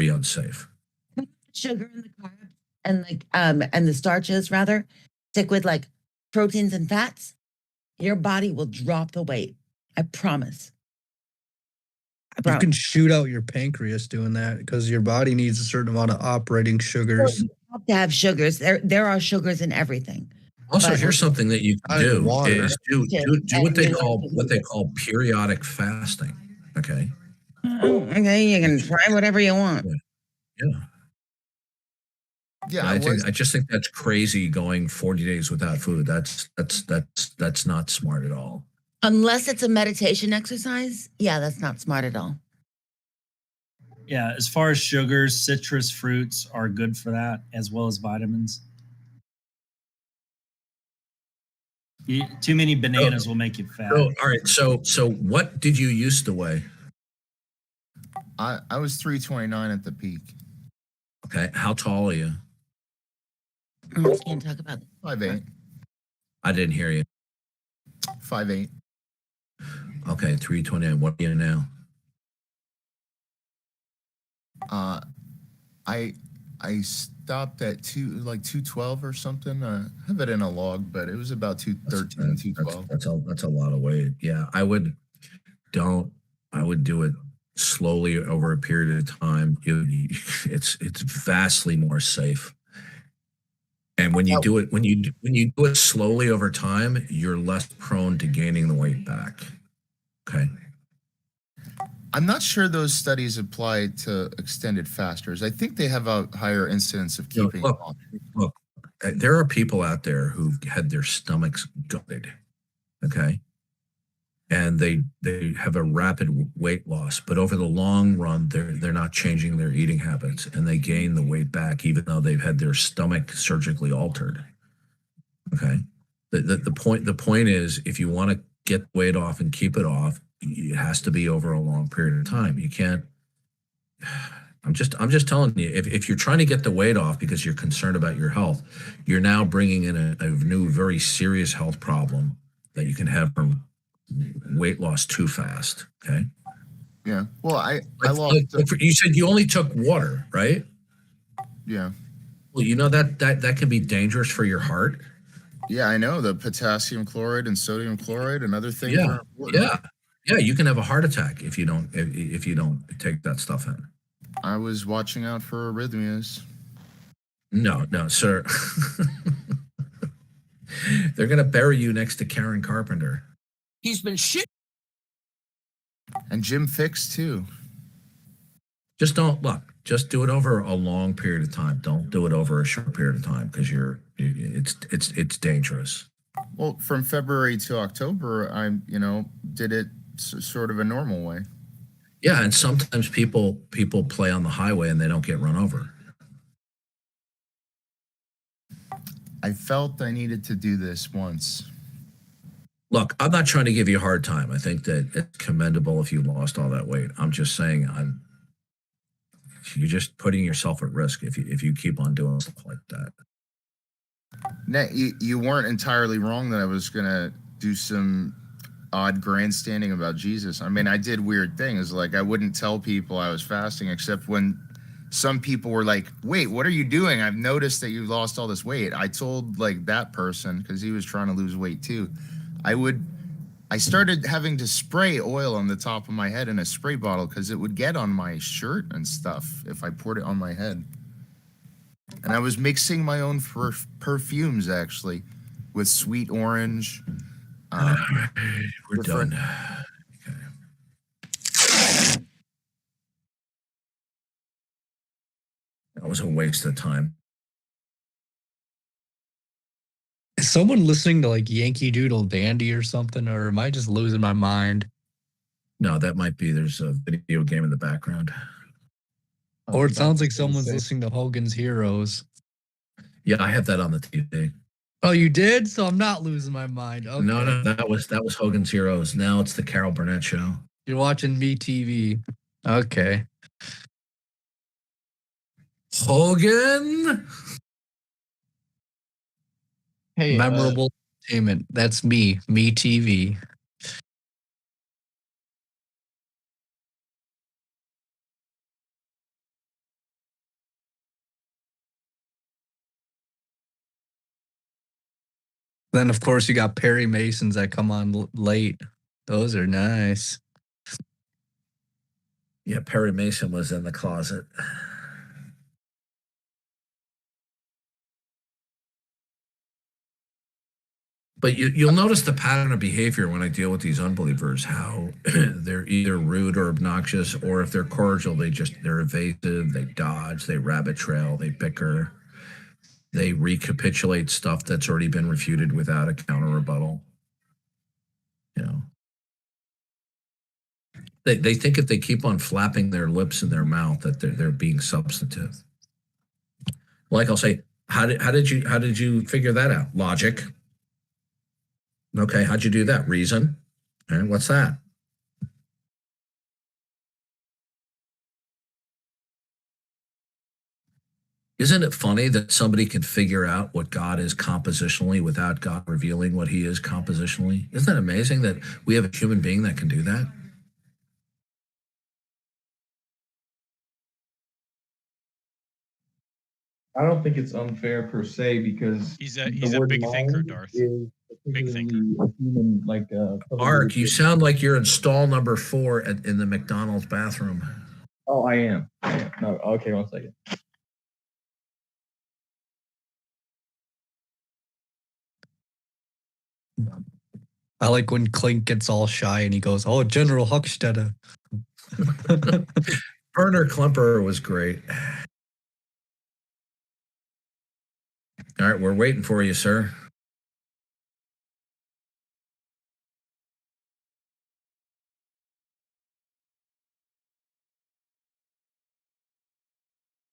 [SPEAKER 1] unsafe.
[SPEAKER 15] Sugar and the carbs and the starches, rather, stick with like proteins and fats. Your body will drop the weight. I promise.
[SPEAKER 6] You can shoot out your pancreas doing that because your body needs a certain amount of operating sugars.
[SPEAKER 15] You have to have sugars. There are sugars in everything.
[SPEAKER 1] Also,
[SPEAKER 15] But-
[SPEAKER 1] here's something that you can do is do what they call periodic fasting. Okay.
[SPEAKER 15] Okay, you can try whatever you want.
[SPEAKER 1] Yeah. I just think that's crazy going 40 days without food. That's not smart at all.
[SPEAKER 15] Unless it's a meditation exercise, yeah, that's not smart at all.
[SPEAKER 14] Yeah, as far as sugars, citrus fruits are good for that, as well as vitamins. Too many bananas will make you fat.
[SPEAKER 1] All right. So what did you used to weigh?
[SPEAKER 13] I was 329 at the peak.
[SPEAKER 1] Okay. How tall are you?
[SPEAKER 15] We can't talk about
[SPEAKER 13] 5'8".
[SPEAKER 1] I didn't hear you.
[SPEAKER 13] 5'8".
[SPEAKER 1] Okay, 329. What are you now?
[SPEAKER 13] I stopped at 212 or something. I have it in a log, but it was about 213, 212.
[SPEAKER 1] That's a lot of weight. Yeah, I would do it slowly over a period of time. It's vastly more safe. And when you do it slowly over time, you're less prone to gaining the weight back. Okay.
[SPEAKER 13] I'm not sure those studies apply to extended fasters. I think they have a higher incidence of keeping it on.
[SPEAKER 1] Look, there are people out there who've had their stomachs gutted. Okay. And they have a rapid weight loss, but over the long run, they're not changing their eating habits, and they gain the weight back, even though they've had their stomach surgically altered. Okay, the point is, if you want to get weight off and keep it off, it has to be over a long period of time. You can't. I'm just telling you, if you're trying to get the weight off because you're concerned about your health, you're now bringing in a new, very serious health problem that you can have from weight loss too fast. Okay.
[SPEAKER 13] Yeah. Well, I lost.
[SPEAKER 1] You said you only took water, right?
[SPEAKER 13] Yeah.
[SPEAKER 1] Well, you know that can be dangerous for your heart.
[SPEAKER 13] Yeah, I know the potassium chloride and sodium chloride and other things.
[SPEAKER 1] Yeah. Yeah. You can have a heart attack if you don't take that stuff in.
[SPEAKER 13] I was watching out for arrhythmias.
[SPEAKER 1] No, sir. They're gonna bury you next to Karen Carpenter.
[SPEAKER 16] He's been shit.
[SPEAKER 13] And Jim Fix too.
[SPEAKER 1] Just don't look. Just do it over a long period of time. Don't do it over a short period of time because it's dangerous.
[SPEAKER 13] Well, from February to October, I did it sort of a normal way.
[SPEAKER 1] Yeah, and sometimes people play on the highway and they don't get run over.
[SPEAKER 13] I felt I needed to do this once.
[SPEAKER 1] Look, I'm not trying to give you a hard time. I think that it's commendable if you lost all that weight. I'm just saying you're just putting yourself at risk if you keep on doing stuff like that.
[SPEAKER 13] Now, you weren't entirely wrong that I was gonna do some odd grandstanding about Jesus. I mean, I did weird things. Like I wouldn't tell people I was fasting, except when some people were like, "Wait, what are you doing? I've noticed that you've lost all this weight." I told like that person because he was trying to lose weight too. I started having to spray oil on the top of my head in a spray bottle because it would get on my shirt and stuff if I poured it on my head. And I was mixing my own perfumes actually with sweet orange.
[SPEAKER 1] We're done. Okay. That was a waste of time.
[SPEAKER 6] Is someone listening to like Yankee Doodle Dandy or something, or am I just losing my mind?
[SPEAKER 1] No, that might be. There's a video game in the background.
[SPEAKER 6] Or it sounds like someone's listening to Hogan's Heroes.
[SPEAKER 1] Yeah, I have that on the TV.
[SPEAKER 6] Oh, you did? So I'm not losing my mind. Okay.
[SPEAKER 1] No, that was Hogan's Heroes. Now it's the Carol Burnett Show.
[SPEAKER 6] You're watching MeTV. Okay.
[SPEAKER 1] Hogan.
[SPEAKER 11] Hey,
[SPEAKER 6] Memorable entertainment. That's me. MeTV. Then, of course, you got Perry Masons that come on late. Those are nice.
[SPEAKER 1] Yeah, Perry Mason was in the closet. But you'll notice the pattern of behavior when I deal with these unbelievers, how they're either rude or obnoxious, or if they're cordial, they're evasive, they dodge, they rabbit trail, they bicker. They recapitulate stuff that's already been refuted without a counter rebuttal. They think if they keep on flapping their lips and their mouth that they're being substantive. Like I'll say, how did you figure that out? Logic. Okay, how'd you do that? Reason. And what's that? Isn't it funny that somebody can figure out what God is compositionally without God revealing what he is compositionally? Isn't that amazing that we have a human being that can do that?
[SPEAKER 11] I don't think it's unfair per se because
[SPEAKER 3] he's a big thinker, Darth. Big thinker.
[SPEAKER 11] Human,
[SPEAKER 1] Mark, you sound like you're in stall number 4 in the McDonald's bathroom.
[SPEAKER 11] Oh, I am. No, okay, 1 second.
[SPEAKER 6] I like when Clink gets all shy and he goes, "Oh, General Hochstetter."
[SPEAKER 1] Werner Klemperer was great. All right, we're waiting for you, sir.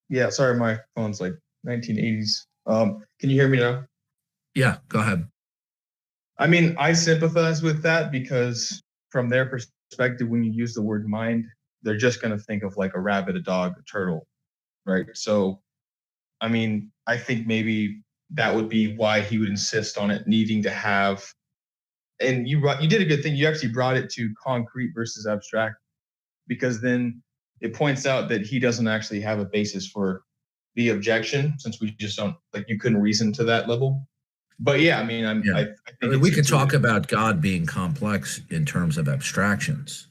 [SPEAKER 11] Yeah, sorry, my phone's like 1980s. Can you hear me now?
[SPEAKER 1] Yeah, go ahead.
[SPEAKER 11] I mean, I sympathize with that because from their perspective, when you use the word mind, they're just going to think of like a rabbit, a dog, a turtle, right? So, I mean, I think maybe that would be why he would insist on it needing to have. And you did a good thing. You actually brought it to concrete versus abstract, because then it points out that he doesn't actually have a basis for the objection, since we just don't, like, you couldn't reason to that level. But yeah, I mean, I think
[SPEAKER 1] we can talk about God being complex in terms of abstractions.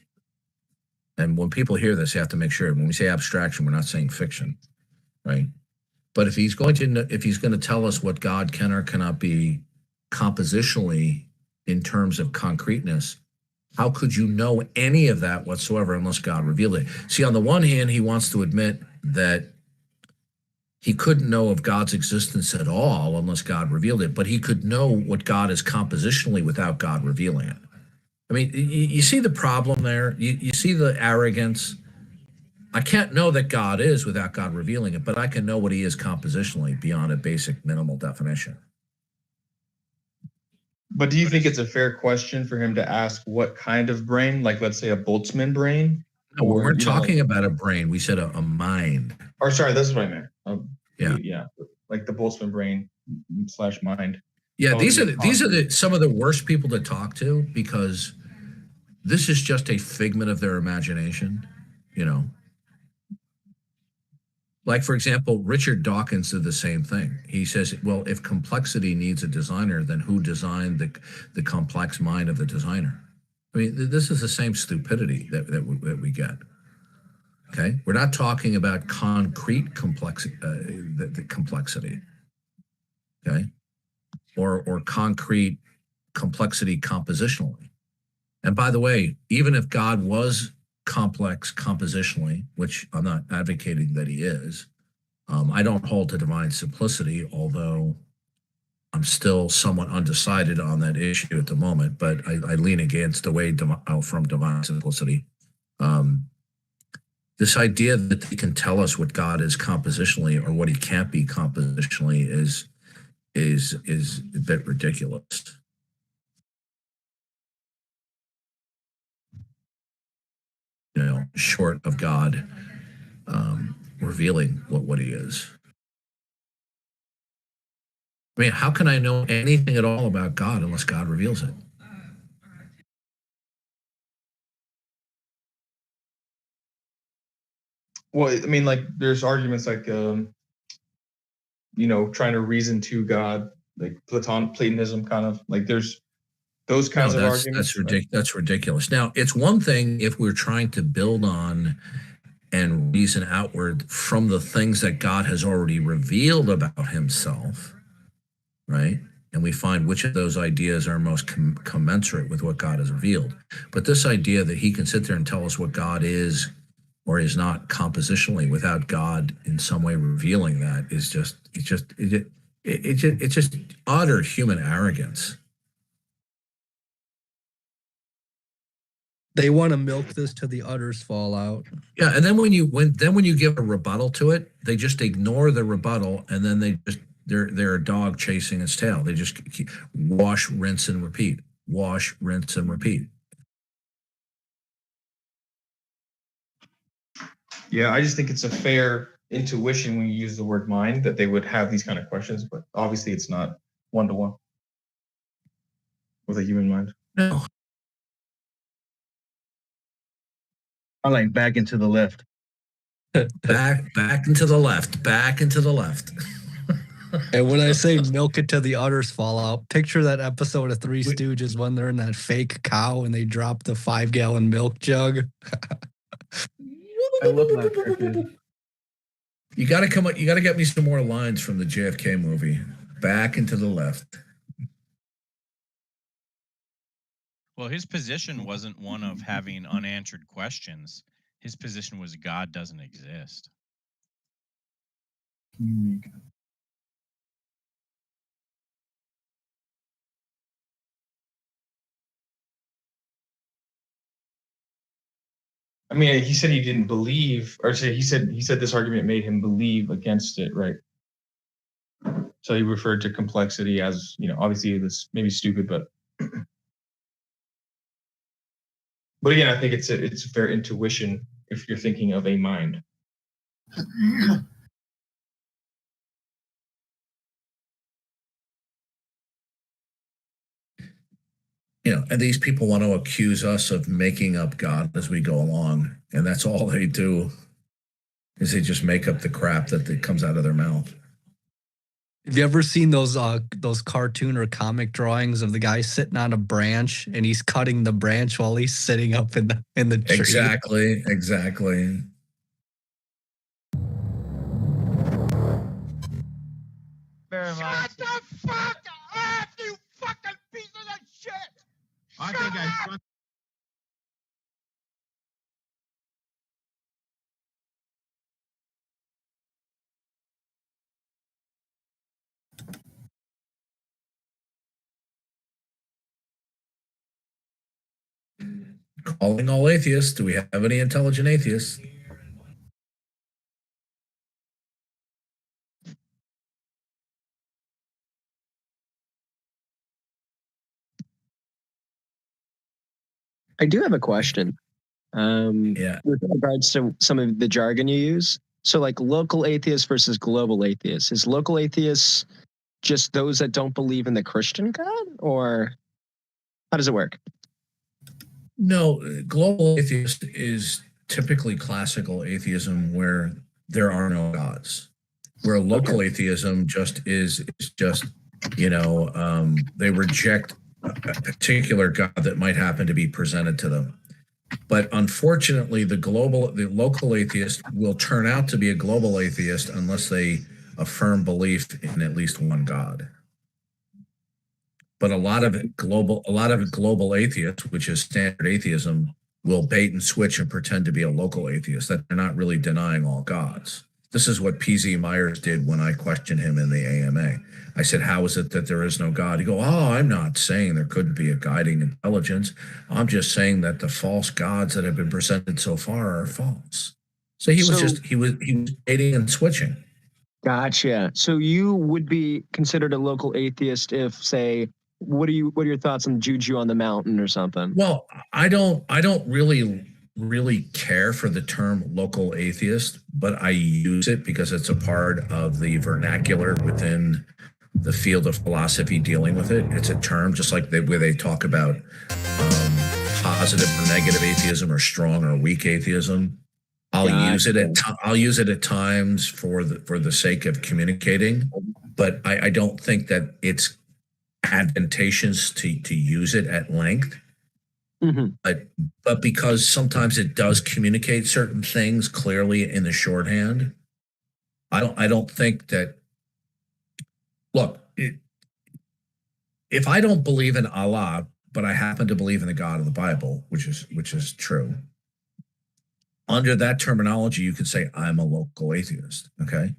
[SPEAKER 1] And when people hear this, you have to make sure when we say abstraction, we're not saying fiction, right? But if he's going to tell us what God can or cannot be compositionally in terms of concreteness, How could you know any of that whatsoever unless God revealed it? See, on the one hand, he wants to admit that he couldn't know of God's existence at all unless God revealed it, but he could know what God is compositionally without God revealing it. I mean, you see the problem there? You see the arrogance? I can't know that God is without God revealing it, but I can know what he is compositionally beyond a basic minimal definition.
[SPEAKER 11] But do you think it's a fair question for him to ask what kind of brain? Like, let's say a Boltzmann brain?
[SPEAKER 1] No, we weren't talking about a brain. We said a mind.
[SPEAKER 11] Or sorry, that's what I meant.
[SPEAKER 1] Yeah.
[SPEAKER 11] Like the Boltzmann brain / mind.
[SPEAKER 1] Yeah, these are some of the worst people to talk to, because this is just a figment of their imagination, you know. Like, for example, Richard Dawkins did the same thing. He says, well, if complexity needs a designer, then who designed the complex mind of the designer? I mean, this is the same stupidity that we get. Okay, we're not talking about concrete complexity, the complexity. Okay, or concrete complexity compositionally. And by the way, even if God was complex compositionally, which I'm not advocating that he is, I don't hold to divine simplicity, although I'm still somewhat undecided on that issue at the moment, but I lean against away from divine simplicity. This idea that they can tell us what God is compositionally or what he can't be compositionally is a bit ridiculous. You know, short of God revealing what he is. I mean, how can I know anything at all about God unless God reveals it?
[SPEAKER 11] Well, I mean, like, there's arguments like, trying to reason to God, like Platonism, kind of like there's those kinds of arguments.
[SPEAKER 1] That's ridiculous. Now, it's one thing if we're trying to build on and reason outward from the things that God has already revealed about himself, right? And we find which of those ideas are most commensurate with what God has revealed. But this idea that he can sit there and tell us what God is or is not compositionally without God in some way revealing that is just utter human arrogance.
[SPEAKER 6] They want to milk this till the udders fall out.
[SPEAKER 1] Yeah, and then when you give a rebuttal to it, they just ignore the rebuttal, and then they're a dog chasing its tail. They just keep wash, rinse, and repeat. Wash, rinse, and repeat.
[SPEAKER 11] Yeah, I just think it's a fair intuition when you use the word mind that they would have these kind of questions, but obviously it's not one-to-one with a human mind.
[SPEAKER 1] No.
[SPEAKER 16] I like back into the left.
[SPEAKER 1] back into the left. Back into the left.
[SPEAKER 6] And when I say milk it till the udders fall out, picture that episode of Three Stooges when they're in that fake cow and they drop the 5-gallon milk jug.
[SPEAKER 16] I love that.
[SPEAKER 1] You got to get me some more lines from the JFK movie. Back into the left.
[SPEAKER 3] Well, his position wasn't one of having unanswered questions. His position was God doesn't exist.
[SPEAKER 11] I mean, he said he didn't believe, or he said this argument made him believe against it, right? So he referred to complexity as, obviously this may be stupid, but again, I think it's a fair intuition if you're thinking of a mind.
[SPEAKER 1] And these people want to accuse us of making up God as we go along, and that's all they do is they just make up the crap that comes out of their mouth.
[SPEAKER 6] Have you ever seen those cartoon or comic drawings of the guy sitting on a branch and he's cutting the branch while he's sitting up in the tree?
[SPEAKER 1] Exactly.
[SPEAKER 17] Shut the fuck up, you fucking piece of shit! I think I
[SPEAKER 1] Calling all atheists. Do we have any intelligent atheists?
[SPEAKER 18] I do have a question. With regards to some of the jargon you use. So, like local atheists versus global atheists. Is local atheists just those that don't believe in the Christian God, or how does it work?
[SPEAKER 1] No, global atheist is typically classical atheism where there are no gods. Where local atheism is just, they reject a particular God that might happen to be presented to them. But unfortunately, the local atheist will turn out to be a global atheist unless they affirm belief in at least one God. But a lot of global atheists, which is standard atheism, will bait and switch and pretend to be a local atheist, that they're not really denying all gods. This is what P.Z. Myers did when I questioned him in the AMA. I said, how is it that there is no God? He go, I'm not saying there couldn't be a guiding intelligence. I'm just saying that the false gods that have been presented so far are false. So he was baiting and switching.
[SPEAKER 18] Gotcha. So you would be considered a local atheist if, say, what are your thoughts on Juju on the Mountain or something?
[SPEAKER 1] Well, I don't really care for the term local atheist, but I use it because it's a part of the vernacular within the field of philosophy dealing with it. It's a term, just like where they talk about positive or negative atheism or strong or weak atheism. I'll use it at times for the sake of communicating, but I don't think that it's advantageous to use it at length.
[SPEAKER 18] Mm-hmm.
[SPEAKER 1] But because sometimes it does communicate certain things clearly in the shorthand, I don't think that. Look, if I don't believe in Allah, but I happen to believe in the God of the Bible, which is true, under that terminology, you could say I'm a local atheist. Okay,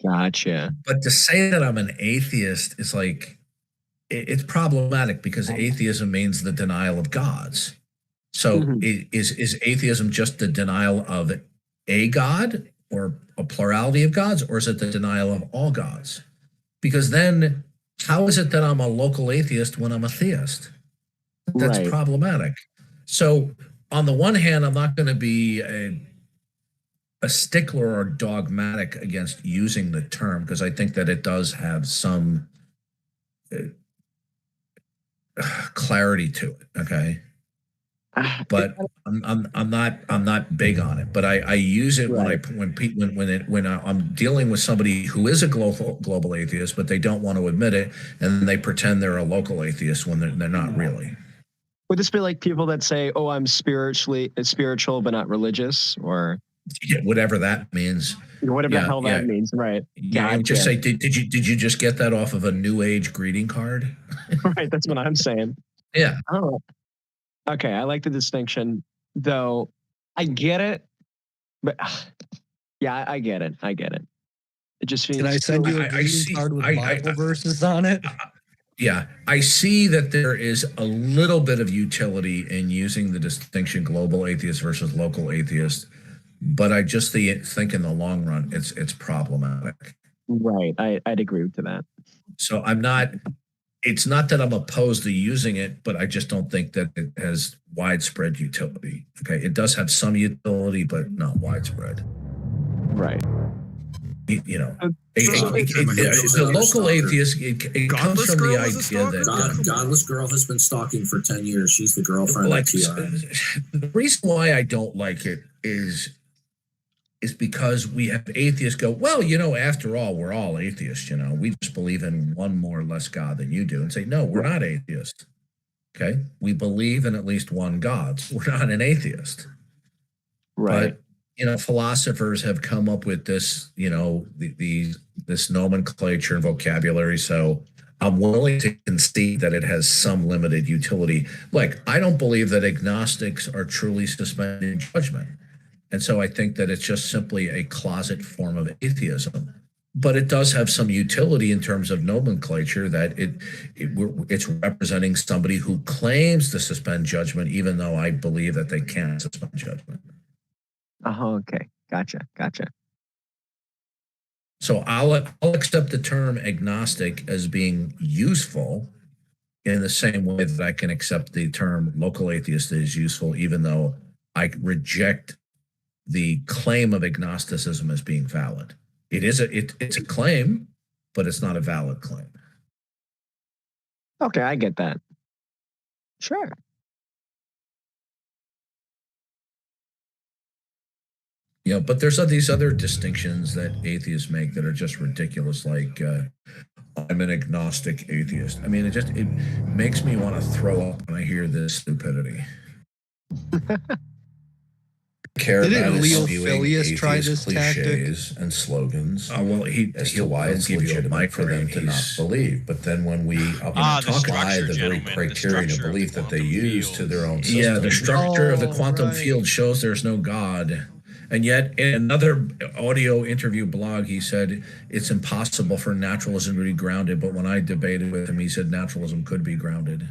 [SPEAKER 18] gotcha.
[SPEAKER 1] But to say that I'm an atheist is like, it's problematic because atheism means the denial of gods. So is atheism just the denial of a god or a plurality of gods, or is it the denial of all gods? Because then how is it that I'm a local atheist when I'm a theist? That's problematic. So on the one hand, I'm not going to be a stickler or dogmatic against using the term, because I think that it does have some clarity to it. Okay. But I'm not big on it, but I use it when I'm dealing with somebody who is a global atheist, but they don't want to admit it, and they pretend they're a local atheist when they're not really.
[SPEAKER 18] Would this be like people that say, "Oh, I'm spiritual but not religious," or
[SPEAKER 1] whatever that means?
[SPEAKER 18] Whatever the hell that means, right?
[SPEAKER 1] Yeah, I would just say, did you just get that off of a New Age greeting card?
[SPEAKER 18] Right, that's what I'm saying.
[SPEAKER 1] Yeah.
[SPEAKER 18] Oh. Okay, I like the distinction, though. I get it, but yeah, I get it. It just feels.
[SPEAKER 6] Can I send you a greeting card with Bible verses on it?
[SPEAKER 1] Yeah, I see that there is a little bit of utility in using the distinction global atheist versus local atheist, but I just think in the long run it's problematic.
[SPEAKER 18] Right, I'd agree to that.
[SPEAKER 1] So it's not that I'm opposed to using it, but I just don't think that it has widespread utility. Okay, it does have some utility, but not widespread.
[SPEAKER 18] Right.
[SPEAKER 1] The local atheist, it comes from the idea that
[SPEAKER 19] godless girl has been stalking for 10 years. She's the girlfriend of TR.
[SPEAKER 1] The reason why I don't like it is because we have atheists go, well, after all, we're all atheists. We just believe in one more or less God than you do, and say, no, we're not atheists. Okay, we believe in at least one God. So we're not an atheist.
[SPEAKER 18] Right.
[SPEAKER 1] But philosophers have come up with this, this nomenclature and vocabulary. So I'm willing to concede that it has some limited utility. Like, I don't believe that agnostics are truly suspended in judgment. And so I think that it's just simply a closet form of atheism. but it does have some utility in terms of nomenclature that it's representing somebody who claims to suspend judgment, even though I believe that they can't suspend judgment.
[SPEAKER 18] Oh, okay. Gotcha.
[SPEAKER 1] So I'll accept the term agnostic as being useful in the same way that I can accept the term local atheist is useful, even though I reject the claim of agnosticism as being valid. It's a claim, but it's not a valid claim.
[SPEAKER 18] Okay, I get that. Sure.
[SPEAKER 1] You know, but there's these other distinctions that atheists make that are just ridiculous, like I'm an agnostic atheist. I mean, it makes me want to throw up when I hear this stupidity.
[SPEAKER 6] Didn't Leo Filius try this
[SPEAKER 1] cliches
[SPEAKER 6] tactic?
[SPEAKER 1] and slogans. Well, he'll give you a mic for them to not believe. But then when we talk about the very criterion of belief that they use to their own system. Yeah, the structure of the quantum field shows there's no God. And yet, in another audio interview blog, he said it's impossible for naturalism to be grounded. But when I debated with him, he said naturalism could be grounded.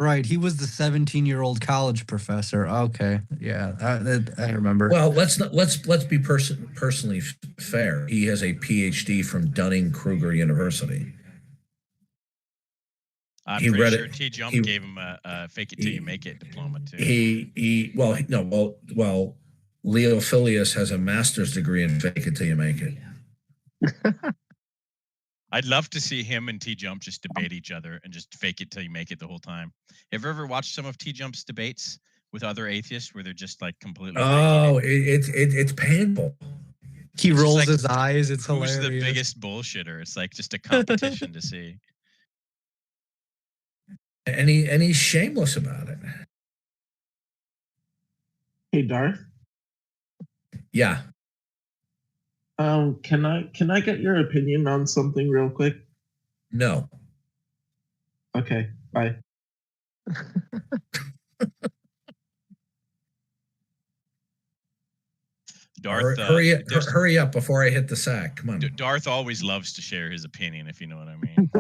[SPEAKER 6] Right, he was the 17-year-old college professor. Okay, yeah, I remember.
[SPEAKER 1] Well, let's be personally fair. He has a PhD from Dunning-Kruger University.
[SPEAKER 3] I'm pretty sure T. Jump gave him a fake it till you make it diploma too.
[SPEAKER 1] Well, Leo Filius has a master's degree in fake it till you make it.
[SPEAKER 3] I'd love to see him and T. Jump just debate each other and just fake it till you make it the whole time. Have you ever watched some of T. Jump's debates with other atheists where they're just like completely?
[SPEAKER 1] Oh, it's painful.
[SPEAKER 6] He rolls his eyes. It's hilarious.
[SPEAKER 3] Who's the biggest bullshitter? It's like just a competition to see.
[SPEAKER 1] And he's shameless about it.
[SPEAKER 20] Hey, Darth.
[SPEAKER 1] Yeah.
[SPEAKER 20] Can I get your opinion on something real quick?
[SPEAKER 1] No.
[SPEAKER 20] Okay. Bye.
[SPEAKER 3] Darth,
[SPEAKER 1] hurry up before I hit the sack. Come on.
[SPEAKER 3] Darth always loves to share his opinion, if you know what I mean.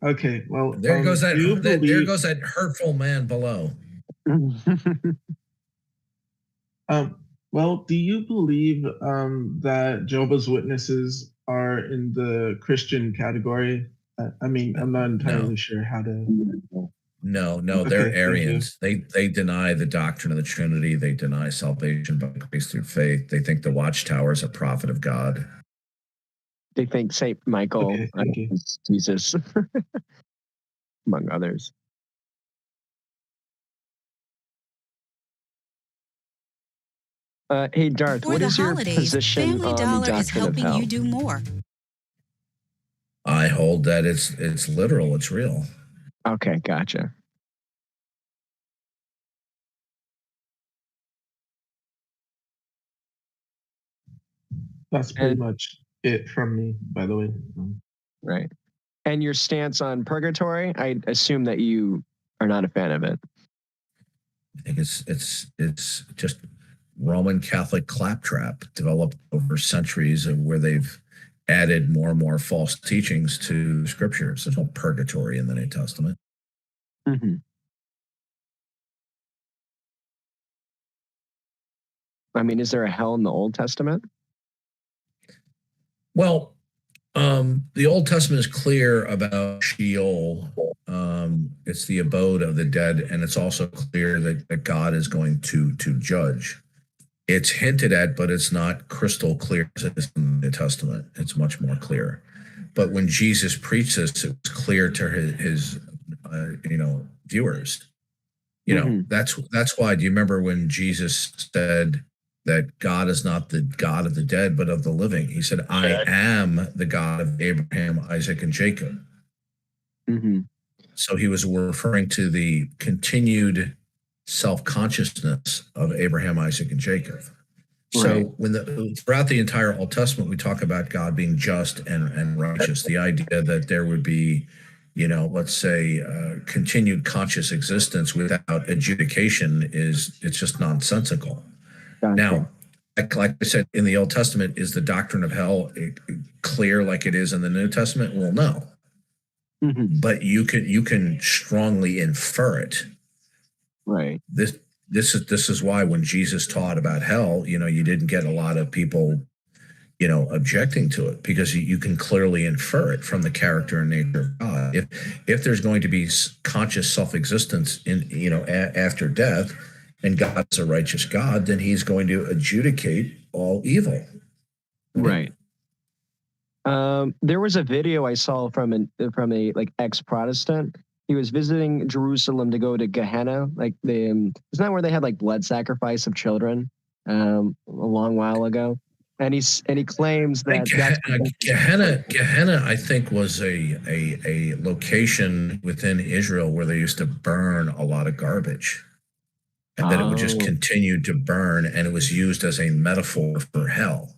[SPEAKER 20] Okay. Well,
[SPEAKER 1] there goes that hurtful man below.
[SPEAKER 20] Well, do you believe that Jehovah's Witnesses are in the Christian category? I mean, I'm not entirely sure how to.
[SPEAKER 1] No, they're Arians. They deny the doctrine of the Trinity. They deny salvation by grace through faith. They think the Watchtower is a prophet of God.
[SPEAKER 18] They think Saint Michael is Jesus, among others. Hey, Darth, what is your position
[SPEAKER 21] Family
[SPEAKER 18] on the
[SPEAKER 21] Dollar is
[SPEAKER 18] doctrine of
[SPEAKER 21] helping
[SPEAKER 18] hell?
[SPEAKER 21] you do more.
[SPEAKER 1] I hold that it's literal. It's real.
[SPEAKER 18] Okay, gotcha.
[SPEAKER 20] That's pretty much it from me, by the way.
[SPEAKER 18] Right. And your stance on purgatory? I assume that you are not a fan of it.
[SPEAKER 1] I think it's just Roman Catholic claptrap developed over centuries of where they've added more and more false teachings to scriptures. There's no purgatory in the New Testament.
[SPEAKER 18] Mm-hmm. I mean, is there a hell in the Old Testament?
[SPEAKER 1] Well, the Old Testament is clear about Sheol. It's the abode of the dead, and it's also clear that God is going to judge. It's hinted at, but it's not crystal clear as it is in the New Testament. It's much more clear. But when Jesus preached this, it was clear to his viewers. That's why. Do you remember when Jesus said that God is not the God of the dead, but of the living? He said, "I am the God of Abraham, Isaac, and Jacob."
[SPEAKER 18] Mm-hmm.
[SPEAKER 1] So he was referring to the continued self-consciousness of Abraham, Isaac, and Jacob. So when throughout the entire Old Testament, we talk about God being just and righteous, the idea that there would be, let's say, continued conscious existence without adjudication it's just nonsensical.
[SPEAKER 18] Gotcha.
[SPEAKER 1] Now, like I said, in the Old Testament, is the doctrine of hell clear like it is in the New Testament? Well, no. But you can strongly infer it.
[SPEAKER 18] Right.
[SPEAKER 1] This is why when Jesus taught about hell, you didn't get a lot of people, objecting to it, because you can clearly infer it from the character and nature of God. If there's going to be conscious self-existence in after death, and God's a righteous God, then He's going to adjudicate all evil.
[SPEAKER 18] Right. There was a video I saw from a like ex-Protestant. He was visiting Jerusalem to go to Gehenna. Like isn't that where they had like blood sacrifice of children a long while ago? And he claims that
[SPEAKER 1] Gehenna, I think, was a location within Israel where they used to burn a lot of garbage, and then it would just continue to burn, and it was used as a metaphor for hell.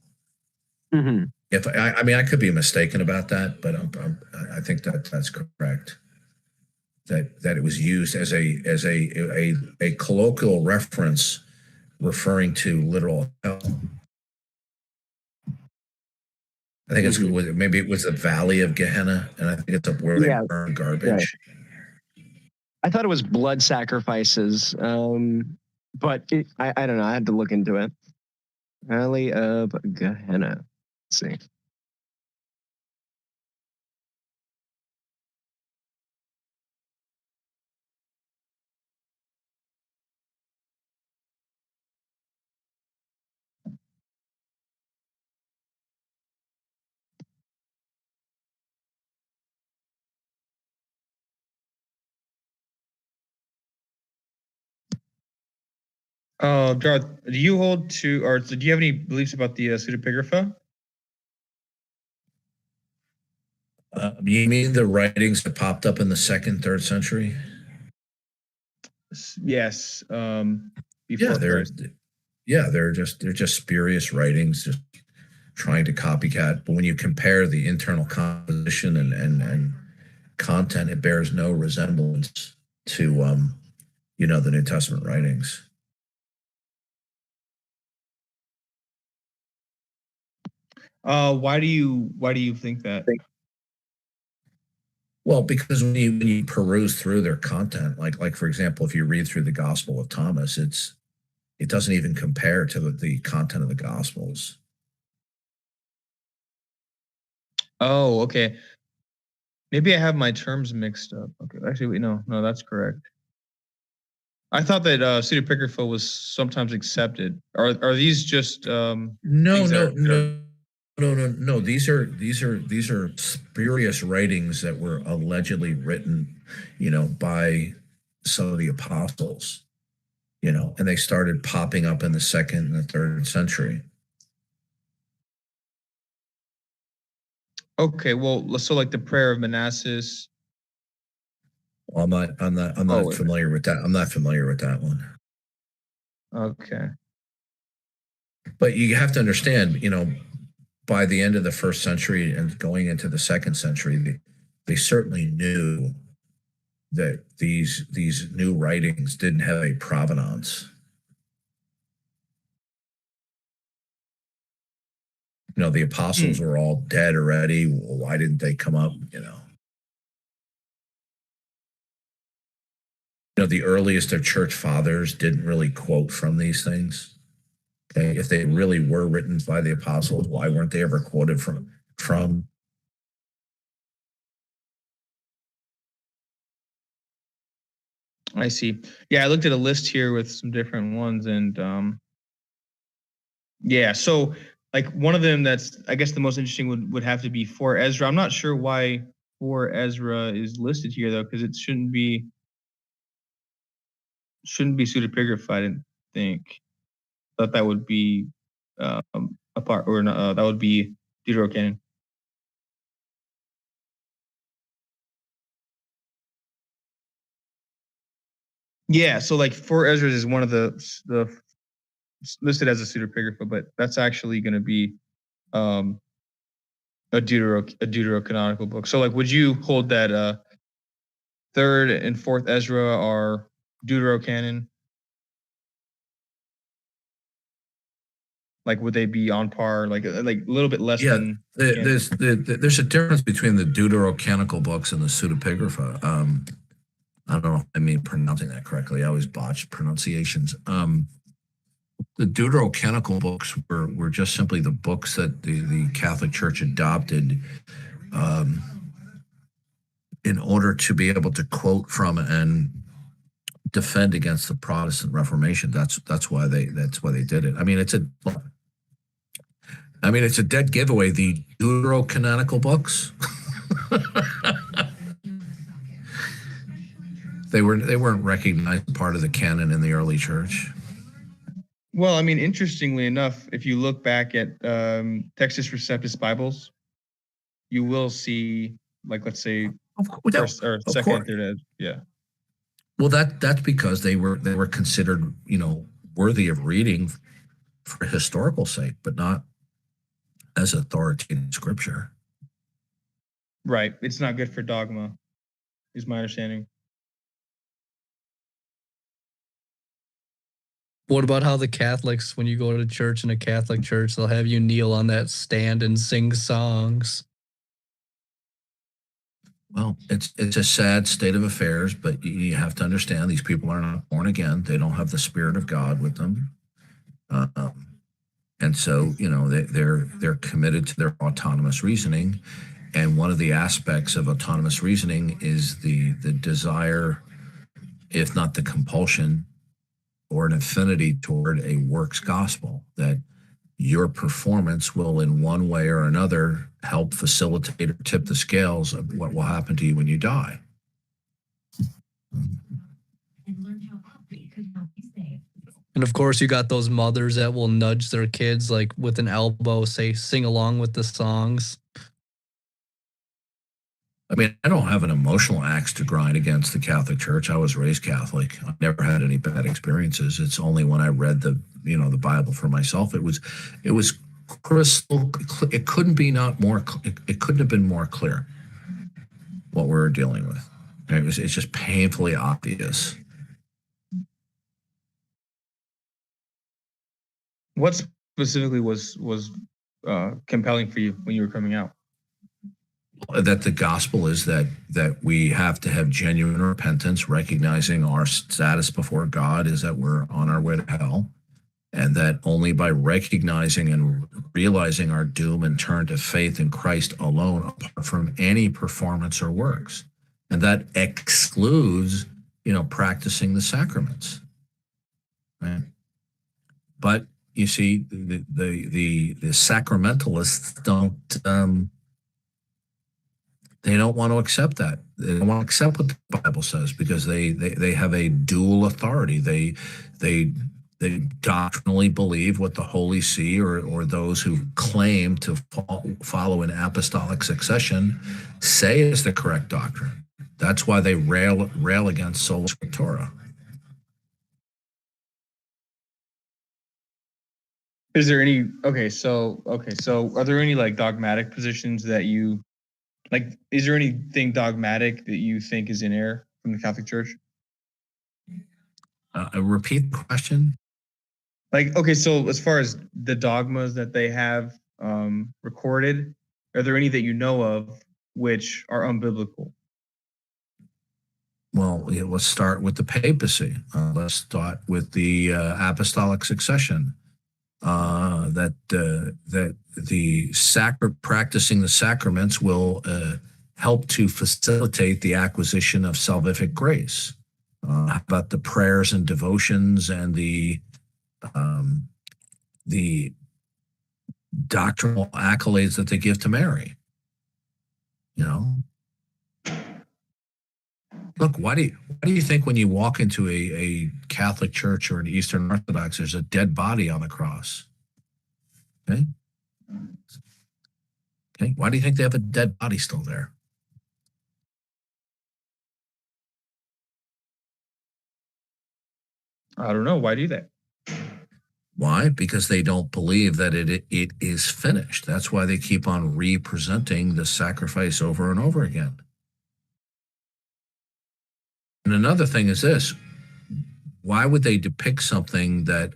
[SPEAKER 1] If I mean, I could be mistaken about that, but I think that's correct. That it was used as a colloquial reference referring to literal hell. I think maybe it was the Valley of Gehenna, and I think it's up where they burn garbage.
[SPEAKER 18] Right. I thought it was blood sacrifices, but I don't know. I had to look into it. Valley of Gehenna. Let's see.
[SPEAKER 11] Darth, do you hold to, or do you have any beliefs about the pseudepigrapha?
[SPEAKER 1] You mean the writings that popped up in the 2nd, 3rd century?
[SPEAKER 11] Yes.
[SPEAKER 1] Before they're just spurious writings, just trying to copycat. But when you compare the internal composition and content, it bears no resemblance to the New Testament writings.
[SPEAKER 11] Why do you think that?
[SPEAKER 1] Well, because when you peruse through their content, like for example, if you read through the Gospel of Thomas, it doesn't even compare to the content of the Gospels.
[SPEAKER 11] Oh, okay. Maybe I have my terms mixed up. Okay, actually, wait, no, that's correct. I thought that pseudepigrapha was sometimes accepted. Are these just
[SPEAKER 1] No. These are spurious writings that were allegedly written, by some of the apostles, and they started popping up in the 2nd and the 3rd century.
[SPEAKER 11] Okay, well, so like the prayer of Manassas.
[SPEAKER 1] Well, I'm not familiar with that. I'm not familiar with that one.
[SPEAKER 11] Okay.
[SPEAKER 1] But you have to understand, by the end of the 1st century and going into the 2nd century, they certainly knew that these new writings didn't have a provenance. The apostles were all dead already. Well, why didn't they come up? The earliest of church fathers didn't really quote from these things. Okay, if they really were written by the apostles, why weren't they ever quoted from?
[SPEAKER 11] I see. Yeah, I looked at a list here with some different ones, and so like one of them that's I guess the most interesting would have to be for Ezra. I'm not sure why for Ezra is listed here though, because it shouldn't be pseudepigrapha. I didn't think. Thought that would be a part, or that would be Deuterocanon. Yeah, so like for Ezra is one of the listed as a pseudepigrapha, but that's actually going to be a deuterocanonical book. So like, would you hold that 3rd and 4th Ezra are deuterocanon? Like, would they be on par? Like a little bit less than?
[SPEAKER 1] There's a difference between the deuterocanonical books and the pseudepigrapha. I don't know if I mean pronouncing that correctly. I always botch pronunciations. The deuterocanonical books were just simply the books that the Catholic Church adopted in order to be able to quote from and defend against the Protestant Reformation. That's why they did it. I mean, it's a dead giveaway. The deuterocanonical books. They weren't recognized part of the canon in the early church.
[SPEAKER 11] Well, I mean, interestingly enough, if you look back at Textus Receptus Bibles, you will see, like, let's say, first or second and third ed. Yeah.
[SPEAKER 1] Well, that's because they were considered, worthy of reading for historical sake, but not as authoritative scripture.
[SPEAKER 11] Right. It's not good for dogma, is my understanding.
[SPEAKER 6] What about how the Catholics, when you go to church in a Catholic church, they'll have you kneel on that stand and sing songs?
[SPEAKER 1] Well, it's a sad state of affairs, but you have to understand these people are not born again. They don't have the Spirit of God with them, and so they're committed to their autonomous reasoning. And one of the aspects of autonomous reasoning is the desire, if not the compulsion, or an affinity toward a works gospel, that your performance will in one way or another help facilitate or tip the scales of what will happen to you when you die.
[SPEAKER 6] And of course, you got those mothers that will nudge their kids like with an elbow, say, sing along with the songs.
[SPEAKER 1] I mean, I don't have an emotional axe to grind against the Catholic Church. I was raised Catholic. I never had any bad experiences. It's only when I read the Bible for myself, it was crystal. It couldn't have been more clear what we were dealing with. It's just painfully obvious.
[SPEAKER 11] What specifically was compelling for you when you were coming out?
[SPEAKER 1] That the gospel is that we have to have genuine repentance, recognizing our status before God is that we're on our way to hell, and that only by recognizing and realizing our doom and turn to faith in Christ alone, apart from any performance or works, and that excludes, practicing the sacraments, right? But you see, the sacramentalists don't. They don't want to accept that. They don't want to accept what the Bible says because they have a dual authority. They doctrinally believe what the Holy See or those who claim to follow an apostolic succession say is the correct doctrine. That's why they rail against sola scriptura.
[SPEAKER 11] Is there any so are there any like dogmatic positions that you like? Is there anything dogmatic that you think is in error from the Catholic Church?
[SPEAKER 1] Repeat the question.
[SPEAKER 11] So as far as the dogmas that they have recorded, are there any that you know of which are unbiblical?
[SPEAKER 1] Well, let's start with the papacy. Let's start with the apostolic succession. That practicing the sacraments will help to facilitate the acquisition of salvific grace. How about the prayers and devotions and the doctrinal accolades that they give to Mary? Look, why do you think when you walk into a Catholic church or an Eastern Orthodox, there's a dead body on the cross? Okay. Why do you think they have a dead body still there?
[SPEAKER 11] I don't know. Why do they?
[SPEAKER 1] Why? Because they don't believe that it is finished. That's why they keep on representing the sacrifice over and over again. And another thing is this: why would they depict something that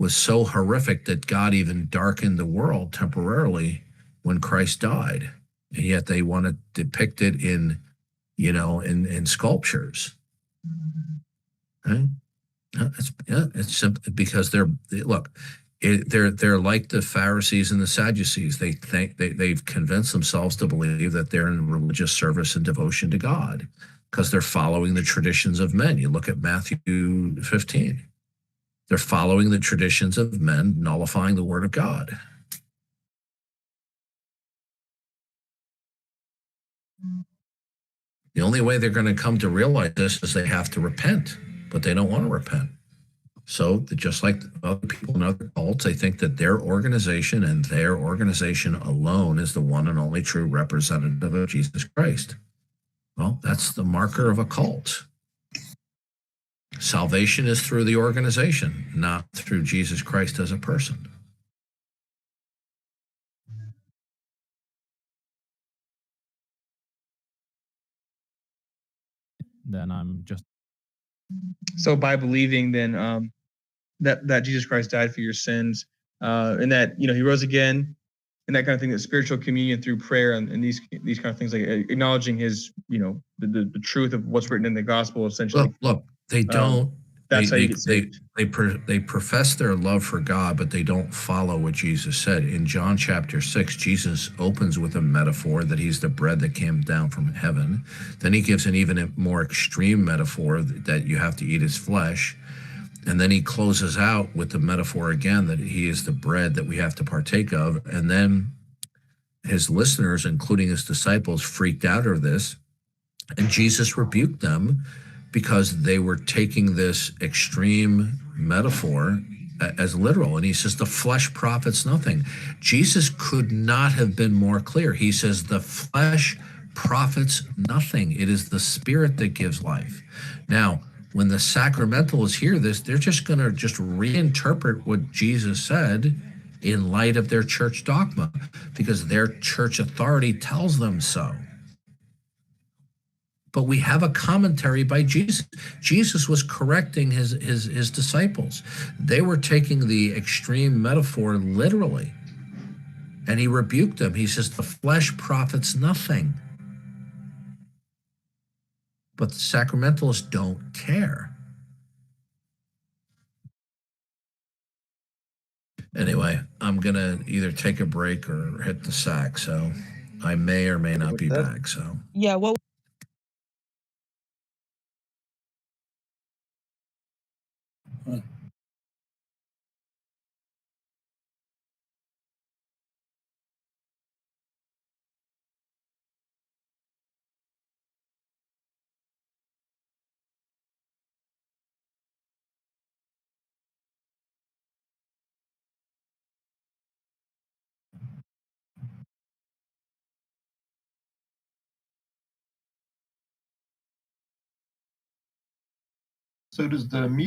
[SPEAKER 1] was so horrific that God even darkened the world temporarily when Christ died. And yet they want to depict it in, in sculptures. Right? It's simply because they're like the Pharisees and the Sadducees. They think they've convinced themselves to believe that they're in religious service and devotion to God because they're following the traditions of men. You look at Matthew 15. They're following the traditions of men, nullifying the word of God. The only way they're going to come to realize this is they have to repent, but they don't want to repent. So just like other people in other cults, they think that their organization and their organization alone is the one and only true representative of Jesus Christ. Well, that's the marker of a cult. Salvation is through the organization, not through Jesus Christ as a person.
[SPEAKER 21] Then I'm just.
[SPEAKER 11] So by believing then that Jesus Christ died for your sins, and that he rose again, and that kind of thing, that spiritual communion through prayer and these kind of things, like acknowledging his the truth of what's written in the gospel, essentially.
[SPEAKER 1] Look, they don't.
[SPEAKER 11] That's how you get saved.
[SPEAKER 1] They profess their love for God, but they don't follow what Jesus said. In John chapter 6, Jesus opens with a metaphor that he's the bread that came down from heaven. Then he gives an even more extreme metaphor that you have to eat his flesh. And then he closes out with the metaphor again that he is the bread that we have to partake of. And then his listeners, including his disciples, freaked out of this. And Jesus rebuked them because they were taking this extreme metaphor as literal. And he says, the flesh profits nothing. Jesus could not have been more clear. He says, the flesh profits nothing. It is the spirit that gives life. Now, when the sacramentalists hear this, they're just going to reinterpret what Jesus said in light of their church dogma, because their church authority tells them so. But we have a commentary by Jesus. Jesus was correcting his disciples. They were taking the extreme metaphor literally, and he rebuked them. He says, the flesh profits nothing. But the sacramentalists don't care. Anyway, I'm going to either take a break or hit the sack, so I may or may not be back. So
[SPEAKER 17] Yeah, well.
[SPEAKER 7] So does the mute